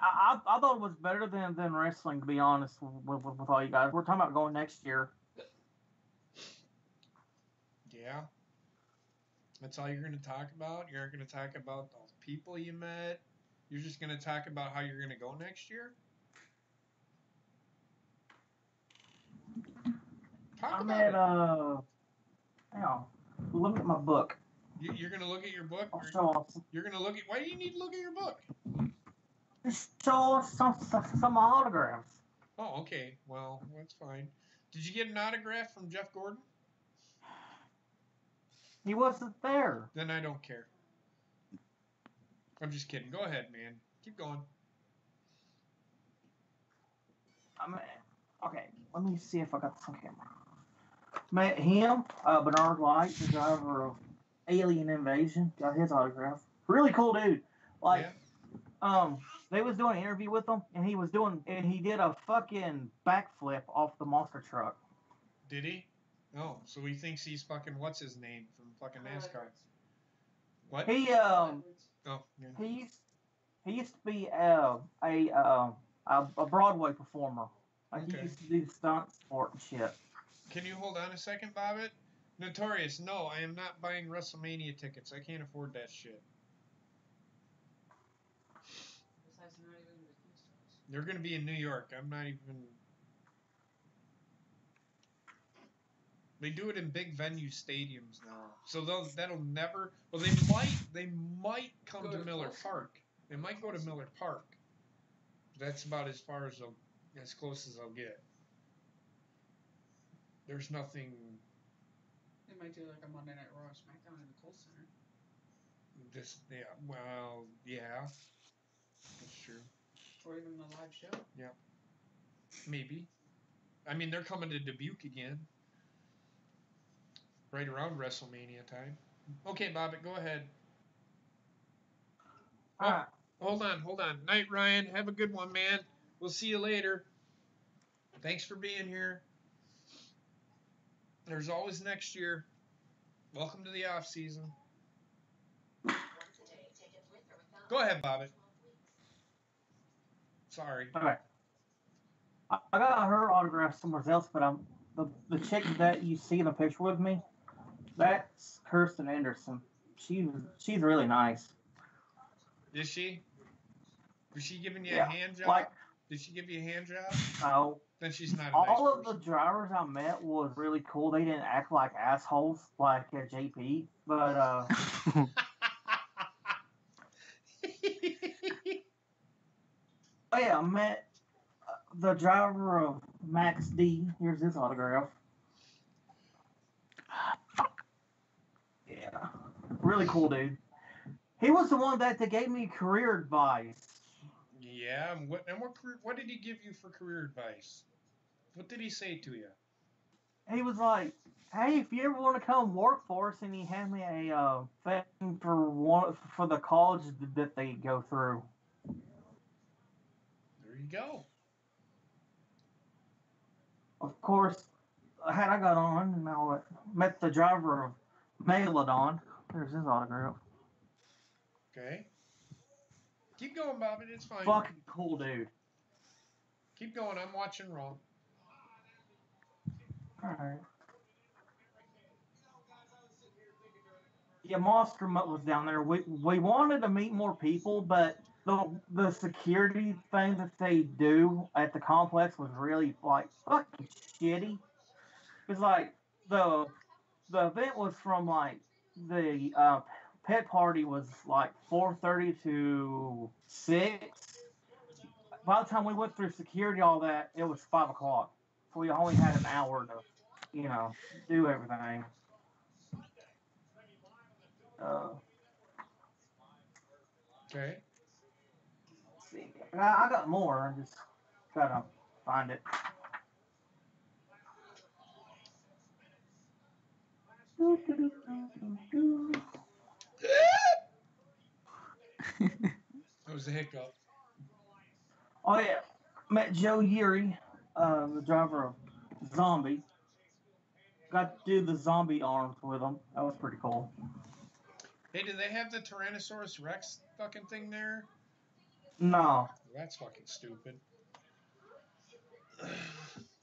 I thought it was better than wrestling, to be honest with all you guys. We're talking about going next year. Yeah. That's all you're going to talk about? You aren't going to talk about the people you met? You're just going to talk about how you're going to go next year? Talk I'm about at, it. hang on. Look at my book. You're going to look at your book? I'll show off. You're going to look at... Why do you need to look at your book? Just show off some autographs. Oh, okay. Well, that's fine. Did you get an autograph from Jeff Gordon? He wasn't there. Then I don't care. I'm just kidding. Go ahead, man. Keep going. Okay, let me see if I got this on camera. Met him, Bernard White, the driver of Alien Invasion, got his autograph. Really cool dude. Like, they was doing an interview with him, and he did a fucking backflip off the monster truck. Did he? Oh, so he thinks he's fucking what's his name from fucking NASCAR. What? He Oh, yeah. he used to be a Broadway performer. Like Okay. he used to do stunt sport and shit. Can you hold on a second, Bobbit? Notorious, no, I am not buying WrestleMania tickets. I can't afford that shit. Besides, they're not even in the stores. They're going to be in New York. I'm not even... They do it in big venue stadiums now. So that'll never... Well, they might come Go to to Miller Tulsa. Park. They might go to Miller Park. That's about as far as as close as I'll get. There's nothing... They might do like a Monday Night Raw or SmackDown in the Kohl Center. Yeah. That's true. Or even the live show. Yeah. Maybe. I mean, they're coming to Dubuque again. Right around WrestleMania time. Okay, Bobbitt, go ahead. Alright. Hold on. Night, Ryan. Have a good one, man. We'll see you later. Thanks for being here. There's always next year. Welcome to the off season. Go ahead, Bobbitt. Sorry. Okay. I got her autograph somewhere else, but the chick that you see in the picture with me, that's Kirsten Anderson. She's really nice. Is she? Was she giving you a Yeah, hand job? like- Did she give you a hand job? No. Then she's not a All nice of the person. drivers I met was really cool. They didn't act like assholes like JP, but oh yeah, I met the driver of Max D. Here's his autograph. Yeah, really cool dude. He was the one that gave me career advice. Yeah, and what did he give you for career advice? What did he say to you? He was like, "Hey, if you ever want to come work for us," and he had me a thing for the college that they go through. There you go. Of course, had I got on, and I met the driver of Megalodon. There's his autograph. Okay. Keep going, Bobby. It's fine. Fucking cool dude. Keep going. I'm watching Raw. Alright. Yeah, Monster Mutt was down there. We wanted to meet more people, but the security thing that they do at the complex was really like fucking shitty. It's like the event was from like the pet party was like 4:30 to 6. By the time we went through security, all that, it was 5 o'clock. So we only had an hour to, do everything. Okay. Let's see. I got more. I just gotta find it. That was a hiccup. Oh yeah, met Joe Yuri, the driver of Zombie. Got to do the zombie arms with him. That was pretty cool. Hey, do they have the Tyrannosaurus Rex fucking thing there? No, That's fucking stupid.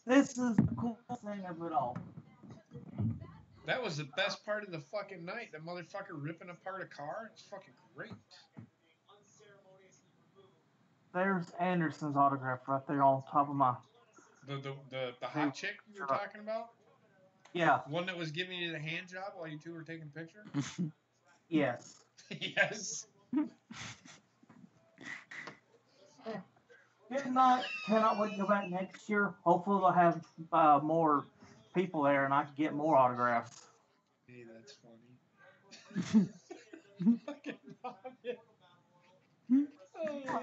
this is the coolest thing of it all. That was the best part of the fucking night. That motherfucker ripping apart a car. It's fucking great. There's Anderson's autograph right there on top of my. The hot chick you were talking about? Yeah. One that was giving you the hand job while you two were taking a picture? Yes. Yes. Cannot wait to go back next year. Hopefully they'll have more people there and I can get more autographs. Hey, that's funny. Fucking Bobby. Oh,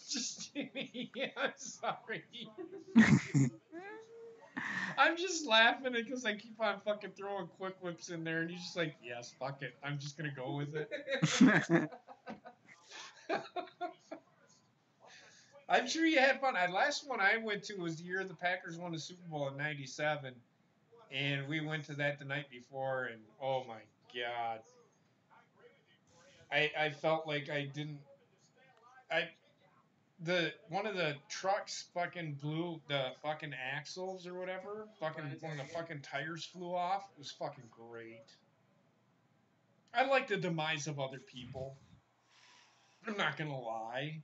just Jimmy. I'm sorry. I'm just laughing because I keep on fucking throwing quick whips in there, and he's just like, yes, fuck it. I'm just gonna go with it. I'm sure you had fun. The last one I went to was the year the Packers won the Super Bowl in '97, and we went to that the night before, and oh my god, I felt like I didn't. One of the trucks fucking blew the fucking axles or whatever. Fucking one of the fucking tires flew off. It was fucking great. I like the demise of other people. I'm not gonna lie.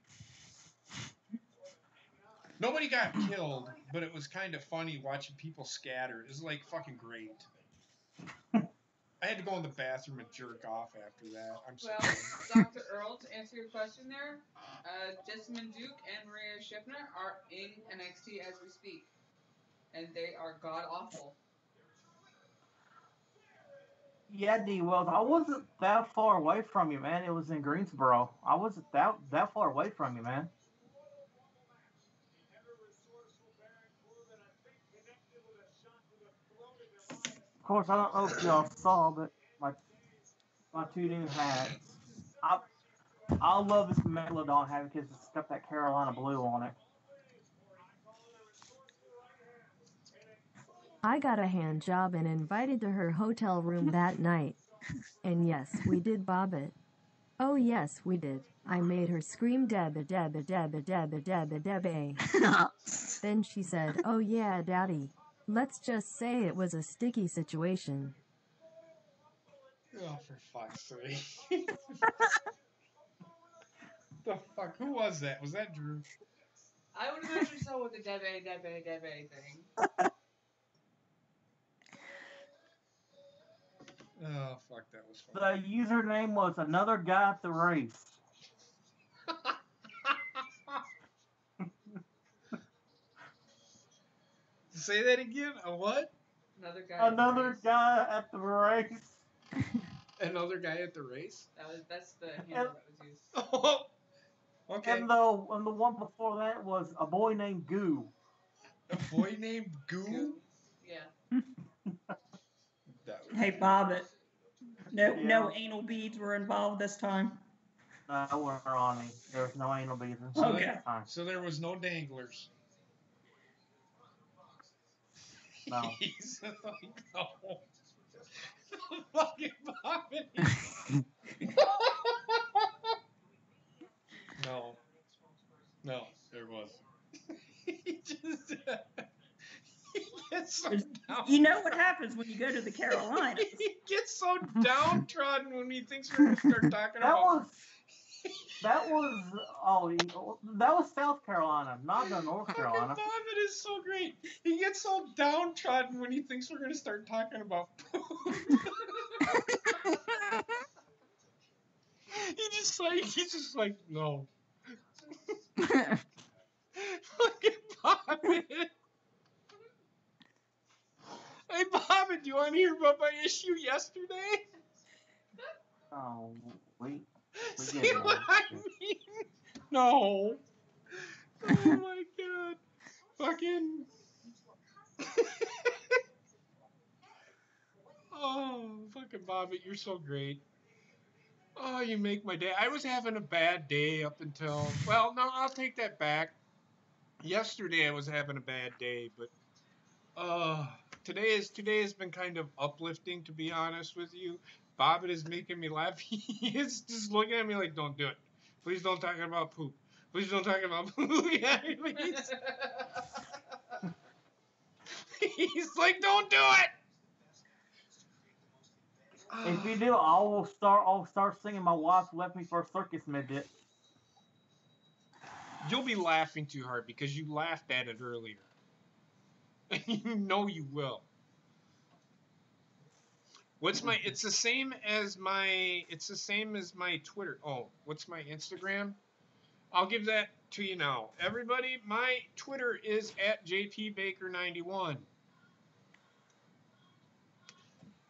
Nobody got killed, but it was kind of funny watching people scatter. It was like fucking great. I had to go in the bathroom and jerk off after that. I'm sorry. Well, Dr. Earl, to answer your question there, Jessamine Duke and Maria Shifner are in NXT as we speak. And they are god-awful. Yeah, D. Wells, I wasn't that far away from you, man. It was in Greensboro. I wasn't that far away from you, man. Of course, I don't know if y'all saw, but my two new hats. I love this Megalodon hat because it's got that Carolina blue on it. I got a hand job and invited to her hotel room that night. And yes, we did bob it. Oh yes, we did. I made her scream Debba Debba Debba Debba Debba Debba. Then she said, oh yeah, daddy. Let's just say it was a sticky situation. Oh, for fuck's sake. The fuck? Who was that? Was that Drew? I would imagine so with the Debe thing. Oh, fuck, that was funny. The username was another guy at the race. Say that again? A what? Another guy at the race. Another guy at the race? That's the handle that was used. Oh, okay. And the one before that was a boy named Goo. A boy named Goo? Yeah. Hey, Bobbit. No anal beads were involved this time. No, we're on it. There was no anal beads. Okay. So there was no danglers. No. He's like, no. Fucking Bobby. No, there was. He just. He gets so down. You know what happens when you go to the Carolinas. He gets so downtrodden when he thinks we're going to start talking about. That was South Carolina, not the North Carolina. Bobbit is so great. He gets so downtrodden when he thinks we're going to start talking about food. He's just like, no. Fucking Bobbit. Hey, Bobbit, do you want to hear about my issue yesterday? Oh, wait. See what I mean? No. Oh my god. Fucking. Oh, fucking Bobby, you're so great. Oh, you make my day. I was having a bad day up until. Well, no, I'll take that back. Yesterday I was having a bad day, but today has been kind of uplifting, to be honest with you. Bobbit is making me laugh. He is just looking at me like, don't do it. Please don't talk about poop. Please don't talk about poop. Yeah, please. He's like, don't do it. If you do, I'll start singing "My Wife Left Me for a Circus Midget." You'll be laughing too hard because you laughed at it earlier. You know you will. What's my? It's the same as my. It's the same as my Twitter. Oh, what's my Instagram? I'll give that to you now, everybody. My Twitter is at jpbaker91.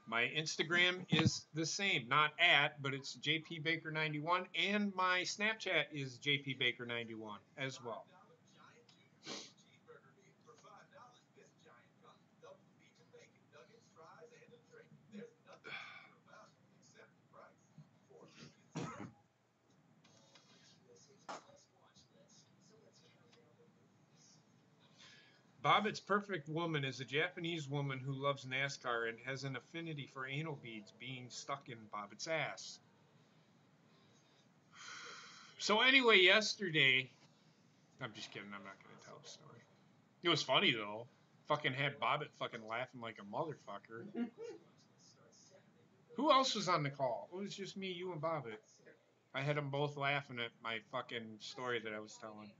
My Instagram is the same, not at, but it's jpbaker91, and my Snapchat is jpbaker91 as well. Bobbitt's perfect woman is a Japanese woman who loves NASCAR and has an affinity for anal beads being stuck in Bobbitt's ass. So anyway, yesterday, I'm just kidding, I'm not going to tell the story. It was funny though. Fucking had Bobbitt fucking laughing like a motherfucker. Who else was on the call? It was just me, you, and Bobbitt. I had them both laughing at my fucking story that I was telling.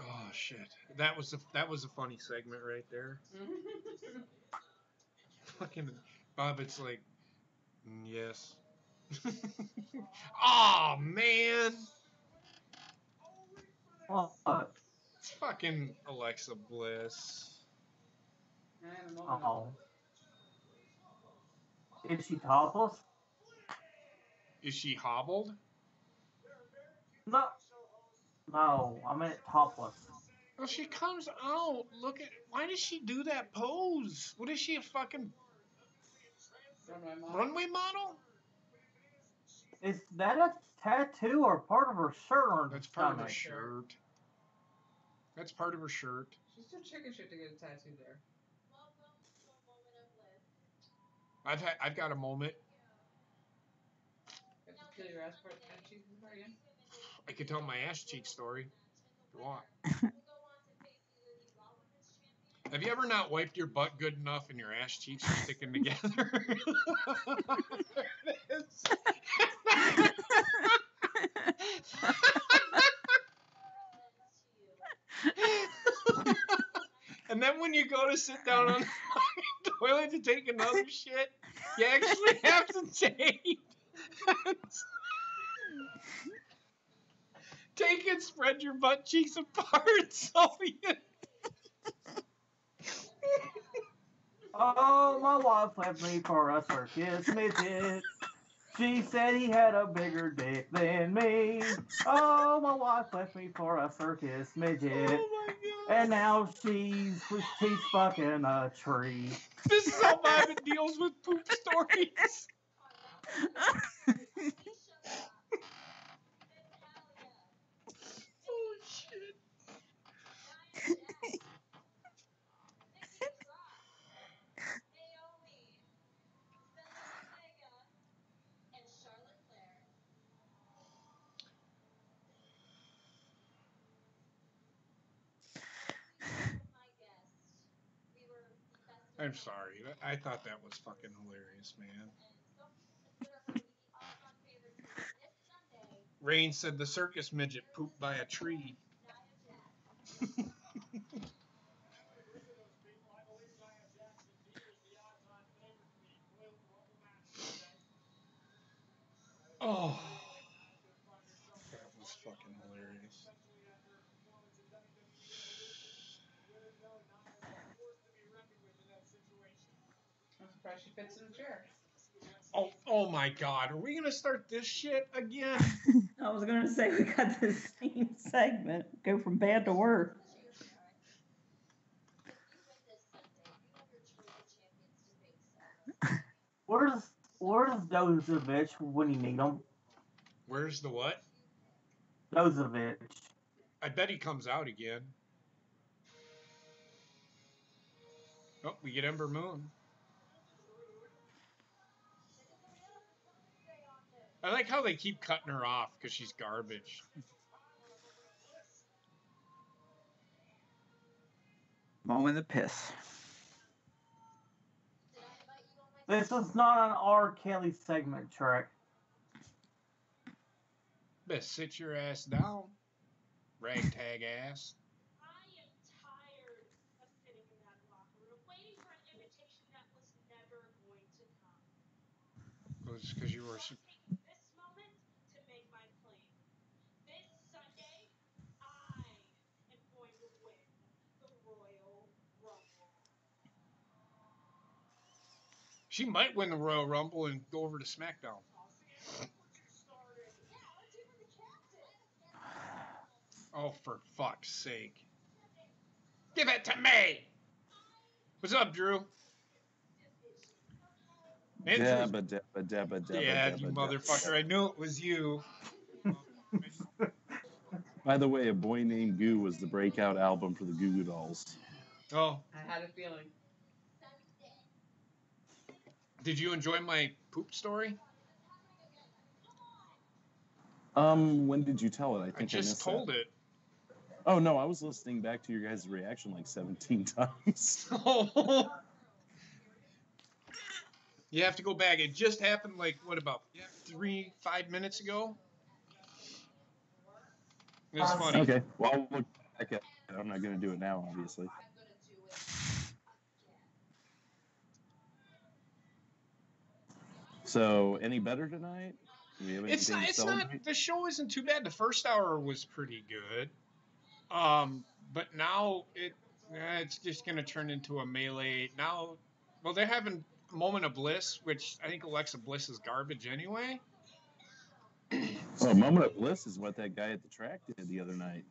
Oh shit! That was a funny segment right there. Fucking Bobbitt's like, yes. Oh man! It's fucking Alexa Bliss. Oh. Is she topless? Is she hobbled? No. No, I meant topless. Well, she comes out. Look at. Why does she do that pose? What is she, a fucking runway model? Is that a tattoo or part of her shirt or That's part of her stomach? shirt. That's part of her shirt. She's too chicken shit to get a tattoo there. I've got a moment. You have to peel your ass cheeks again. I could tell my ass cheek story if you want. Have you ever not wiped your butt good enough and your ass cheeks are sticking together? There it is. And then when you go to sit down on the toilet to take another shit, you actually have to take and spread your butt cheeks apart so you... Oh, my wife left me for a circus midget. She said he had a bigger dick than me. Oh, my wife left me for a circus midget. Oh my god. And now she's fucking a tree. This is how Bobbitt deals with poop stories. Oh shit. I'm sorry. I thought that was fucking hilarious, man. Rain said the circus midget pooped by a tree. Oh, that was fucking hilarious. I'm surprised she fits in the chair. Oh my god, are we gonna start this shit again? I was going to say we got the same segment. Go from bad to worse. Where's Dozovich when you need him? Where's the what? Dozovich. I bet he comes out again. Oh, we get Ember Moon. I like how they keep cutting her off because she's garbage. Moment of piss. This is not an R. Kelly segment, Trek. Best sit your ass down, ragtag ass. I am tired of sitting in that locker room waiting for an invitation that was never going to come. Because you were. I'm taking this moment to make my claim. This Sunday, I am going to win the Royal Rumble. She might win the Royal Rumble and go over to SmackDown. Oh, for fuck's sake. Give it to me! What's up, Drew? Dabba, Andrew's- dabba, dabba, dabba, Yeah, dabba, you dabba, motherfucker. I knew it was you. By the way, A Boy Named Goo was the breakout album for the Goo Goo Dolls. Oh, I had a feeling. did you enjoy my poop story? When did you tell it? I I think just missed told that. it. Oh no, I was listening back to your guys' reaction like 17 times. You have to go back. It just happened like, what, about 5 minutes ago? It's funny. Okay, well I'll look back at it. I'm not gonna do it now, obviously. So, any better tonight? Do we have It's anything not, to it's not, celebrate? the show isn't too bad. The first hour was pretty good. But now it's just going to turn into a melee. Now, well, they're having Moment of Bliss, which I think Alexa Bliss is garbage anyway. Oh, Moment of Bliss is what that guy at the track did the other night.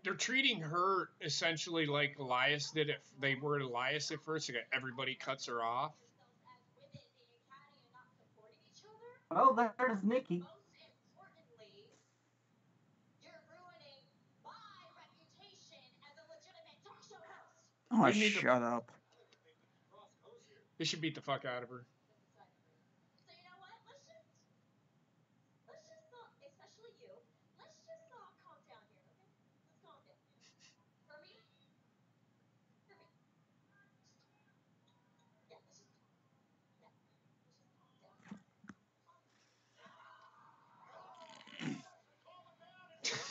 They're treating her essentially like Elias did. If they were Elias at first, like everybody cuts her off. Oh, there's Nikki. Oh, We need to- shut up. They should beat the fuck out of her. So you know what? Let's just especially you. Let's just calm down here, okay? Let's calm down. For me. Yeah, let's just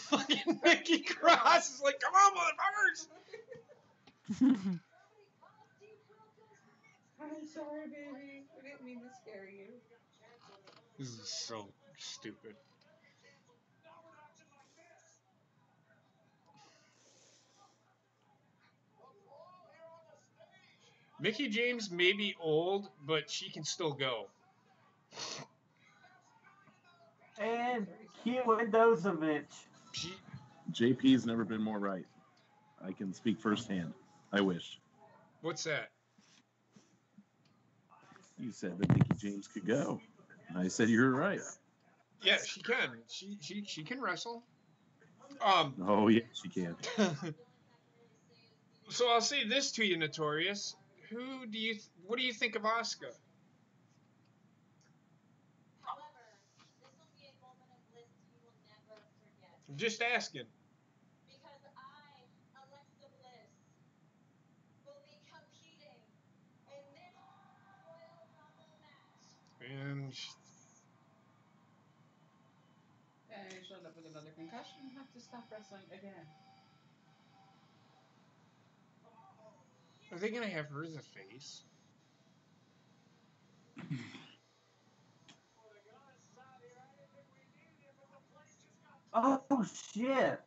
Fucking Nikki Cross is like, come on, motherfuckers! I'm sorry, baby. I didn't mean to scare you. This is so stupid. Mickey James may be old, but she can still go. And cue Windowsovich. She, JP's never been more right. I can speak firsthand. I wish. what's that? You said that Mickey James could go. I said you were right. Yeah, she can. She can wrestle. Oh, yeah, she can. So I'll say this to you, Notorious. What do you think of Asuka? I'm just asking. because I, Alexa Bliss, will be competing in this Royal Rumble match. And And I showed up with another concussion and have to stop wrestling again. are they gonna have her as a face? Oh, shit. Lord,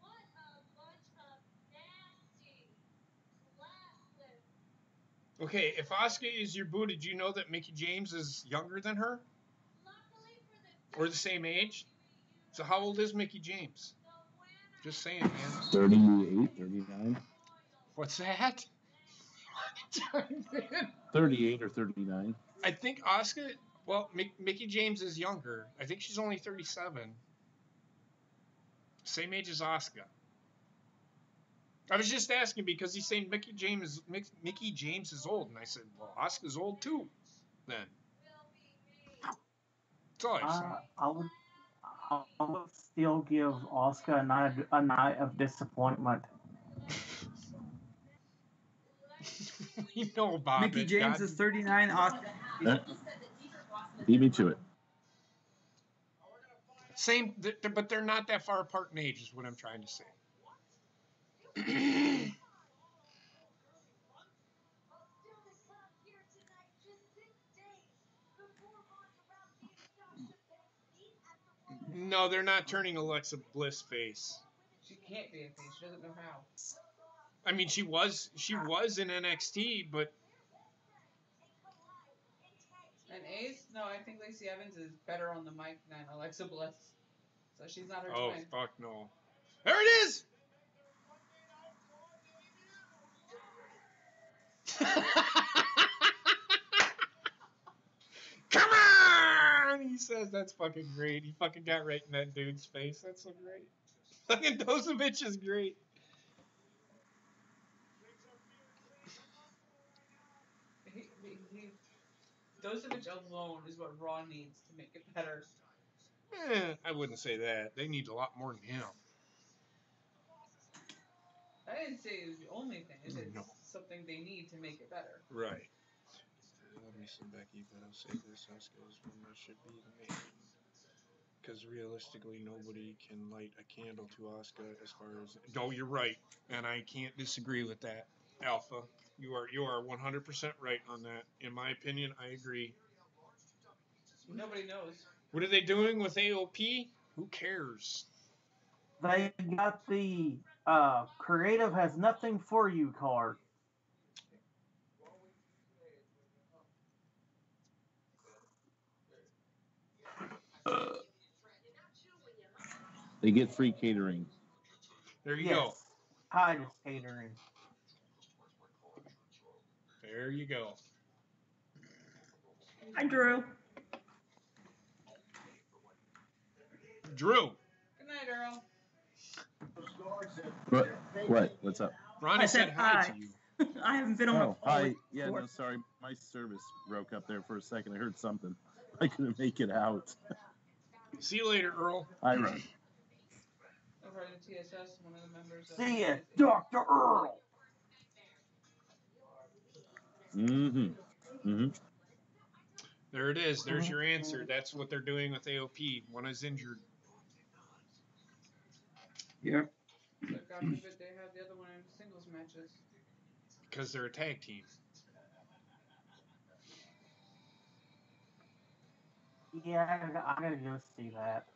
what a bunch of nasty, classless. Okay, if Asuka is your boo, did you know that Mickey James is younger than her? Luckily Or the same age? So how old is Mickey James? Just saying, man. 38, 39. What's that? 38 or 39. I think Asuka. Well, Mickey James is younger. I think she's only 37. Same age as Asuka. I was just asking because he's saying Mickey James is old, and I said, well, Asuka's old too. then. That's all I say. I would still give Asuka a night of disappointment. We know about Mickey it. James God. is 39. Beat me to it. Same, but they're not that far apart in age, is what I'm trying to say. No, they're not turning Alexa Bliss face. She can't be a face. She doesn't know how. I mean, she was in NXT, but And Ace? No, I think Lacey Evans is better on the mic than Alexa Bliss. So she's not her twin. fuck no. There it is. Come on! He says that's fucking great. He fucking got right in that dude's face. That's so great. Fucking Dozovich is great. Dozovich alone is what Raw needs to make it better. I wouldn't say that. They need a lot more than him. I didn't say it was the only thing. It's No. something they need to make it better. Right. Let me see, Becky, but I'll say this: Asuka is one that should be the main. Because realistically, nobody can light a candle to Asuka as far as. No, you're right, and I can't disagree with that, Alpha. You are 100% right on that. In my opinion, I agree. Nobody knows. What are they doing with AOP? Who cares? They got the creative has nothing for you card. They get free catering. There you go. Titus catering. There you go. Hi, Drew. Drew. Good night, Earl. What? What's up? Ronnie said hi to you. I haven't been on a Oh, call hi. with you Yeah, before. no, sorry. My service broke up there for a second. I heard something. I couldn't make it out. See you later, Earl. Hi, Ron. According to TSS, one of the members of See ya, Dr. Earl. There it is. There's your answer. That's what they're doing with AOP. One is injured. Yep. So God forbid they have the other one in singles matches. Because they're a tag team. Yeah, I gotta go see that.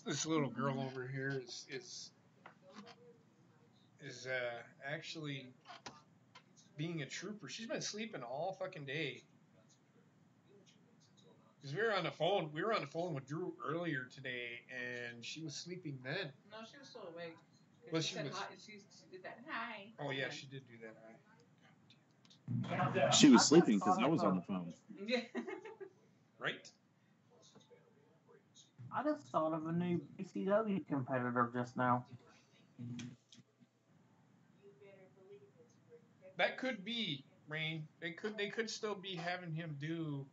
This little girl over here is actually being a trooper. She's been sleeping all fucking day. Because we were on the phone with Drew earlier today, and she was sleeping then. No, she was still awake. Well, she she said was. hi. She did that hi. Oh yeah, she did do that. She was sleeping because I was on the phone. Yeah. Right? I just thought of a new BCW competitor just now. That could be, Rain. They could still be having him do,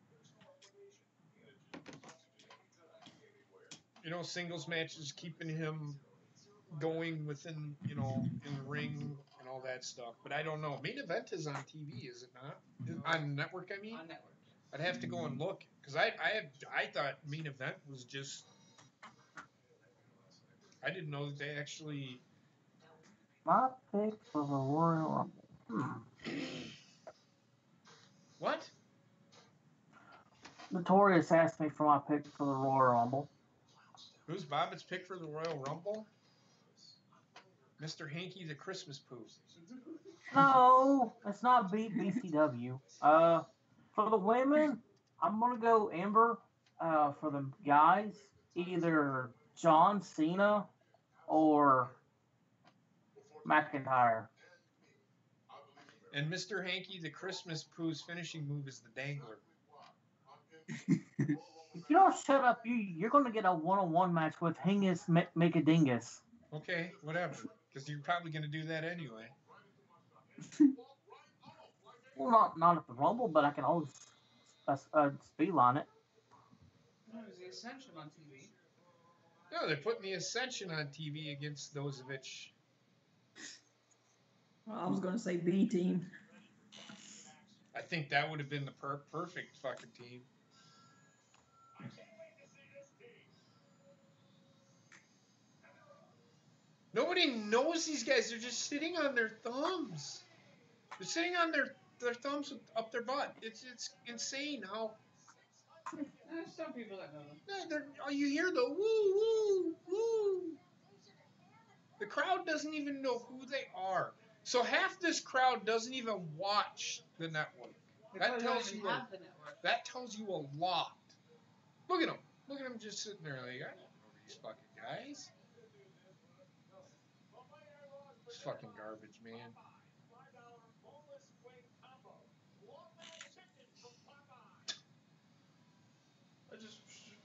singles matches, keeping him going within, in the ring and all that stuff. But I don't know. Main Event is on TV, is it not? On network, I mean? On network. I'd have to go and look, because I thought Main Event was just. I didn't know that they actually. My pick for the Royal Rumble. What? Notorious asked me for my pick for the Royal Rumble. Who's Bobbitt's pick for the Royal Rumble? Mr. Hanky the Christmas Poo. No, it's not BCW. For the women, I'm gonna go Ember. For the guys, either John Cena or McIntyre. And Mr. Hanky the Christmas Poo's finishing move is the Dangler. If you don't shut up, you're going to get a one-on-one match with Hingus Makadingus. Okay, whatever. Because you're probably going to do that anyway. Well, not at the Rumble, but I can always speedline it. No, it was the Ascension on TV. No, they're putting the Ascension on TV against Dozovich. Well, I was going to say B team. I think that would have been the perfect fucking team. Nobody knows these guys. They're just sitting on their thumbs. They're sitting on their thumbs up their butt. It's insane how. There's some people that know them. You hear the woo woo woo. The crowd doesn't even know who they are. So half this crowd doesn't even watch the network. That tells you that tells you a lot. Look at them. Look at them just sitting there like, I don't know these fucking guys. It's fucking garbage, man. Just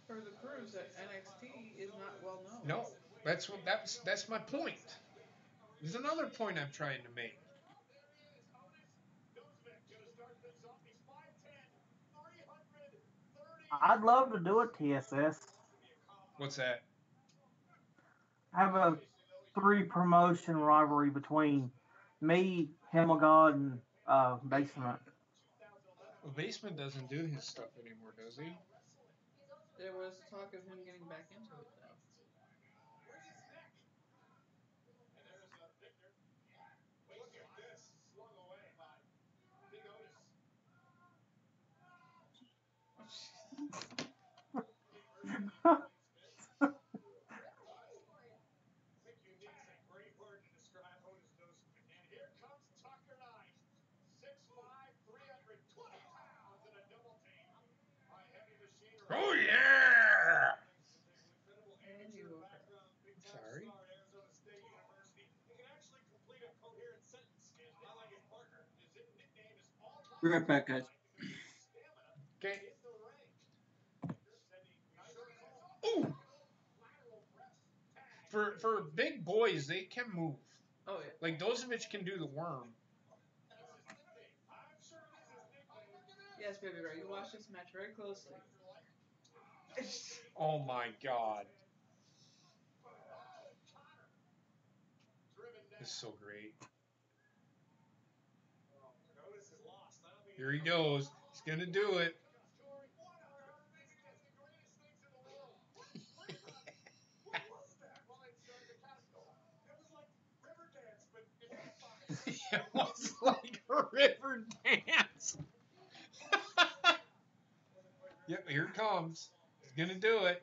for the cruise that NXT is not well known. No, that's my point. There's another point I'm trying to make. I'd love to do a TSS. What's that? Have a 3-promotion rivalry between me, Hemagod, and Basement. Well, Basement doesn't do his stuff anymore, does he? There was talk of him getting back into it, though. Oh yeah! Sorry. Be right back, guys. Okay. Ooh! For big boys, they can move. Oh yeah. Like Dozovich can do the worm. Yes, baby girl, you watch this match very closely. Oh my god. This is so great. Here he goes. He's gonna do it. It was like a river dance. Yep, here it comes. He's gonna do it.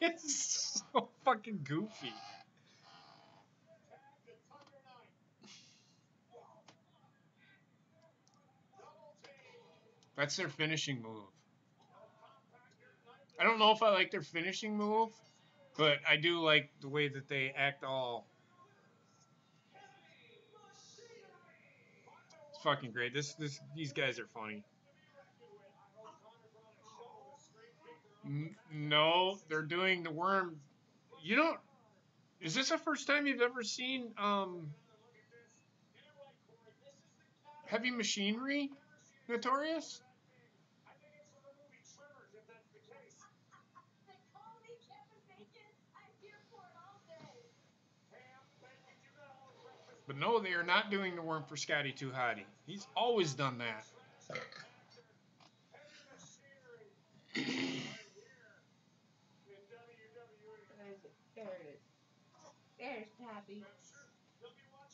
It's so fucking goofy. That's their finishing move. I don't know if I like their finishing move, but I do like the way that they act all. It's fucking great. These guys are funny. No, they're doing the worm. You don't. Is this the first time you've ever seen Heavy Machinery, Notorious? But no, they are not doing the worm for Scotty Too Hottie. He's always done that. There it is. There's Pappy.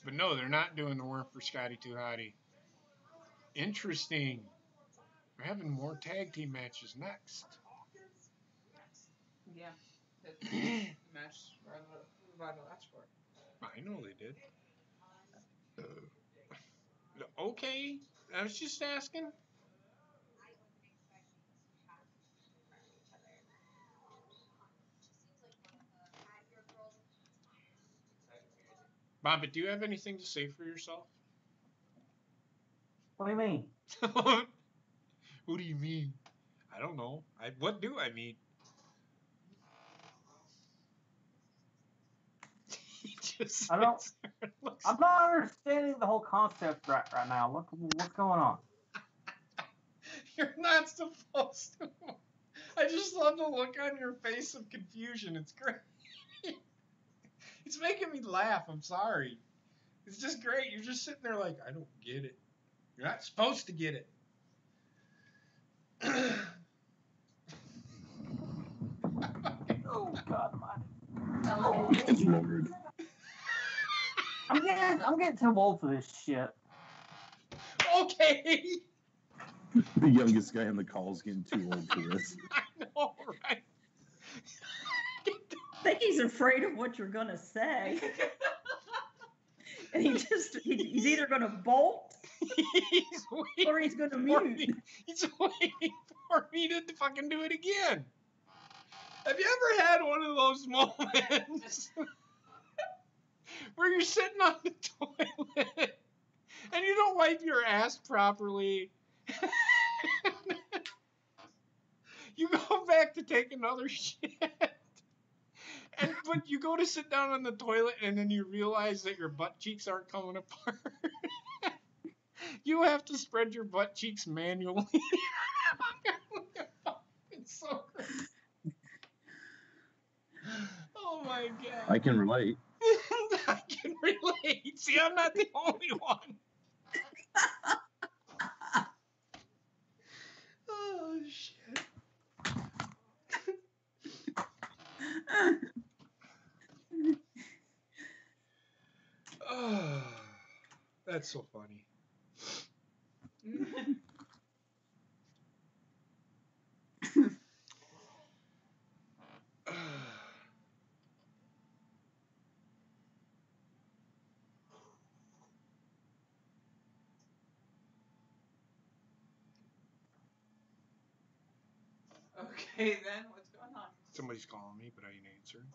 But no, they're not doing the worm for Scotty Too Hottie. Interesting. We're having more tag team matches next. Yeah. That's the match Ronda asked for. I know they did. Okay, I was just asking. Bobby, do you have anything to say for yourself? What do you mean? What do you mean? I don't know. What do I mean? He just I don't- sits there and looks- I'm not understanding the whole concept right now. What's going on? You're not supposed to. I just love the look on your face of confusion. It's great. It's making me laugh. I'm sorry. It's just great. You're just sitting there like, I don't get it. You're not supposed to get it. Oh God, Good Lord. I'm getting too old for this shit. Okay. The youngest guy on the call is getting too old for this. I know, right? I think he's afraid of what you're going to say. And he's either going to bolt He's waiting or he's going to for mute. me. He's waiting for me to fucking do it again. Have you ever had one of those moments where you're sitting on the toilet and you don't wipe your ass properly? You go back to take another shit. But you go to sit down on the toilet and then you realize that your butt cheeks aren't coming apart. You have to spread your butt cheeks manually. It's so great. Oh my god. I can relate. I can relate. See, I'm not the only one. Oh shit. Oh, that's so funny. Okay, then what's going on? Somebody's calling me, but I ain't answering.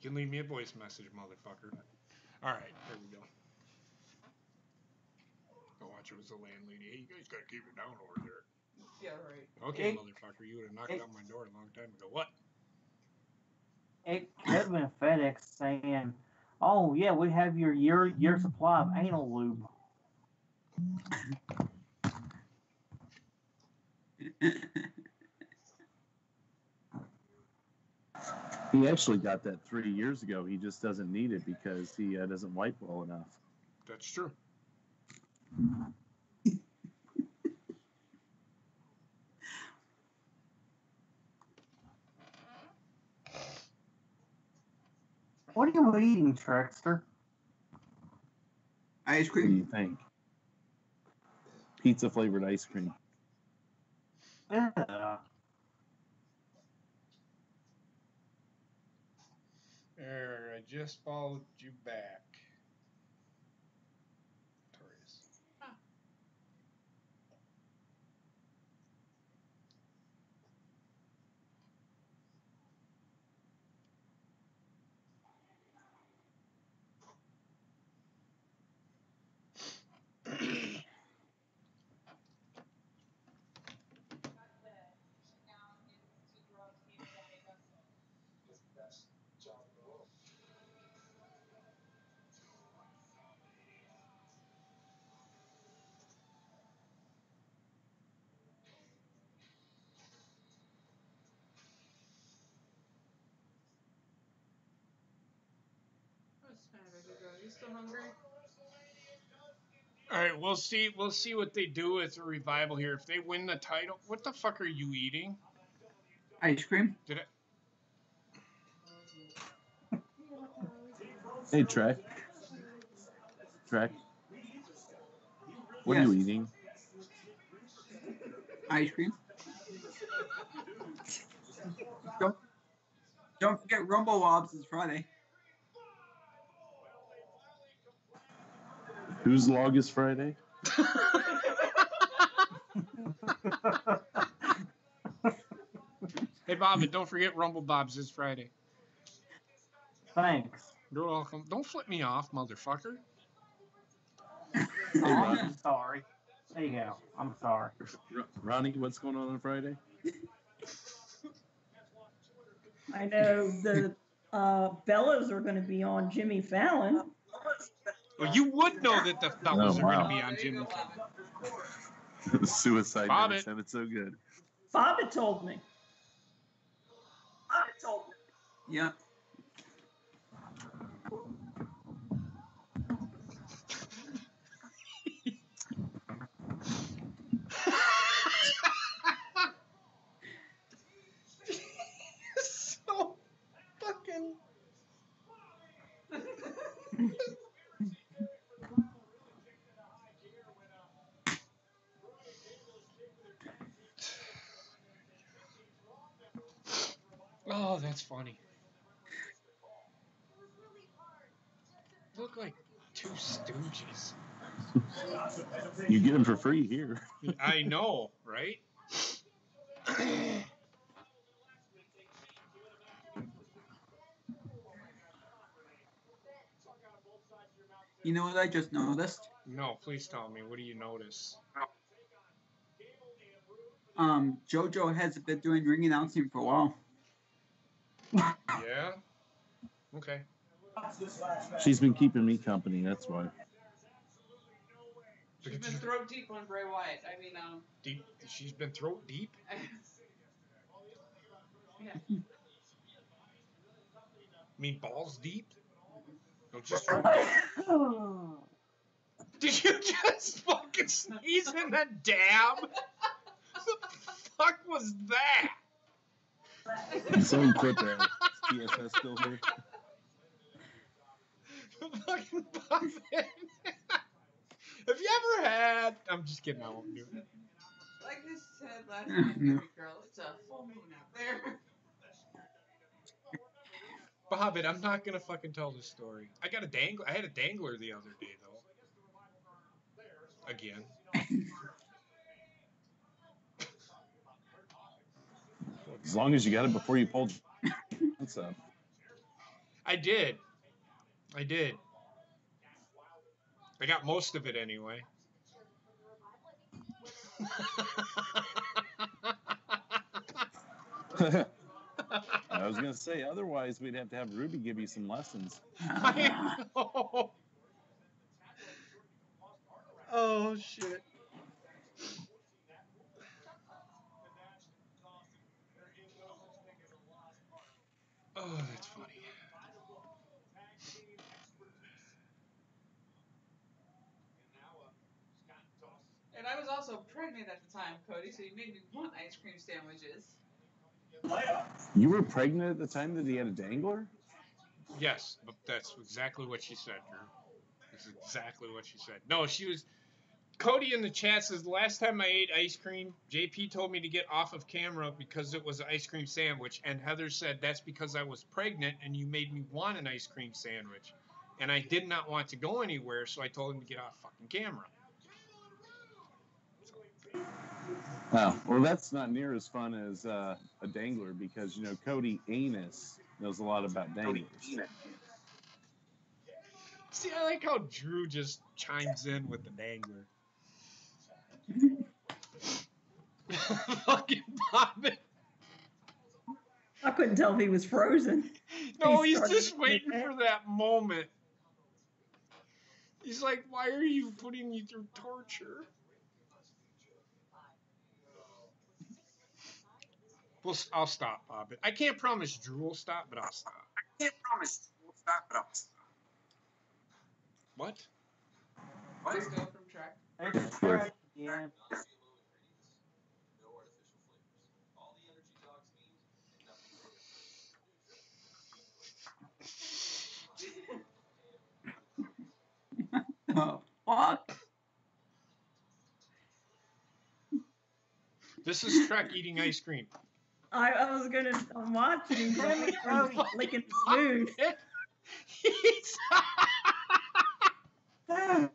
You can leave me a voice message, motherfucker. All right, there we go. Go watch it was the landlady. Hey, you guys gotta keep it down over there. Yeah, right. Okay, It- motherfucker, you would have knocked on my door a long time ago. What? It could have been FedEx saying, "Oh yeah, we have your year supply of anal lube." He actually got that 3 years ago. He just doesn't need it because he doesn't wipe well enough. That's true. What are you eating, Trickster? Ice What do cream. you think? Pizza flavored ice cream. Yeah. There, I just followed you back. Victorious. What's the matter, baby girl? You still hungry? All right, we'll see. We'll see what they do with the revival here. If they win the title, what the fuck are you eating? Ice cream. Did it? Hey, Trek. Trek. What are you Yes. eating? Ice cream. Don't forget Rumble Lobs is Friday. Whose log is Friday? Hey, Bob, and don't forget Rumble Bob's this Friday. Thanks. You're welcome. Don't flip me off, motherfucker. Oh, I'm sorry. There you go. I'm sorry. Ronnie, what's going on Friday? I know the Bellas are going to be on Jimmy Fallon. Well, you would know that the fellas Oh, are going wow. to be on There you Jimmy go, Fallon. Suicide Bob never it. sounded so good. Bob had told me. Yeah. So fucking. Oh, that's funny. Look like two stooges. You get them for free here. I know, right? You know what I just noticed? No, please tell me. What do you notice? JoJo hasn't been doing ring announcing for a while. Yeah? Okay. She's been keeping me company, that's why. She's been throat deep on Bray Wyatt. I mean, Deep. She's been throat deep? yeah. You mean balls deep? No, just. Did you just fucking sneeze in a dab? The fuck was that? Someone quit that. Is TSS still here? Fucking Bob. Have you ever had? I'm just kidding. I won't do it. Like I said last night, baby girl, it's a full moon out there. Bobbit, I'm not gonna fucking tell this story. I had a dangler the other day though. Again. As long as you got it before you pulled. What's up? I did. I got most of it anyway. I was gonna say, otherwise we'd have to have Ruby give you some lessons. I know. Oh shit. Oh, that's funny. And I was also pregnant at the time, Cody, so you made me want ice cream sandwiches. You were pregnant at the time that he had a dangler? Yes, but that's exactly what she said, Drew. That's exactly what she said. No, she was. Cody in the chat says, the last time I ate ice cream, JP told me to get off of camera because it was an ice cream sandwich. And Heather said, that's because I was pregnant and you made me want an ice cream sandwich. And I did not want to go anywhere, so I told him to get off fucking camera. Oh, well, that's not near as fun as a dangler because, you know, Cody Anus knows a lot about danglers. See, I like how Drew just chimes in with the dangler. Fucking Bobbin. I couldn't tell if he was frozen. No, He he's started just to waiting make for that moment. He's like, why are you putting me through torture? Well, I'll stop, Bobbin. I can't promise Drew will stop, but I'll stop. What? Just go from track. It's correct, yeah. Oh, fuck. This is Trek eating ice cream. I'm watching him. Licking the spoon. He's Dude,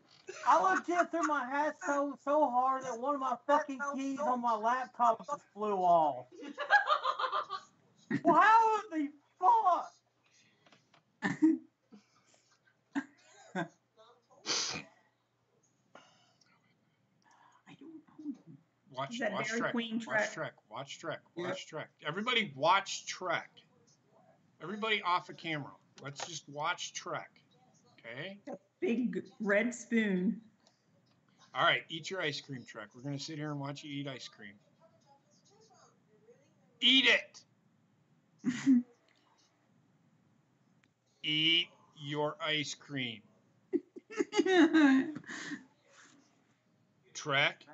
I legit threw my hat so hard that one of my fucking keys on my laptop just flew off. Well, how the fuck? I don't know. Watch Is that Dairy Trek. Queen Watch Trek? Trek. Watch Trek. Yep. Watch Trek. Everybody watch Trek. Everybody off the camera. Let's just watch Trek. Okay? Big red spoon. All right, eat your ice cream, Trek. We're going to sit here and watch you eat ice cream. Eat it! Eat your ice cream. Trek.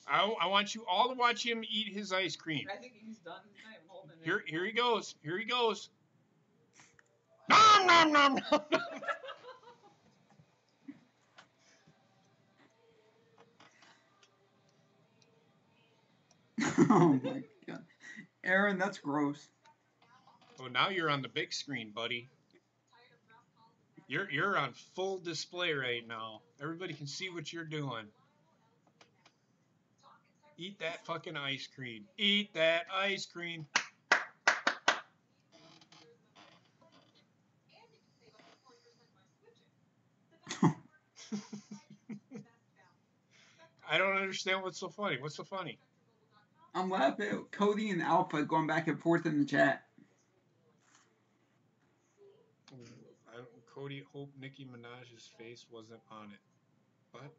I want you all to watch him eat his ice cream. I think he's done. He's not even holding it. Here he goes. Here he goes. Nom, nom, nom, nom, nom. Oh my god. Aaron, that's gross. Oh, now you're on the big screen, buddy. You're on full display right now. Everybody can see what you're doing. Eat that fucking ice cream. Eat that ice cream. I don't understand what's so funny. What's so funny? I'm laughing at Cody and Alpha going back and forth in the chat. Cody hoped Nicki Minaj's face wasn't on it. What?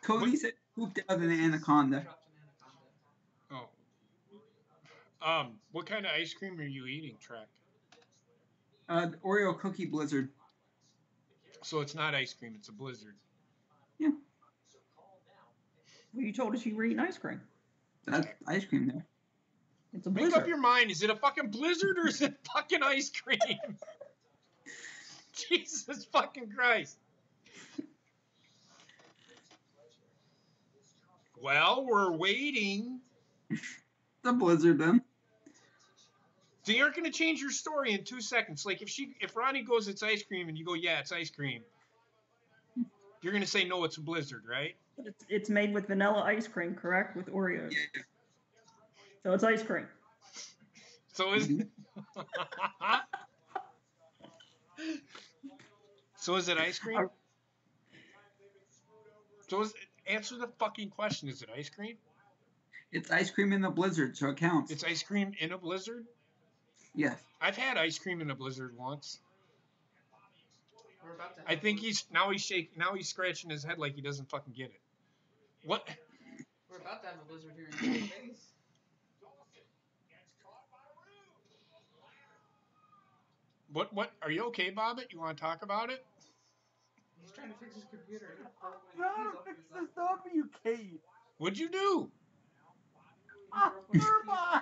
Cody said pooped out an anaconda. Oh. What kind of ice cream are you eating, Trek? Oreo cookie blizzard. So it's not ice cream, it's a blizzard. Yeah. Well, you told us you were eating ice cream. That's ice cream there. It's a Make blizzard. up your mind. Is it a fucking blizzard or is it fucking ice cream? Jesus fucking Christ. Well, we're waiting. The blizzard then. So you aren't going to change your story in 2 seconds. Like if Ronnie goes, it's ice cream, and you go, yeah, it's ice cream. You're going to say, no, it's a blizzard, right? But it's made with vanilla ice cream, correct? With Oreos. Yeah. So it's ice cream. So is So is it ice cream? So answer the fucking question. Is it ice cream? It's ice cream in the blizzard, so it counts. It's ice cream in a blizzard? Yes. I've had ice cream in a blizzard once. We're about to I think he's scratching his head like he doesn't fucking get it. What? We're about to have a blizzard here in your face. What? Are you okay, Bobbit? You want to talk about it? He's trying to fix his computer. No, fix this W key. What'd you do? I threw my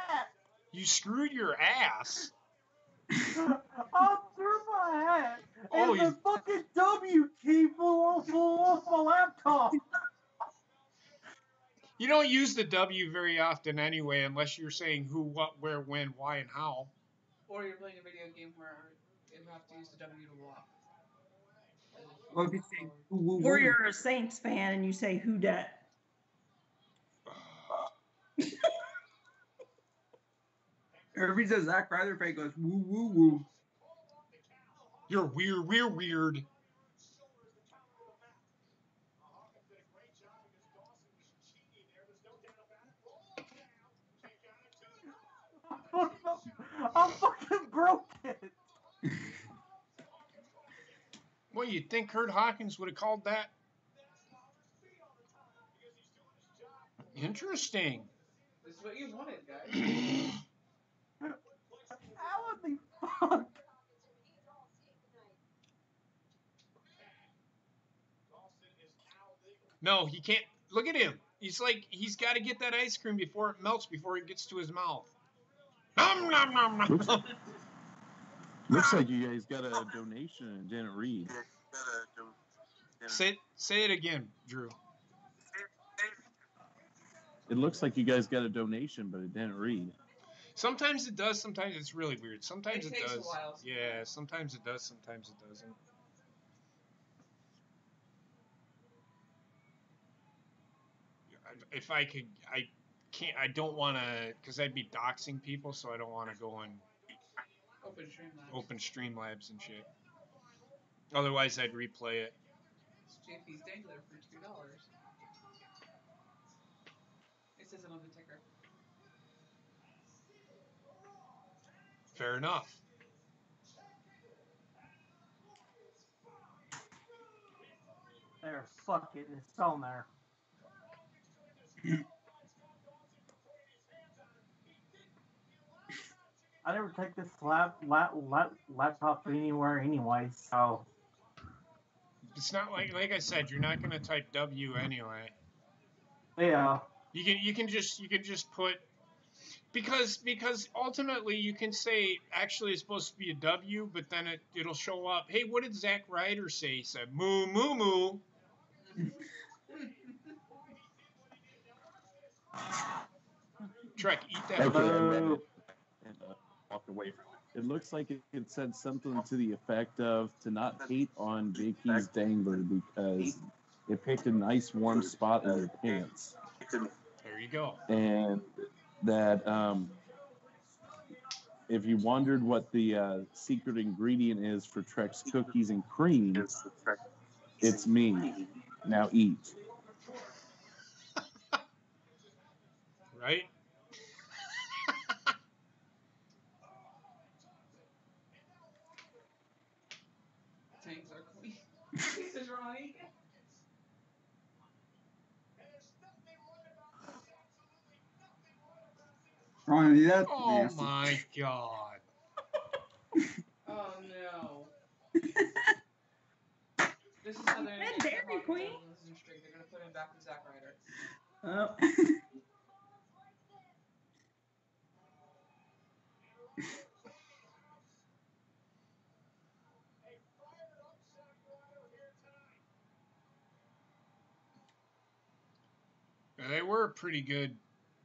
hat. You screwed your ass. I threw my hat. Oh, And the fucking W key flew off my laptop. You don't use the W very often anyway, unless you're saying who, what, where, when, why, and how. Or you're playing a video game where you have to use the W to walk. Or if you say, woo, woo, woo. Or you're a Saints fan and you say, who dat? Or if he says Zack Ryder, he goes, woo, woo, woo. You're weird. We're weird. I fucking broke it. Well, you'd think Kurt Hawkins would have called that. Interesting. This is what you wanted, guys. How in the fuck? No, he can't. Look at him. He's like, he's got to get that ice cream before it melts, before it gets to his mouth. Nom, nom, nom, nom. Looks like you guys got a donation and it didn't read. Say it again, Drew. It looks like you guys got a donation, but it didn't read. Sometimes it does. Sometimes it's really weird. Sometimes it It takes a does. while. Yeah, sometimes it does. Sometimes it doesn't. if I could, I can't. I don't want to, because I'd be doxing people, so I don't want to go and Open Streamlabs. open Streamlabs and shit. Otherwise, I'd replay it. It's JP's Dangler for $2. It says it on the ticker. Fair enough. There, fuck it, it's on there. I never take this laptop anywhere anyway, so It's not like I said, you're not gonna type W anyway. yeah. You can just put, because ultimately you can say actually it's supposed to be a W, but then it'll show up. Hey, what did Zack Ryder say? He said moo moo moo. Trek, eat that. Okay, I read Boo. it and walked away from it. It looks like it said something to the effect of to not hate on JP's Dangler because it picked a nice warm spot in your pants. There you go. And that if you wondered what the secret ingredient is for Trek's cookies and cream, it's me. Now eat. Right? Tanks are clean. This is Ronnie. Ronnie, that's Oh nasty. my god. Oh no. This is how they're And Dairy Queen. They're gonna put him back in Zack Ryder. Oh. They were a pretty good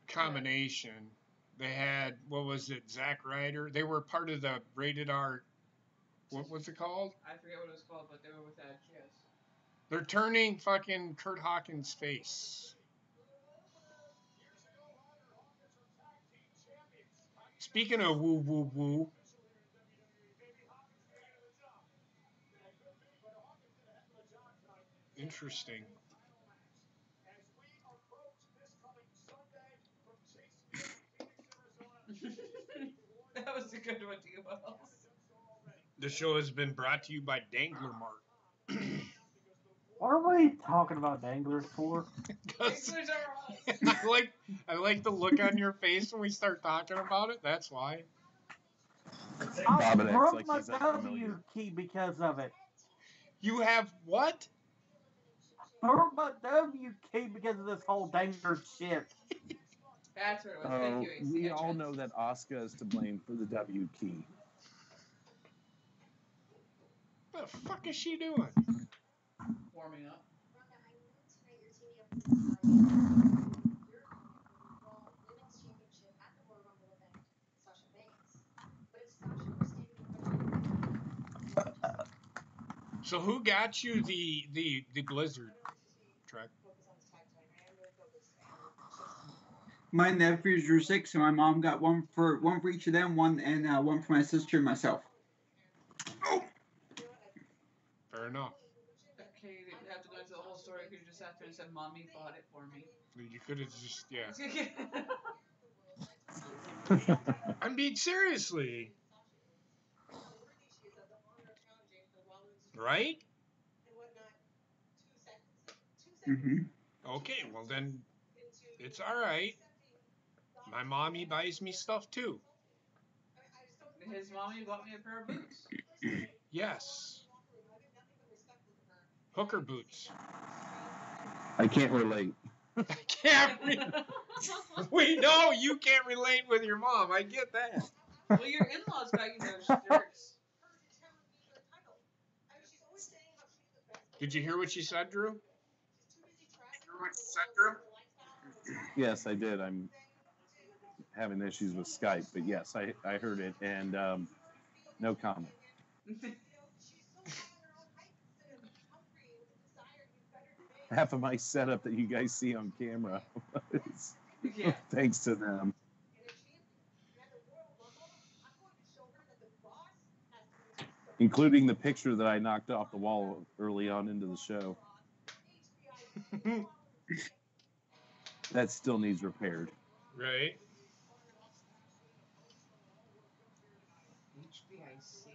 combination. They had, what was it, Zack Ryder? They were part of the Rated R, what was it called? I forget what it was called, but they were with Edge, yes. They're turning fucking Kurt Hawkins' face. Speaking of woo woo woo, interesting. That was a good one, too, Wells. The show has been brought to you by Dangler Mart. What are we talking about danglers for? 'Cause Danglers are us. I like the look on your face when we start talking about it. That's why. I Bob and X broke like my he's unfamiliar. W key because of it. You have what? Broke my W key because of this whole dangler shit. That's what it was. Oh, Thank you, AC. we all know that Asuka is to blame for the W key. What the fuck is she doing? Warming up. So who got you the Blizzard, Trek? My nephews were 6, so my mom got one for each of them, one for my sister and myself. Oh. Fair enough. Okay, you didn't have to go into the whole story. You could have just sat there and said, Mommy bought it for me. You could have just, yeah. I mean, seriously. Right? Mm-hmm. Okay, well then, it's all right. My mommy buys me stuff too. His mommy bought me a pair of boots. Yes. Hooker boots. I can't relate. I can't. We know you can't relate with your mom. I get that. Well, your in-laws got you those shirts. Did you hear what she said, Drew? Yes, I did. I'm having issues with Skype, but yes, I heard it, and no comment. half of my setup that you guys see on camera. Yeah. Thanks to them. Including the picture that I knocked off the wall early on into the show. That still needs repaired. Right. HBIC.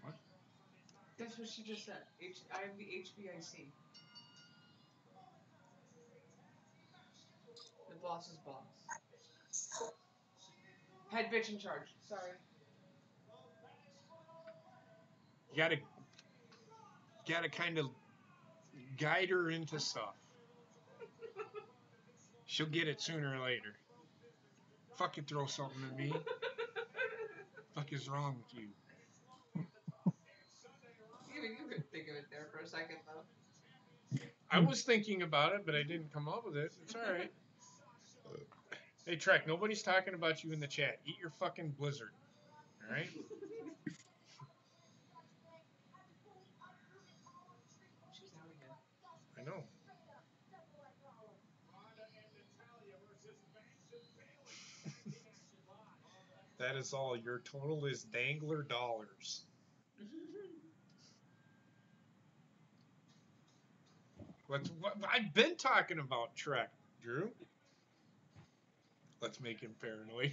What? That's what she just said. I'm the HBIC. The boss's boss. Head bitch in charge. Sorry. You gotta kind of guide her into stuff. She'll get it sooner or later. Fucking throw something at me. Fuck is wrong with you? You could think of it there for a second, though. I was thinking about it, but I didn't come up with it. It's all right. Hey, Trek, nobody's talking about you in the chat. Eat your fucking blizzard. All right? She's out again. I know. That is all. Your total is dangler dollars. What I've been talking about Trek, Drew. Let's make him paranoid.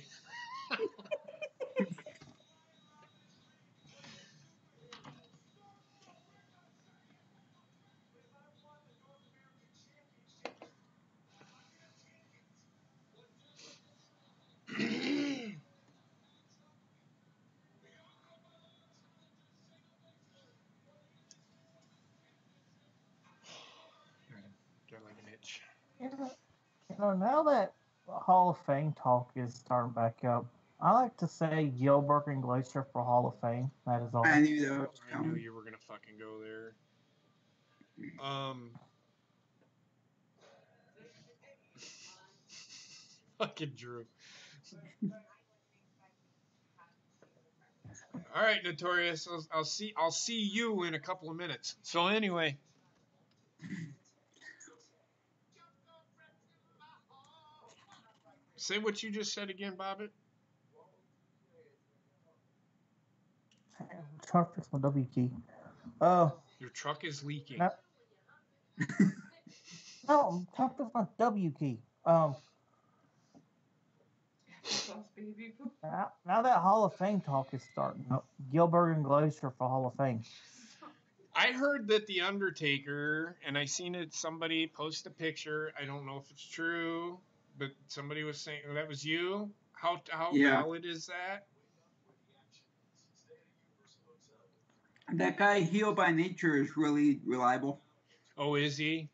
Got like an itch. Now that Hall of Fame talk is starting back up, I like to say Gilbert and Glacier for Hall of Fame. That is all. I knew that was I knew coming. you were gonna fucking go there. Fucking Drew. All right, Notorious. I'll see you in a couple of minutes. So anyway. Say what you just said again, Bobbit. Trying to fix my W key. Your truck is leaking. No, I'm trying to fix my W key. Baby poop. Now that Hall of Fame talk is starting up, Gilbert and Glacier for Hall of Fame. I heard that the Undertaker, and I seen it. Somebody post a picture. I don't know if it's true, but somebody was saying that was you. How Yeah. valid is that? That guy, heel by nature, is really reliable. Oh, is he?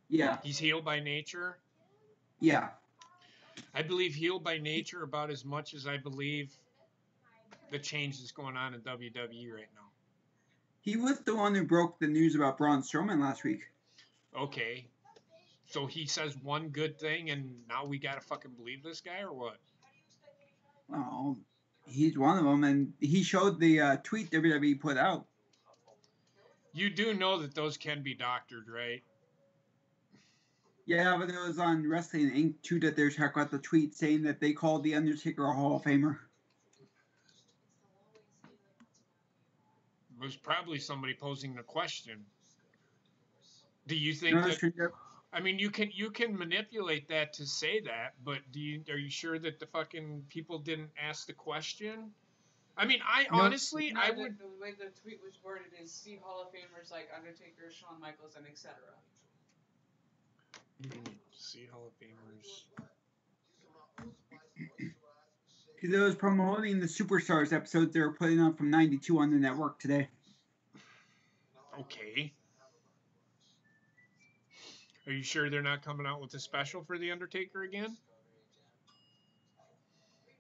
Yeah. He's heel by nature. Yeah. I believe heel by nature about as much as I believe the change that's going on in WWE right now. He was the one who broke the news about Braun Strowman last week. Okay. So he says one good thing, and now we gotta fucking believe this guy, or what? Well, he's one of them, and he showed the tweet WWE put out. You do know that those can be doctored, right? Yeah, but it was on Wrestling Inc. too that they're talking about the tweet saying that they called the Undertaker a Hall of Famer. It was probably somebody posing the question. Do you think No, that? I mean, you can manipulate that to say that, but are you sure that the fucking people didn't ask the question? I mean, honestly, No, I would. The way the tweet was worded is see Hall of Famers like Undertaker, Shawn Michaels, and etc. See Hall of Famers. Because it was promoting the Superstars episodes they were putting on from '92 on the network today. Okay. Are you sure they're not coming out with a special for The Undertaker again?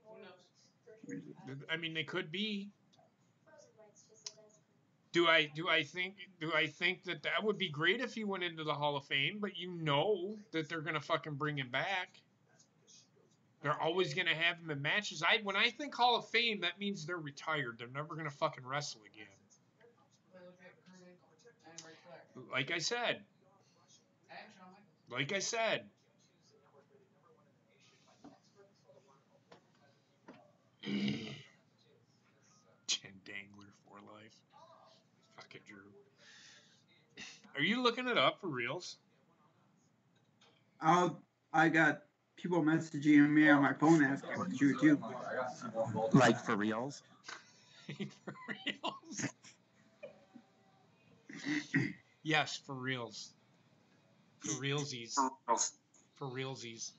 Who knows? I mean, they could be. Do I think that would be great if he went into the Hall of Fame, but you know that they're gonna fucking bring him back. They're always gonna have him in matches. When I think Hall of Fame, that means they're retired. They're never gonna fucking wrestle again. Like I said. Actually, I don't like it. Like I said. Chin Dangler for life. Fucking Drew. Are you looking it up for reals? I got people messaging me on my phone asking what you do. Like for reals? For reals? Yes, for reals. For realsies. For realsies.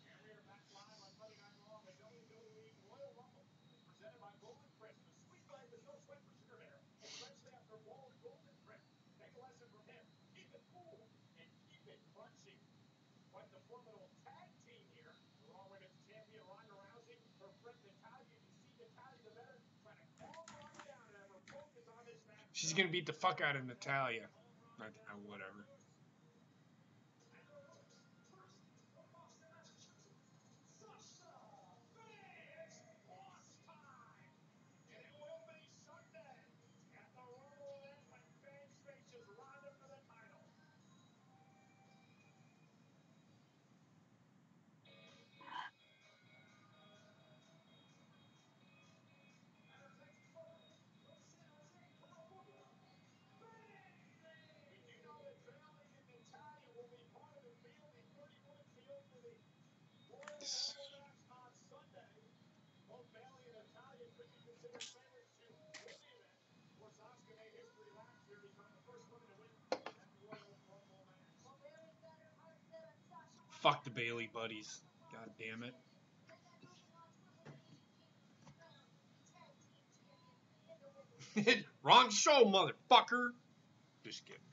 Quite the formidable tag team here. The Raw Women's Champion Ronda Rousey, her friend Natalya. You see Natalya the better, trying to calm Ronda down and have her focus on this match. She's gonna beat the fuck out of Natalya. Whatever. Both Bayley and Natalya could be considered favorites to win the event. Of course, Asuka made history last year, becoming the first woman to win that Royal Rumble match. Fuck the Bayley buddies. God damn it. Wrong show, motherfucker. Just kidding.